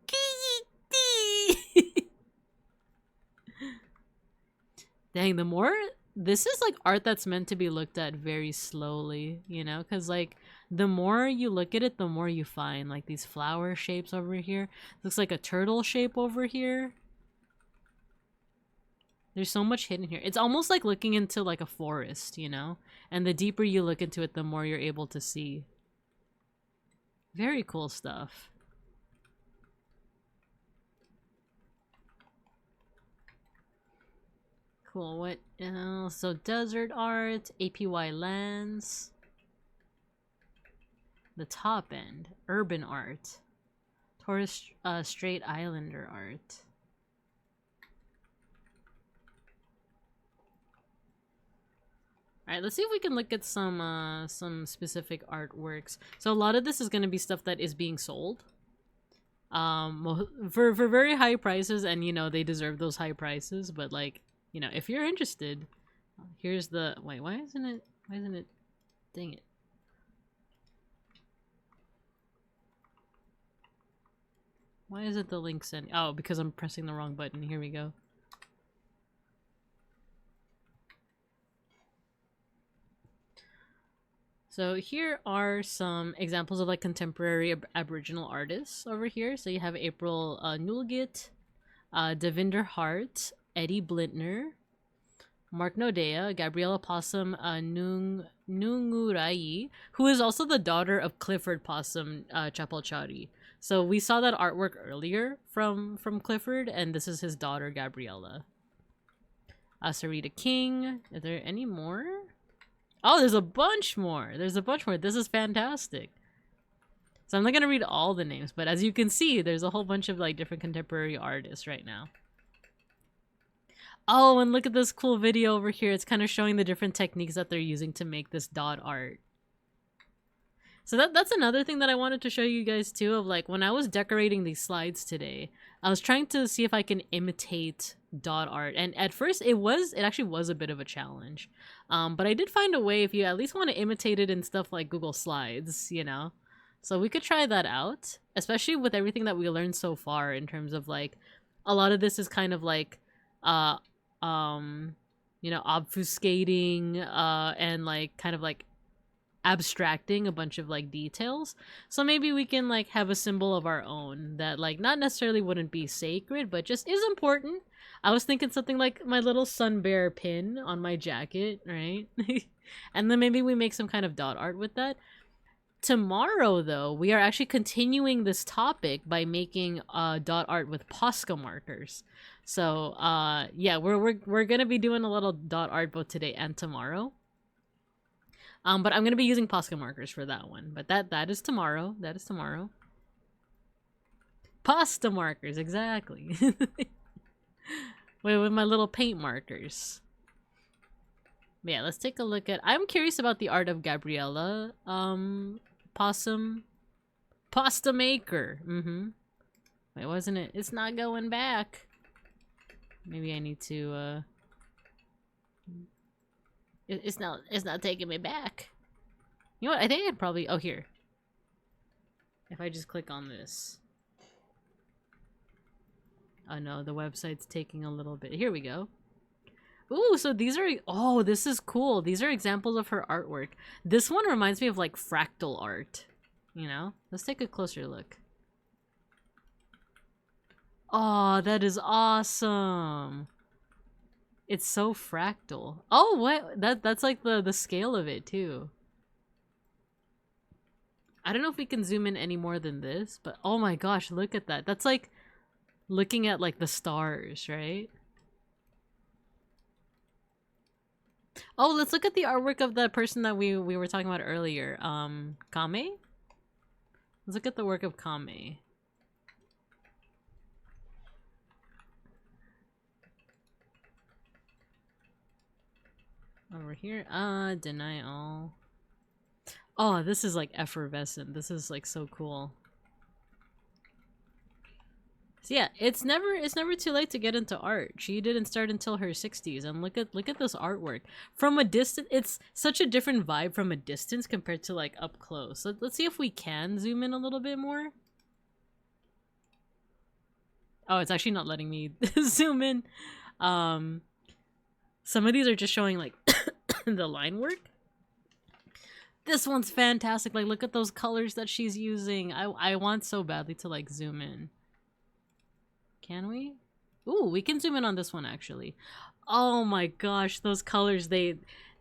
dang, the more this is like art that's meant to be looked at very slowly, you know, because like the more you look at it, the more you find like these flower shapes over here. Looks like a turtle shape over here. There's so much hidden here. It's almost like looking into like a forest, you know? And the deeper you look into it, the more you're able to see. Very cool stuff. Cool. What else? So desert art, APY lands. The top end, urban art. Torres Strait Islander art. All right, let's see if we can look at some specific artworks. So a lot of this is going to be stuff that is being sold, for very high prices, and you know they deserve those high prices. But like, you know, if you're interested, here's the wait. Why isn't it? Dang it! Why is it the link sent? Oh, because I'm pressing the wrong button. Here we go. So here are some examples of like contemporary Aboriginal artists over here. So you have April Nulgit, Devinder Hart, Eddie Blintner, Mark Nodea, Gabriella Possum Nungurai, who is also the daughter of Clifford Possum Chapalchari. So we saw that artwork earlier from Clifford, and this is his daughter Gabriella. Sarita King. Are there any more? Oh, there's a bunch more. There's a bunch more. This is fantastic. So I'm not gonna read all the names, but as you can see, there's a whole bunch of like different contemporary artists right now. Oh, and look at this cool video over here. It's kind of showing the different techniques that they're using to make this dot art. So that's another thing that I wanted to show you guys too, of like when I was decorating these slides today, I was trying to see if I can imitate dot art, and at first it actually was a bit of a challenge, but I did find a way if you at least want to imitate it in stuff like Google Slides, you know. So we could try that out, especially with everything that we learned so far in terms of like a lot of this is kind of like you know, obfuscating and like kind of like abstracting a bunch of like details. So maybe we can like have a symbol of our own that like not necessarily wouldn't be sacred, but just is important. I was thinking something like my little sun bear pin on my jacket, right? And then maybe we make some kind of dot art with that. Tomorrow though, we are actually continuing this topic by making dot art with Posca markers. So yeah, we're gonna be doing a little dot art both today and tomorrow. But I'm gonna be using Posca markers for that one. But that is tomorrow. That is tomorrow. Pasta markers, exactly. Wait, with my little paint markers. But yeah, let's take a look at. I'm curious about the art of Gabriella. Possum, pasta maker. Wait, wasn't it? It's not going back. Maybe I need to. It's not taking me back. You know what? I think I'd probably. Oh, here. If I just click on this. Oh no, the website's taking a little bit. Here we go. Ooh, so these are. Oh, this is cool. These are examples of her artwork. This one reminds me of like fractal art. You know? Let's take a closer look. Oh, that is awesome. It's so fractal. Oh, what? That's like the scale of it too. I don't know if we can zoom in any more than this, but oh my gosh, look at that. That's like looking at like the stars, right? Oh, let's look at the artwork of the person that we were talking about earlier. Kame? Let's look at the work of Kame. Over here. Deny all. Oh, this is like effervescent. This is like so cool. So yeah, it's never too late to get into art. She didn't start until her 60s, and look at this artwork. From a distance, it's such a different vibe from a distance compared to like up close. So let's see if we can zoom in a little bit more. Oh, it's actually not letting me zoom in. Some of these are just showing like the line work. This one's fantastic. Like, look at those colors that she's using. I want so badly to like zoom in. Can we? Ooh, we can zoom in on this one actually. Oh my gosh, those colors,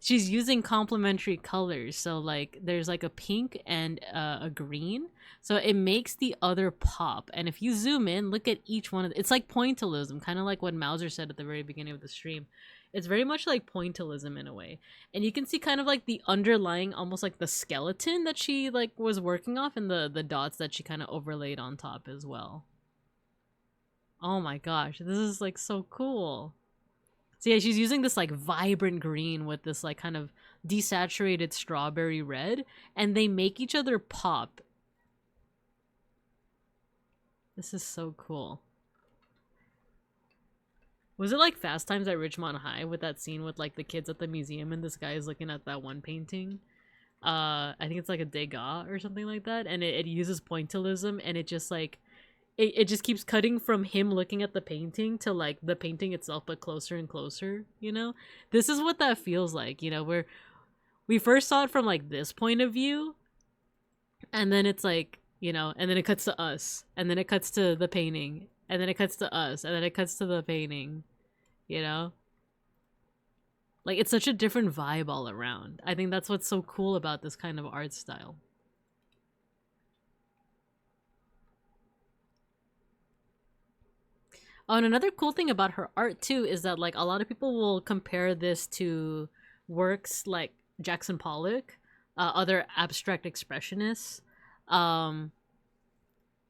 she's using complementary colors. So like there's like a pink and a green. So it makes the other pop. And if you zoom in, look at each one of it's like pointillism, kind of like what Mauser said at the very beginning of the stream. It's very much like pointillism in a way. And you can see kind of like the underlying, almost like the skeleton that she like was working off, and the dots that she kind of overlaid on top as well. Oh my gosh, this is like so cool. So yeah, she's using this like vibrant green with this like kind of desaturated strawberry red, and they make each other pop. This is so cool. Was it like Fast Times at Ridgemont High with that scene with like the kids at the museum and this guy is looking at that one painting? I think it's like a Degas or something like that, and it uses pointillism, and it just like it just keeps cutting from him looking at the painting to like the painting itself, but closer and closer, you know? This is what that feels like, you know, where we first saw it from like this point of view, and then it's like, you know, and then it cuts to us, and then it cuts to the painting, and then it cuts to us, and then it cuts to the painting, you know? Like, it's such a different vibe all around. I think that's what's so cool about this kind of art style. Oh, and another cool thing about her art too is that like a lot of people will compare this to works like Jackson Pollock, other abstract expressionists.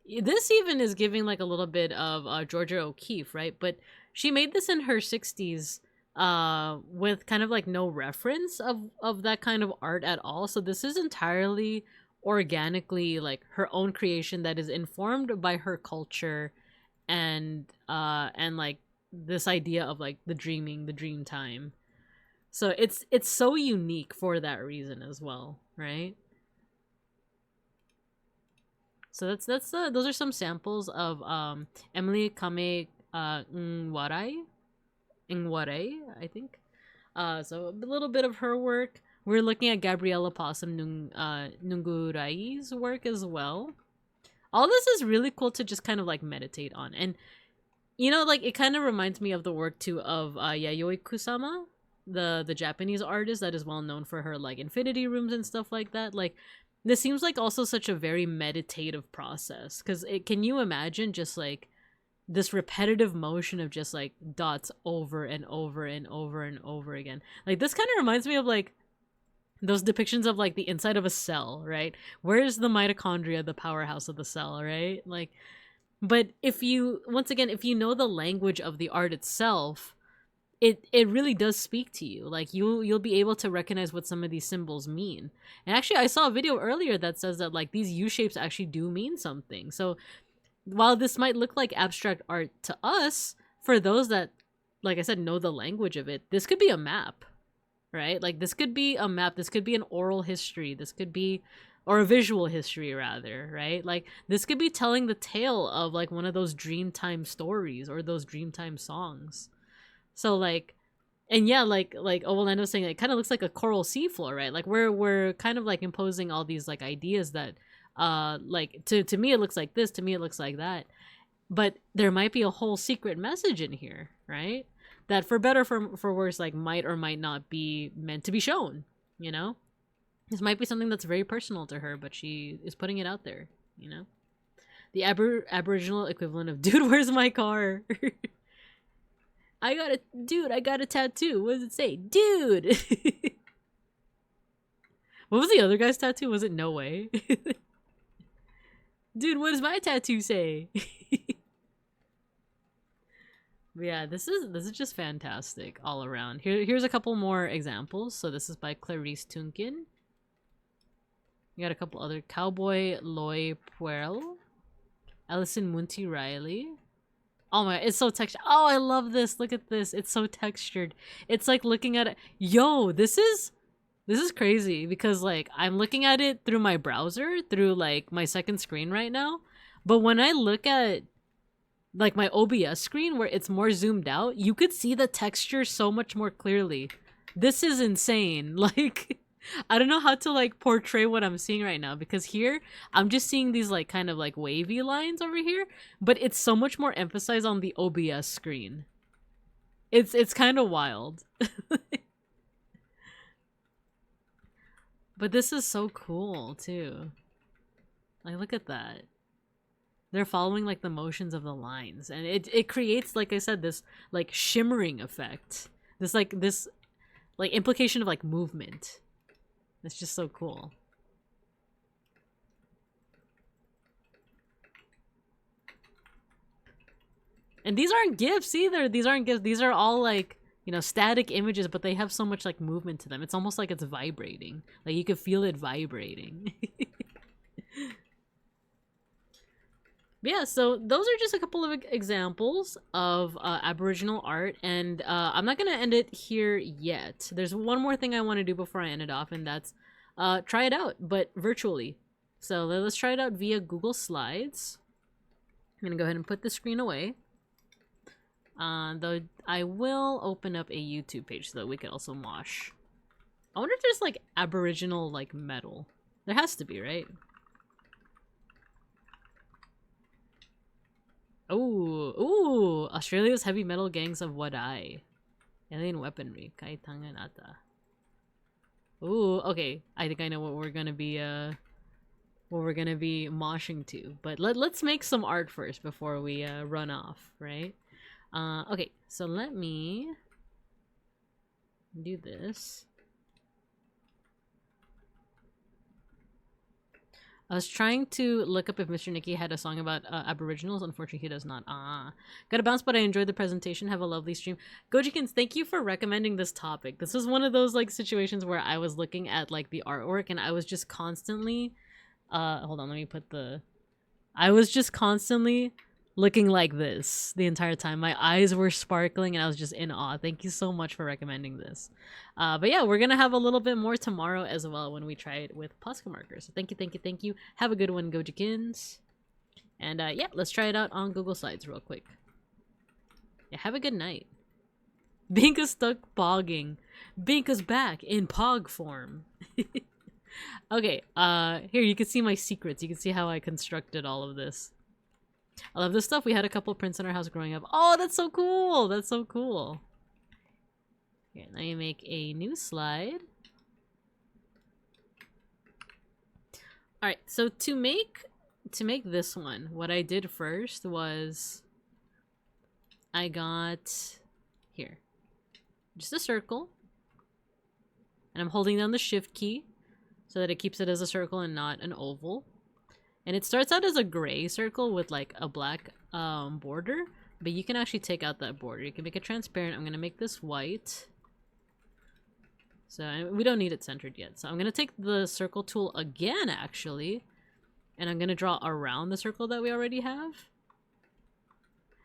This even is giving like a little bit of Georgia O'Keeffe, right? But she made this in her 60s with kind of like no reference of that kind of art at all. So this is entirely organically like her own creation that is informed by her culture and like this idea of like the dream time. So it's so unique for that reason as well, right? So that's those are some samples of Emily Kame Ngwarai, I think. So a little bit of her work. We're looking at Gabriella Possum Nungurai's work as well. All this is really cool to just kind of like meditate on. And you know, like it kind of reminds me of the work too of Yayoi Kusama, the Japanese artist that is well known for her like infinity rooms and stuff like that. Like this seems like also such a very meditative process, because can you imagine just like this repetitive motion of just like dots over and over and over and over again. Like this kind of reminds me of like those depictions of like the inside of a cell, right? Where's the mitochondria, the powerhouse of the cell, right? Like, but if you, once again, if you know the language of the art itself, it really does speak to you. Like you'll be able to recognize what some of these symbols mean. And actually I saw a video earlier that says that like these U shapes actually do mean something. So while this might look like abstract art to us, for those that, like I said, know the language of it, this could be a map, right? Like this could be a map, this could be an oral history, this could be, or a visual history rather, right? Like this could be telling the tale of like one of those Dreamtime stories or those Dreamtime songs. So like, and yeah, like Ovalendo was saying, it kind of looks like a coral seafloor, right? Like we're kind of like imposing all these like ideas that like to me it looks like this, to me it looks like that, but there might be a whole secret message in here, right? that for better for worse, like might or might not be meant to be shown, you know? This might be something that's very personal to her, but she is putting it out there, you know? The Aboriginal equivalent of, dude, where's my car? I got a tattoo. What does it say? Dude! What was the other guy's tattoo? Was it no way? Dude, what does my tattoo say? But yeah, this is just fantastic all around. Here's a couple more examples. So this is by Clarice Tunkin. You got a couple other Cowboy Loy Puerl, Allison Munty Riley. Oh my, it's so textured. Oh, I love this. Look at this. It's so textured. It's like looking at it. Yo, this is crazy because like I'm looking at it through my browser, through like my second screen right now. But when I look at like my OBS screen where it's more zoomed out, you could see the texture so much more clearly. This is insane. Like, I don't know how to like portray what I'm seeing right now because here I'm just seeing these like kind of like wavy lines over here, but it's so much more emphasized on the OBS screen. It's kind of wild. But this is so cool too. Like, look at that. They're following like the motions of the lines, and it creates, like I said, this like shimmering effect. This implication of like movement. It's just so cool. And these aren't GIFs either. These aren't GIFs. These are all like, you know, static images, but they have so much like movement to them. It's almost like it's vibrating. Like you could feel it vibrating. Yeah, so those are just a couple of examples of Aboriginal art, and I'm not gonna end it here yet. There's one more thing I want to do before I end it off, and that's try it out, but virtually. So let's try it out via Google Slides. I'm gonna go ahead and put the screen away. Though I will open up a YouTube page so that we can also mosh. I wonder if there's like Aboriginal like metal. There has to be, right? Ooh, Australia's heavy metal gangs of Wadai. Alien weaponry. Kaitangan ata. Ooh, okay. I think I know what we're gonna be moshing to. But let's make some art first before we run off, right? Okay, so let me do this. I was trying to look up if Mr. Nicky had a song about Aboriginals. Unfortunately, he does not. Gotta bounce, but I enjoyed the presentation. Have a lovely stream. Gojikins, thank you for recommending this topic. This was one of those like situations where I was looking at like the artwork and I was just constantly hold on, let me put the I was just constantly looking like this the entire time. My eyes were sparkling and I was just in awe. Thank you so much for recommending this. But yeah, we're gonna have a little bit more tomorrow as well when we try it with Posca markers. So thank you. Have a good one, Gojikins. And yeah, let's try it out on Google Slides real quick. Yeah, have a good night. Binka's stuck pogging. Binka's back in pog form. Okay, here you can see my secrets. You can see how I constructed all of this. I love this stuff. We had a couple prints in our house growing up. Oh, that's so cool. That's so cool. Here, now you make a new slide. Alright, so to make this one, what I did first was I got here just a circle, and I'm holding down the shift key so that it keeps it as a circle and not an oval. And it starts out as a gray circle with like a black border, but you can actually take out that border. You can make it transparent. I'm gonna make this white. So we don't need it centered yet. So I'm gonna take the circle tool again, actually, and I'm gonna draw around the circle that we already have.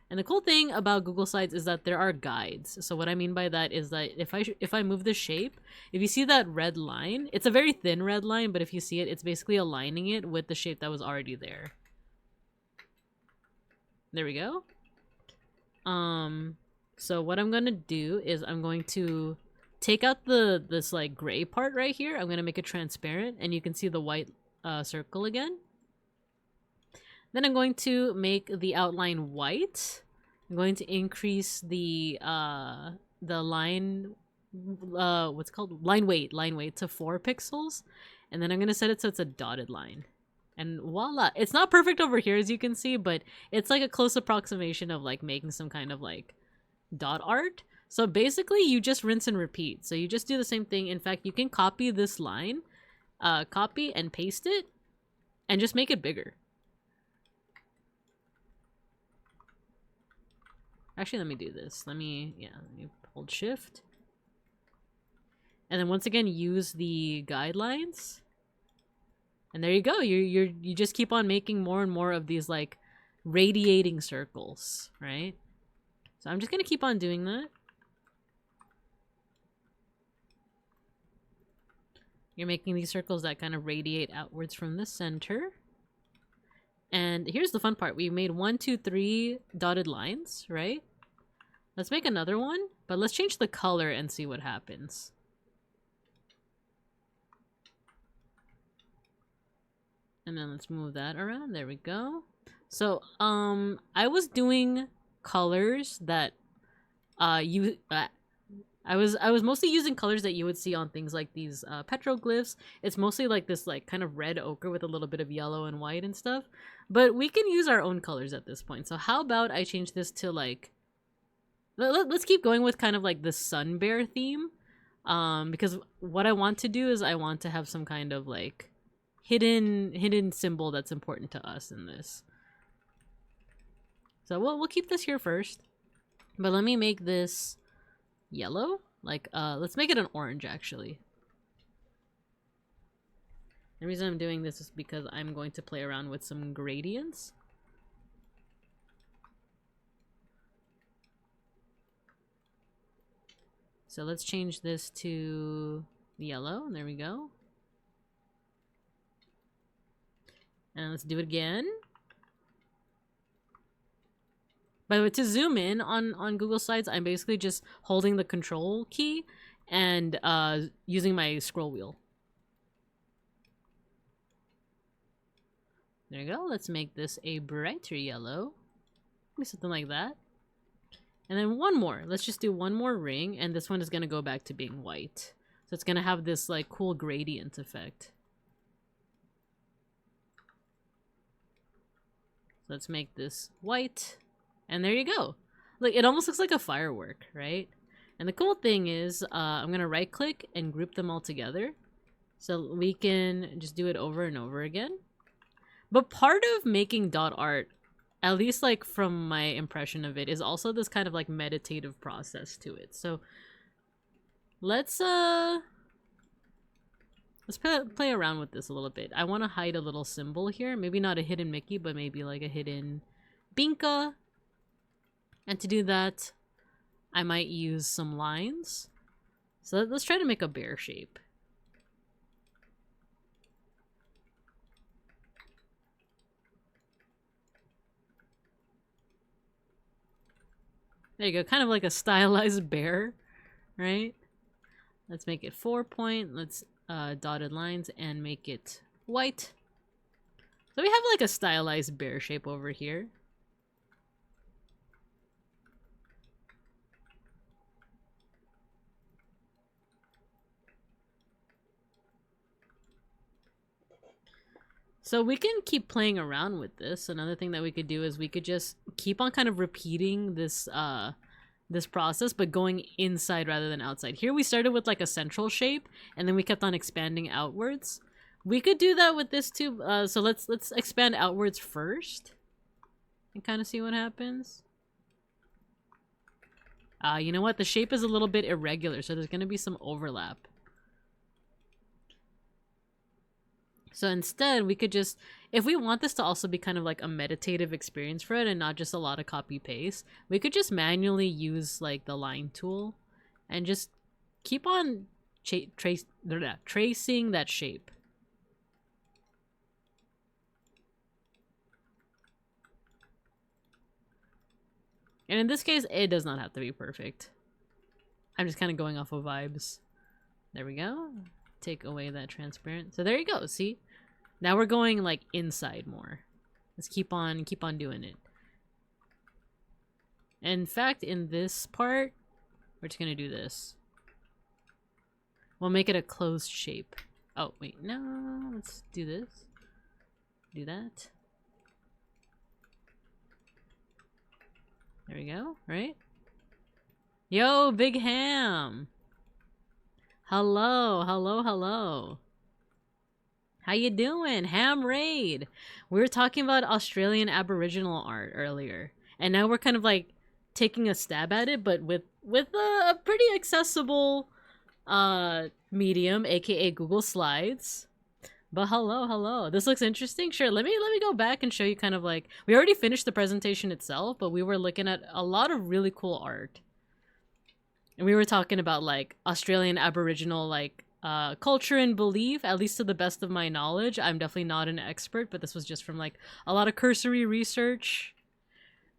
And the cool thing about Google Slides is that there are guides. So what I mean by that is that if I move the shape, if you see that red line, it's a very thin red line, but if you see it, it's basically aligning it with the shape that was already there. There we go. So what I'm gonna do is I'm going to take out this like gray part right here. I'm gonna make it transparent, and you can see the white circle again. Then I'm going to make the outline white, I'm going to increase the line, what's called line weight to 4 pixels, and then I'm gonna set it so it's a dotted line, and voila! It's not perfect over here as you can see, but it's like a close approximation of like making some kind of like dot art. So basically, you just rinse and repeat. So you just do the same thing. In fact, you can copy this line, copy and paste it, and just make it bigger. Actually, let me do this. Let me hold shift. And then once again, use the guidelines. And there you go. You just keep on making more and more of these like radiating circles, right? So I'm just gonna keep on doing that. You're making these circles that kind of radiate outwards from the center. And here's the fun part. We made 1, 2, 3 dotted lines, right? Let's make another one, but let's change the color and see what happens. And then let's move that around. There we go. So, I was doing colors that I was mostly using colors that you would see on things like these petroglyphs. It's mostly like this like kind of red ochre with a little bit of yellow and white and stuff. But we can use our own colors at this point. So how about I change this to like, let's keep going with kind of like the sun bear theme. Because what I want to do is I want to have some kind of like hidden symbol that's important to us in this. So we'll keep this here first. But let me make this yellow. Like, let's make it an orange, actually. The reason I'm doing this is because I'm going to play around with some gradients. So let's change this to yellow. There we go. And let's do it again. By the way, to zoom in on Google Slides, I'm basically just holding the control key and using my scroll wheel. There you go. Let's make this a brighter yellow. Maybe something like that. And then one more. Let's just do one more ring, and this one is going to go back to being white. So it's going to have this like cool gradient effect. So let's make this white. And there you go. Look, it almost looks like a firework, right? And the cool thing is, I'm going to right click and group them all together. So we can just do it over and over again. But part of making dot art, at least like from my impression of it, is also this kind of like meditative process to it. So let's play around with this a little bit. I want to hide a little symbol here. Maybe not a hidden Mickey, but maybe like a hidden Binka. And to do that, I might use some lines. So let's try to make a bear shape. There you go, kind of like a stylized bear, right? Let's make it 4-point. Let's dotted lines and make it white. So we have like a stylized bear shape over here. So we can keep playing around with this. Another thing that we could do is we could just keep on kind of repeating this this process, but going inside rather than outside. Here we started with like a central shape, and then we kept on expanding outwards. We could do that with this too. So let's expand outwards first and kind of see what happens. You know what? The shape is a little bit irregular, so there's going to be some overlap. So instead, we could just, if we want this to also be kind of like a meditative experience for it and not just a lot of copy paste, we could just manually use like the line tool and just keep on tracing that shape. And in this case, it does not have to be perfect. I'm just kind of going off of vibes. There we go. Take away that transparent. So there you go. See? Now we're going like inside more. Let's keep on doing it. In fact, in this part, we're just gonna do this. We'll make it a closed shape. Oh, wait, no, let's do this. Do that. There we go, right? Yo, Big Ham! Hello, hello, hello. How you doing? Ham Raid! We were talking about Australian Aboriginal art earlier. And now we're kind of like taking a stab at it, but with a pretty accessible medium, aka Google Slides. But hello. This looks interesting. Sure, let me go back and show you kind of like, we already finished the presentation itself, but we were looking at a lot of really cool art. And we were talking about like Australian Aboriginal like culture and belief, at least to the best of my knowledge. I'm definitely not an expert, but this was just from like a lot of cursory research.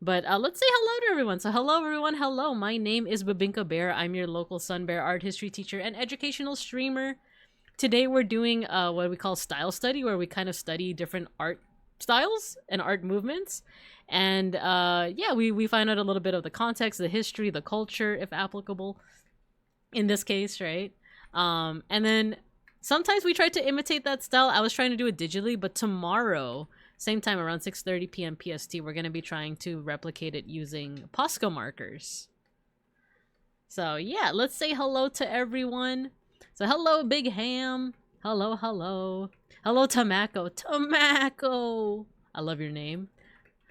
But let's say hello to everyone. So hello everyone, hello. My name is Babinka Bear. I'm your local Sun Bear art history teacher and educational streamer. Today we're doing what we call style study, where we kind of study different art styles and art movements. And yeah, we find out a little bit of the context, the history, the culture, if applicable, in this case, right? And then sometimes we try to imitate that style. I was trying to do it digitally, but tomorrow, same time around 6:30 p.m. PST, we're going to be trying to replicate it using Posca markers. So yeah, let's say hello to everyone. So hello, Big Ham. Hello. Hello, Tamako. Tamako! I love your name.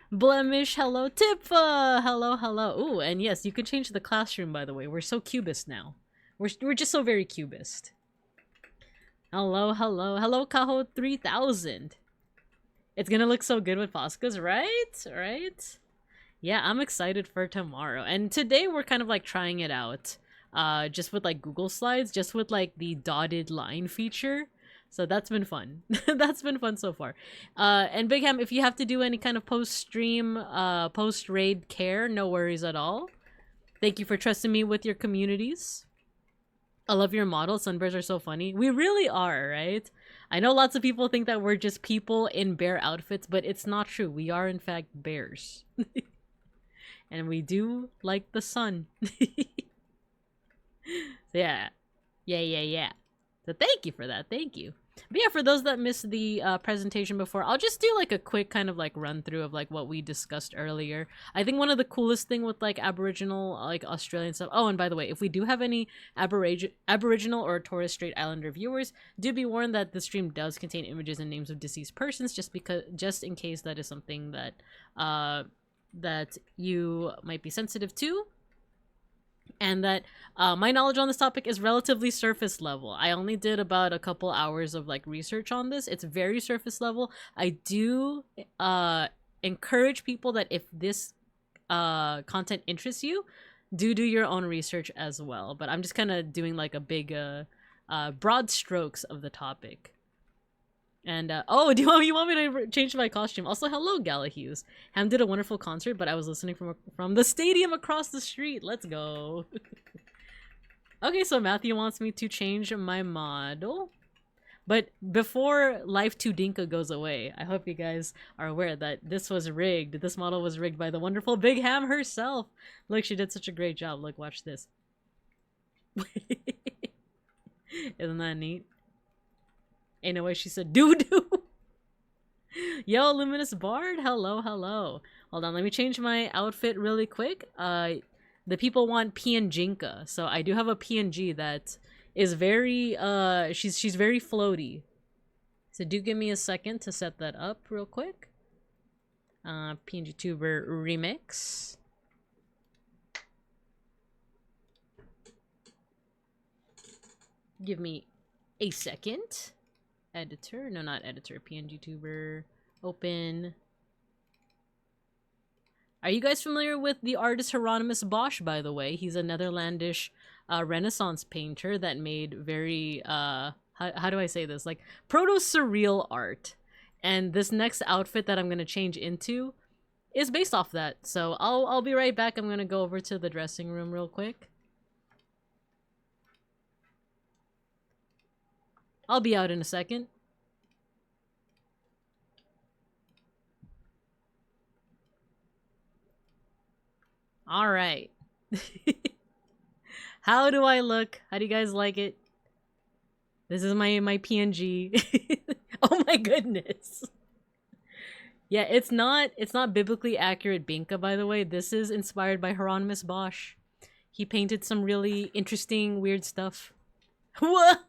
Blemish, hello, Tippa! Hello. Ooh, and yes, you can change the classroom, by the way. We're so cubist now. We're just so very cubist. Hello, Kaho 3000. It's gonna look so good with Poscas, right? Yeah, I'm excited for tomorrow. And today we're kind of like trying it out. Just with like Google Slides, just with like the dotted line feature. So that's been fun. That's been fun so far. And Big Ham, if you have to do any kind of post-stream, post-raid care, no worries at all. Thank you for trusting me with your communities. I love your model. Sunbears are so funny. We really are, right? I know lots of people think that we're just people in bear outfits, but it's not true. We are, in fact, bears. And we do like the sun. So yeah. So thank you for that. Thank you. But yeah, for those that missed the presentation before, I'll just do like a quick kind of like run through of like what we discussed earlier. I think one of the coolest thing with like Aboriginal, like Australian stuff. Oh, and by the way, if we do have any Aboriginal or Torres Strait Islander viewers, do be warned that the stream does contain images and names of deceased persons, just in case that is something that that you might be sensitive to. And that my knowledge on this topic is relatively surface level. I only did about a couple hours of like research on this. It's very surface level. I do encourage people that if this content interests you, do your own research as well. But I'm just kind of doing like a big broad strokes of the topic. And oh, do you want me to change my costume? Also, hello, Galahughes. Ham did a wonderful concert, but I was listening from the stadium across the street. Let's go. Okay, so Matthew wants me to change my model. But before Life to Dinka goes away, I hope you guys are aware that this was rigged. This model was rigged by the wonderful Big Ham herself. Look, she did such a great job. Look, watch this. Isn't that neat? Ain't no way she said doo-doo. Yo, Luminous Bard. Hello. Hold on, let me change my outfit really quick. The people want PNGinka. So I do have a PNG that is very, she's very floaty. So do give me a second to set that up real quick. PNGTuber remix. Give me a second. Editor, no, not editor, PNGTuber, open. Are you guys familiar with the artist Hieronymus Bosch, by the way? He's a Netherlandish Renaissance painter that made very, how do I say this? Like, proto-surreal art. And this next outfit that I'm going to change into is based off that. So I'll be right back. I'm going to go over to the dressing room real quick. I'll be out in a second. All right. How do I look? How do you guys like it? This is my PNG. Oh my goodness. Yeah, it's not biblically accurate Binka, by the way. This is inspired by Hieronymus Bosch. He painted some really interesting, weird stuff. What?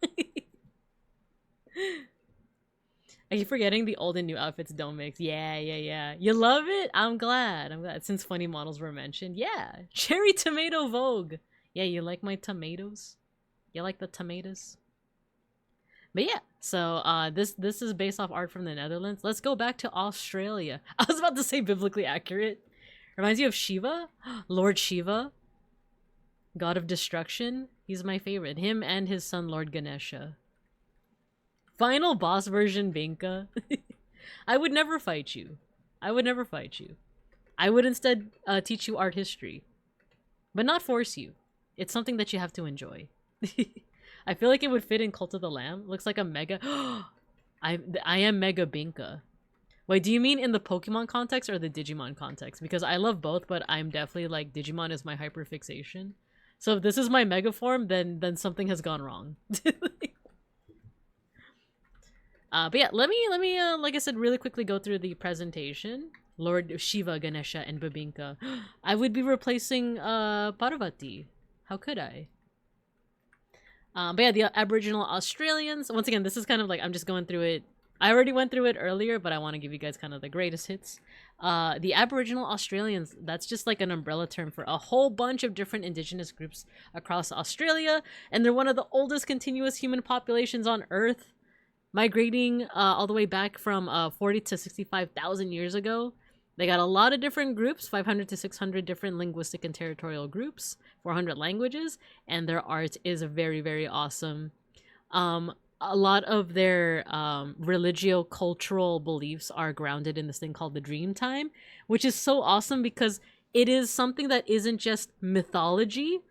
I keep forgetting the old and new outfits don't mix. Yeah. You love it? I'm glad. Since funny models were mentioned. Yeah. Cherry Tomato Vogue. Yeah, you like my tomatoes? You like the tomatoes? But yeah, so this is based off art from the Netherlands. Let's go back to Australia. I was about to say biblically accurate. Reminds you of Shiva? Lord Shiva. God of destruction. He's my favorite. Him and his son Lord Ganesha. Final boss version Binka. I would never fight you. I would instead teach you art history. But not force you. It's something that you have to enjoy. I feel like it would fit in Cult of the Lamb. Looks like a mega... I am Mega Binka. Wait, do you mean in the Pokemon context or the Digimon context? Because I love both, but I'm definitely like, Digimon is my hyperfixation. So if this is my mega form, then something has gone wrong. But yeah, let me like I said, really quickly go through the presentation. Lord Shiva, Ganesha, and Babinka. I would be replacing Parvati. How could I? But yeah, the Aboriginal Australians. Once again, this is kind of like, I'm just going through it. I already went through it earlier, but I want to give you guys kind of the greatest hits. The Aboriginal Australians, that's just like an umbrella term for a whole bunch of different indigenous groups across Australia. And they're one of the oldest continuous human populations on Earth, migrating all the way back from 40 to 65,000 years ago. They got a lot of different groups, 500 to 600 different linguistic and territorial groups, 400 languages, and their art is very, very awesome. A lot of their religio-cultural beliefs are grounded in this thing called the dream time, which is so awesome because it is something that isn't just mythology.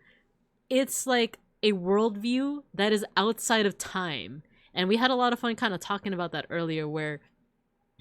It's like a worldview that is outside of time. And we had a lot of fun kind of talking about that earlier, where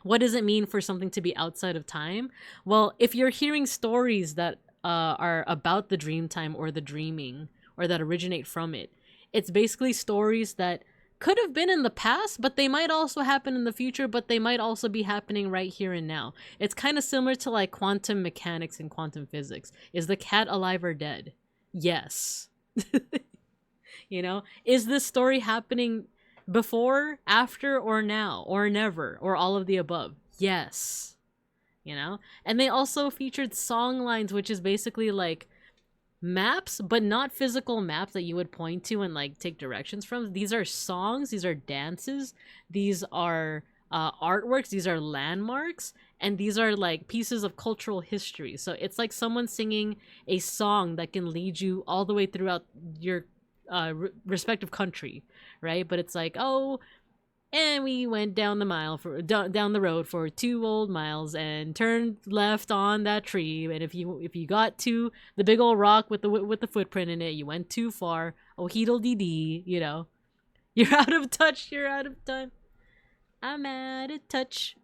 what does it mean for something to be outside of time? Well, if you're hearing stories that are about the dream time or the dreaming, or that originate from it, it's basically stories that could have been in the past, but they might also happen in the future, but they might also be happening right here and now. It's kind of similar to like quantum mechanics and quantum physics. Is the cat alive or dead? Yes. You know, is this story happening before, after, or now, or never, or all of the above? Yes. You know? And they also featured song lines, which is basically like maps, but not physical maps that you would point to and like take directions from. These are songs, these are dances, these are artworks, these are landmarks, and these are like pieces of cultural history. So it's like someone singing a song that can lead you all the way throughout your respective country, right? But it's like, oh, and we went down the road for 2 old miles and turned left on that tree, and if you got to the big old rock with the footprint in it, you went too far. Oh, heedle dee dee, you know, you're out of touch, you're out of time. I'm out of touch.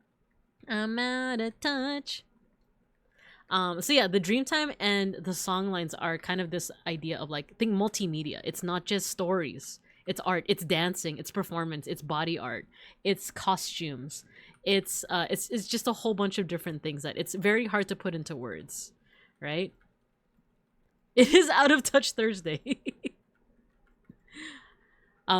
So yeah, the Dreamtime and the song lines are kind of this idea of like, think multimedia. It's not just stories. It's art, it's dancing, it's performance, it's body art, it's costumes. It's just a whole bunch of different things that it's very hard to put into words, right? It is Out of Touch Thursday.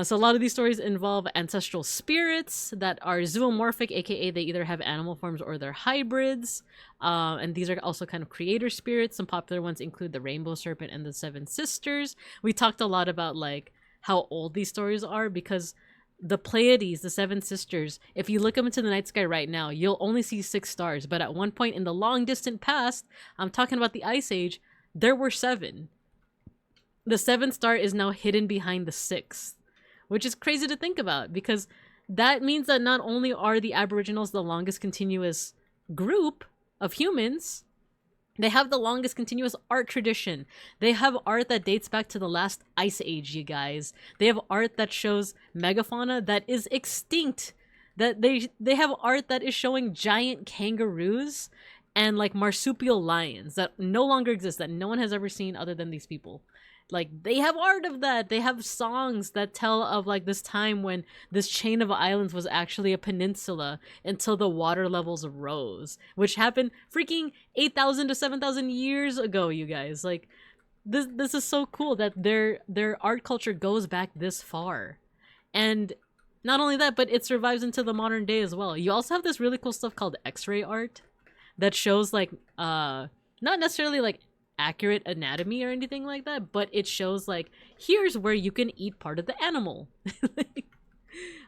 So a lot of these stories involve ancestral spirits that are zoomorphic, aka they either have animal forms or they're hybrids. And these are also kind of creator spirits. Some popular ones include the Rainbow Serpent and the Seven Sisters. We talked a lot about like how old these stories are, because the Pleiades, the Seven Sisters, if you look up into the night sky right now, you'll only see 6 stars. But at one point in the long distant past, I'm talking about the Ice Age, there were 7. The 7th star is now hidden behind the 6th. Which is crazy to think about, because that means that not only are the Aboriginals the longest continuous group of humans, they have the longest continuous art tradition. They have art that dates back to the last Ice Age, you guys. They have art that shows megafauna that is extinct. That they have art that is showing giant kangaroos and like marsupial lions that no longer exist, that no one has ever seen other than these people. Like, they have art of that. They have songs that tell of like this time when this chain of islands was actually a peninsula until the water levels rose, which happened freaking 8,000 to 7,000 years ago, you guys. Like, this is so cool that their art culture goes back this far. And not only that, but it survives into the modern day as well. You also have this really cool stuff called X-ray art that shows like not necessarily like accurate anatomy or anything like that, but it shows like, here's where you can eat part of the animal.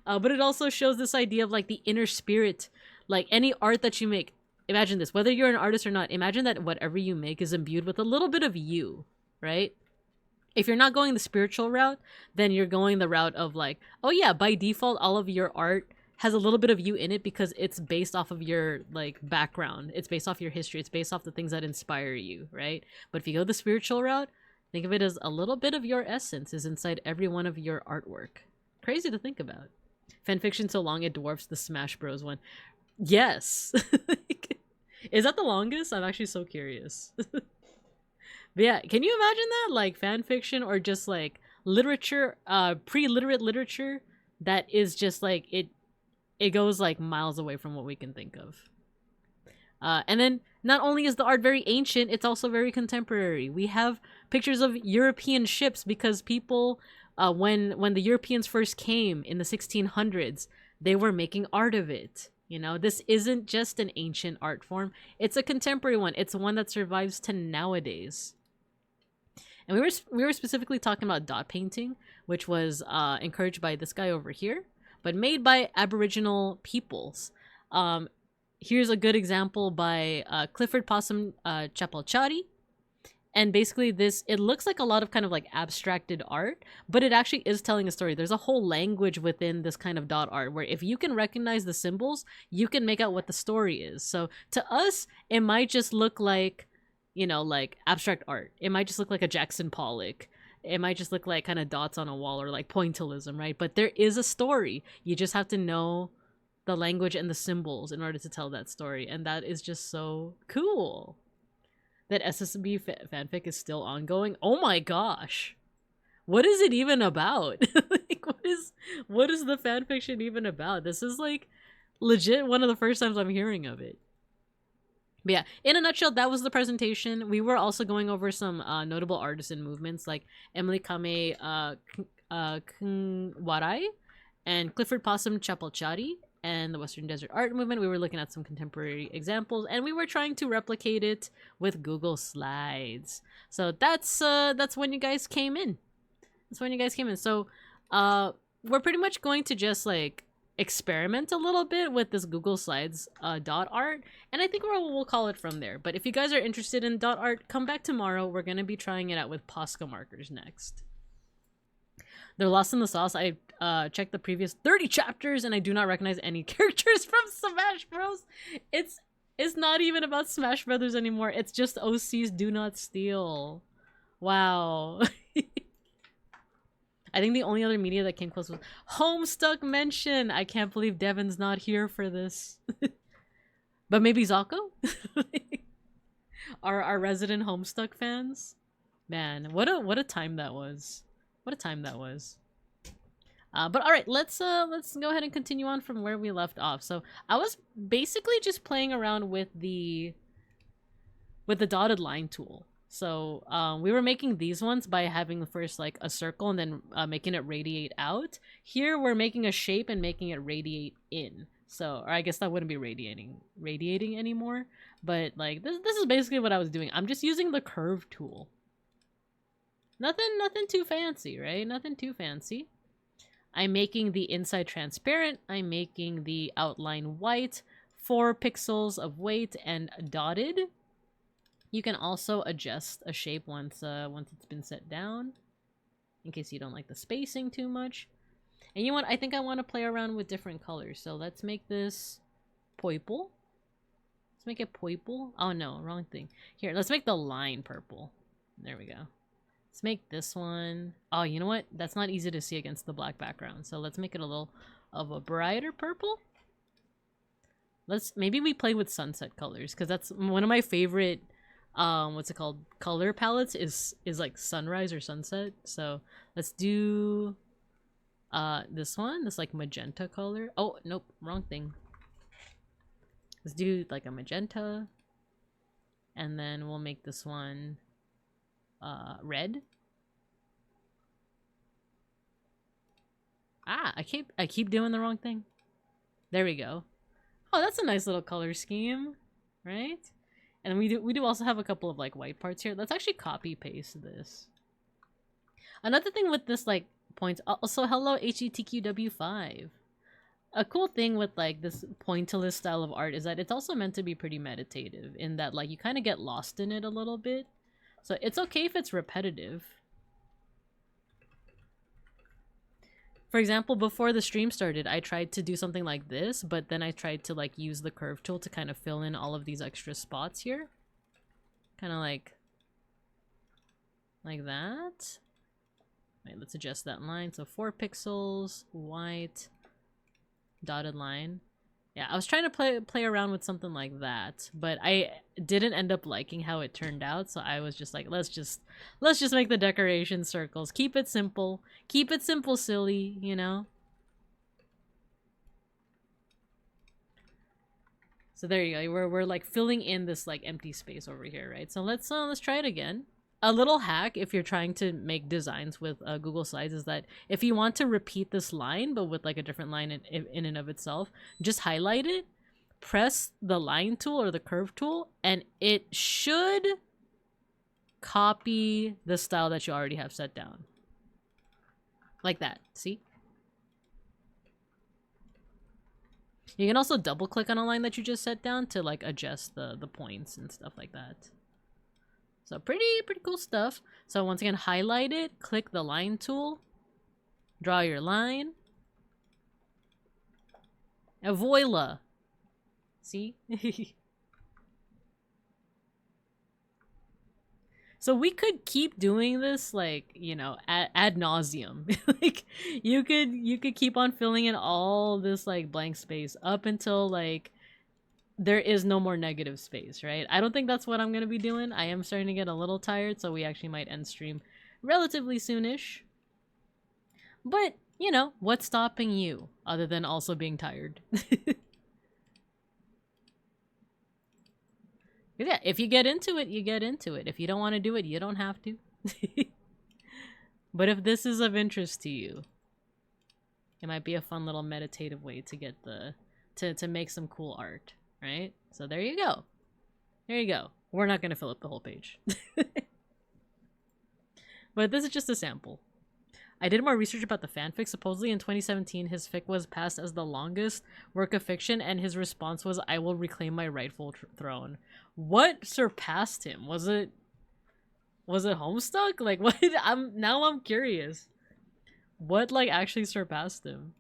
But it also shows this idea of like the inner spirit. Like, any art that you make, imagine this, whether you're an artist or not, imagine that whatever you make is imbued with a little bit of you, right? If you're not going the spiritual route, then you're going the route of like, oh yeah, by default all of your art has a little bit of you in it because it's based off of your like background, it's based off your history, it's based off the things that inspire you, right? But if you go the spiritual route, think of it as a little bit of your essence is inside every one of your artwork. Crazy to think about. Fanfiction so long it dwarfs the Smash Bros one. Yes. Is that the longest? I'm actually so curious. But yeah, can you imagine that? Like, fanfiction or just like literature, pre-literate literature that is just like, it goes like miles away from what we can think of. And then not only is the art very ancient, it's also very contemporary. We have pictures of European ships because people, when the Europeans first came in the 1600s, they were making art of it. You know, this isn't just an ancient art form. It's a contemporary one. It's one that survives to nowadays. And we were specifically talking about dot painting, which was encouraged by this guy over here, but made by Aboriginal peoples. Here's a good example by Clifford Possum Chapalchari. And basically it looks like a lot of kind of like abstracted art, but it actually is telling a story. There's a whole language within this kind of dot art where if you can recognize the symbols, you can make out what the story is. So to us, it might just look like, you know, like abstract art. It might just look like a Jackson Pollock. It might just look like kind of dots on a wall or like pointillism, right? But there is a story. You just have to know the language and the symbols in order to tell that story. And that is just so cool. That SSB fanfic is still ongoing. Oh my gosh. What is it even about? Like, what is the fanfiction even about? This is like legit one of the first times I'm hearing of it. But yeah, in a nutshell, that was the presentation. We were also going over some notable artisan movements like Emily Kame Kungwarai and Clifford Possum Chapalchari and the Western Desert Art Movement. We were looking at some contemporary examples, and we were trying to replicate it with Google Slides. So that's when you guys came in. That's when you guys came in. So we're pretty much going to just like experiment a little bit with this Google Slides dot art, and I think we'll call it from there. But if you guys are interested in dot art, come back tomorrow. We're going to be trying it out with Posca markers next. They're lost in the sauce. I checked the previous 30 chapters and I do not recognize any characters from Smash Bros. It's not even about Smash Brothers anymore. It's just OC's Do Not Steal. Wow. I think the only other media that came close was Homestuck mention. I can't believe Devin's not here for this. But maybe Zako? Our resident Homestuck fans? Man, what a time that was. What a time that was. But all right, let's go ahead and continue on from where we left off. So I was basically just playing around with the dotted line tool. So we were making these ones by having first like a circle and then making it radiate out. Here we're making a shape and making it radiate in. So, or I guess that wouldn't be radiating anymore. But like this is basically what I was doing. I'm just using the curve tool. Nothing too fancy, right? Nothing too fancy. I'm making the inside transparent. I'm making the outline white, 4 pixels of weight and dotted. You can also adjust a shape once it's been set down, in case you don't like the spacing too much. And you know what? I think I want to play around with different colors. So let's make this purple. Let's make it purple. Oh no, wrong thing. Here, let's make the line purple. There we go. Let's make this one. Oh, you know what? That's not easy to see against the black background. So let's make it a little of a brighter purple. maybe we play with sunset colors, because that's one of my favorite what's it called, color palettes is like sunrise or sunset. So let's do this one, this like magenta color. Oh nope, wrong thing. Let's do like a magenta, and then we'll make this one red. Ah, I keep doing the wrong thing. There we go. Oh, that's a nice little color scheme, right? And we do also have a couple of like white parts here. Let's actually copy paste this. Another thing with this like points. Also, hello HETQW5. A cool thing with like this pointillist style of art is that it's also meant to be pretty meditative, in that like you kind of get lost in it a little bit. So it's okay if it's repetitive. For example, before the stream started, I tried to do something like this, but then I tried to like use the curve tool to kind of fill in all of these extra spots here. Kind of like that. Wait, let's adjust that line. So 4 pixels, white, dotted line. Yeah, I was trying to play around with something like that, but I didn't end up liking how it turned out, so I was just like, let's just make the decoration circles. Keep it simple. Keep it simple, silly, you know? So there you go. We're like filling in this like empty space over here, right? So let's try it again. A little hack if you're trying to make designs with Google Slides is that if you want to repeat this line but with like a different line in and of itself, just highlight it, press the line tool or the curve tool, and it should copy the style that you already have set down. Like that, see? You can also double click on a line that you just set down to like adjust the points and stuff like that. So pretty cool stuff. So once again, highlight it, click the line tool, draw your line. And voila. See? So we could keep doing this, like, you know, ad nauseum. Like, you could keep on filling in all this like blank space up until like there is no more negative space, right? I don't think that's what I'm gonna be doing. I am starting to get a little tired, so we actually might end stream relatively soonish. But, you know, what's stopping you other than also being tired? Yeah, if you get into it, you get into it. If you don't want to do it, you don't have to. But if this is of interest to you, it might be a fun little meditative way to get to make some cool art. Right? So there you go. There you go. We're not going to fill up the whole page. But this is just a sample. I did more research about the fanfic. Supposedly in 2017, his fic was passed as the longest work of fiction, and his response was, "I will reclaim my rightful throne." What surpassed him? Was it Homestuck? Like, what? I'm curious. What, like, actually surpassed him?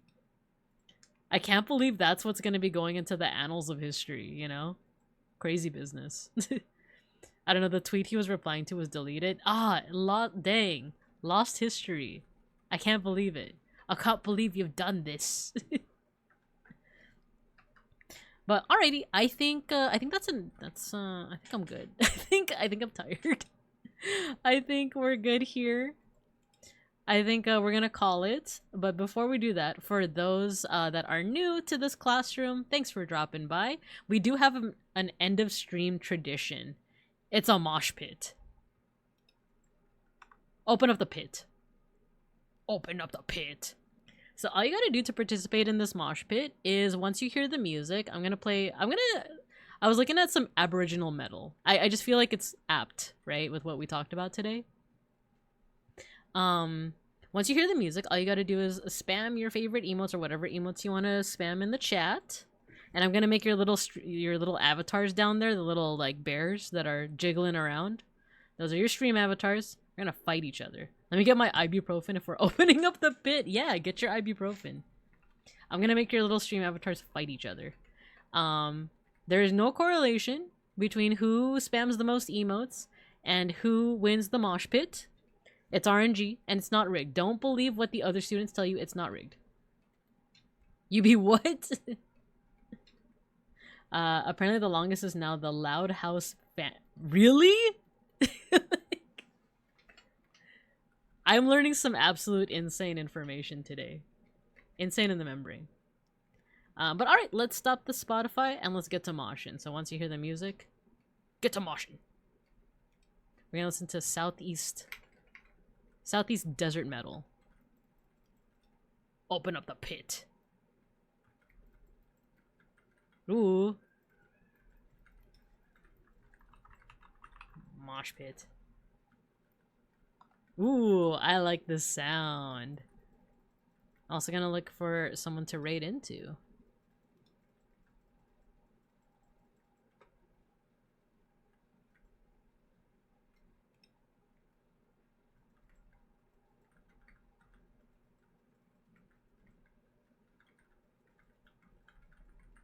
I can't believe that's what's going to be going into the annals of history, you know? Crazy business. I don't know, the tweet he was replying to was deleted. Dang. Lost history. I can't believe it. I can't believe you've done this. But alrighty, I think I'm good. I think I'm tired. I think we're good here. I think we're gonna call it, but before we do that, for those that are new to this classroom, thanks for dropping by. We do have an end of stream tradition. It's a mosh pit. Open up the pit. Open up the pit. So all you gotta do to participate in this mosh pit is once you hear the music, I was looking at some Aboriginal metal. I just feel like it's apt, right, with what we talked about today. Once you hear the music, all you gotta do is spam your favorite emotes or whatever emotes you want to spam in the chat. And I'm gonna make your little avatars down there, the little like bears that are jiggling around. Those are your stream avatars. We're gonna fight each other. Let me get my ibuprofen if we're opening up the pit. Yeah, get your ibuprofen. I'm gonna make your little stream avatars fight each other. There is no correlation between who spams the most emotes and who wins the mosh pit. It's RNG, and it's not rigged. Don't believe what the other students tell you. It's not rigged. You be what? Apparently the longest is now the Loud House fan. Really? I'm learning some absolute insane information today. Insane in the membrane. But alright, let's stop the Spotify and let's get to Moshin. So once you hear the music, get to Moshin. We're gonna listen to Southeast Desert Metal. Open up the pit. Ooh. Mosh pit. Ooh, I like this sound. Also gonna look for someone to raid into.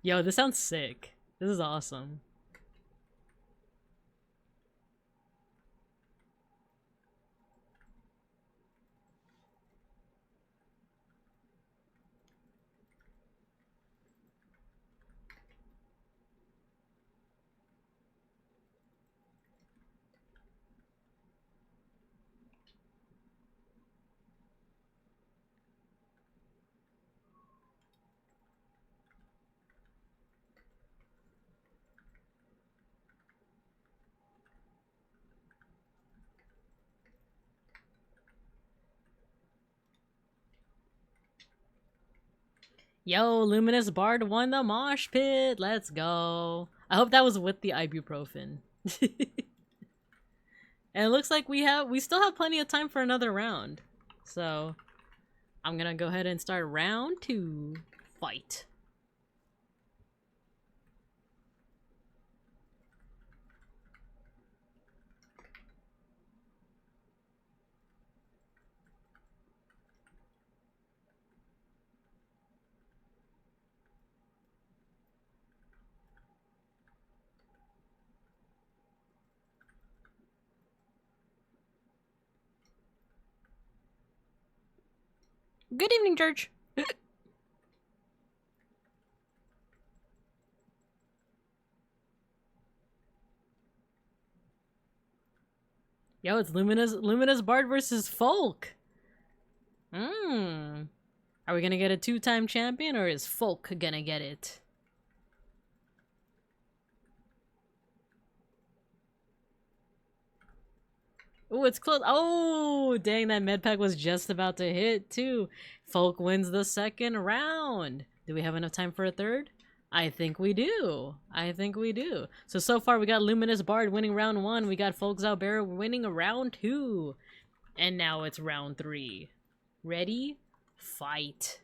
Yo, this sounds sick. This is awesome. Yo, Luminous Bard won the mosh pit. Let's go. I hope that was with the ibuprofen. And it looks like we still have plenty of time for another round. So, I'm gonna go ahead and start round 2. Fight. Good evening, George. Yo, it's Luminous Bard versus Folk. Are we gonna get a 2-time champion, or is Folk gonna get it? Oh, it's close. Oh, dang, that med pack was just about to hit, too. Folk wins the 2nd round. Do we have enough time for a 3rd? I think we do. I think we do. So far, we got Luminous Bard winning round 1. We got Folk Zalbera winning round 2. And now it's round 3. Ready? Fight.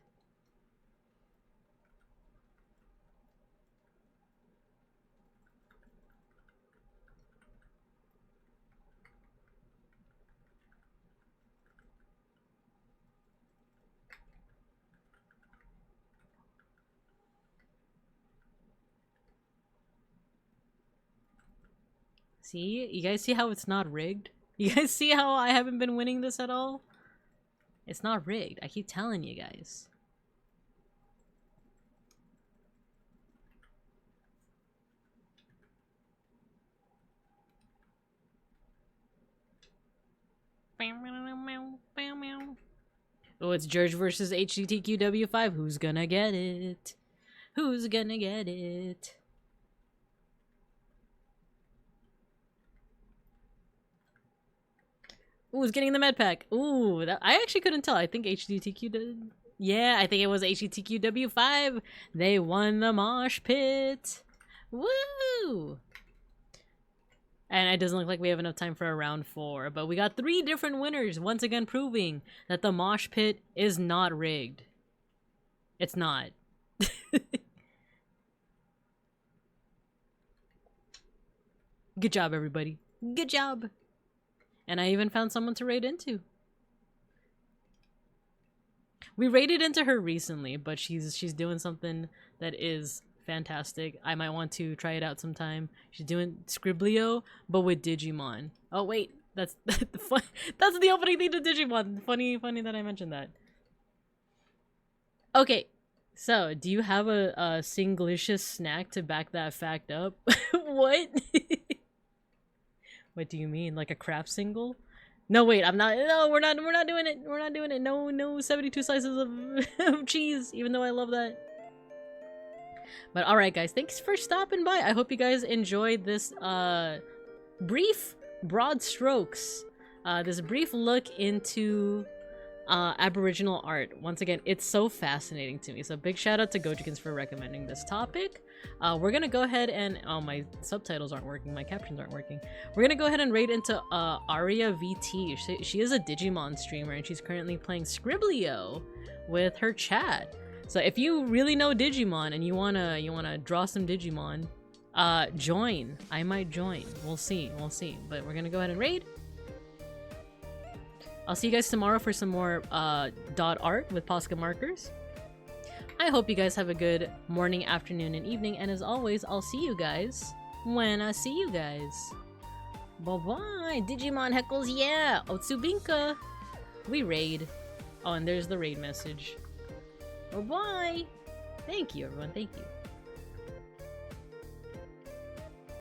See? You guys see how it's not rigged? You guys see how I haven't been winning this at all? It's not rigged. I keep telling you guys. Oh, it's George versus HDTQW5. Who's gonna get it? Who's gonna get it? Ooh, it's getting the med pack. Ooh, I actually couldn't tell. I think HDTQ did. Yeah, I think it was HDTQW5. They won the mosh pit. Woo! And it doesn't look like we have enough time for a round 4. But we got 3 different winners, once again proving that the mosh pit is not rigged. It's not. Good job, everybody. Good job. And I even found someone to raid into. We raided into her recently, but she's doing something that is fantastic. I might want to try it out sometime. She's doing Scriblio, but with Digimon. Oh wait, that's that's the opening thing to Digimon. Funny that I mentioned that. Okay, So, do you have a singlicious snack to back that fact up? What? What do you mean? Like a craft single? No, wait, I'm not. No, we're not doing it. We're not doing it. No 72 slices of cheese, even though I love that. But alright, guys, thanks for stopping by. I hope you guys enjoyed this brief, broad strokes. This brief look into Aboriginal art. Once again, it's so fascinating to me. So big shout out to Gojikins for recommending this topic. We're gonna go ahead and my subtitles aren't working, my captions aren't working. We're gonna go ahead and raid into Aria VT. She is a Digimon streamer and she's currently playing Scribblio with her chat. So if you really know Digimon and you wanna draw some Digimon, join. I might join. We'll see. But we're gonna go ahead and raid. I'll see you guys tomorrow for some more dot art with Posca markers. I hope you guys have a good morning, afternoon, and evening. And as always, I'll see you guys when I see you guys. Bye-bye. Digimon heckles, yeah. Otsubinka. We raid. Oh, and there's the raid message. Bye-bye. Thank you, everyone. Thank you.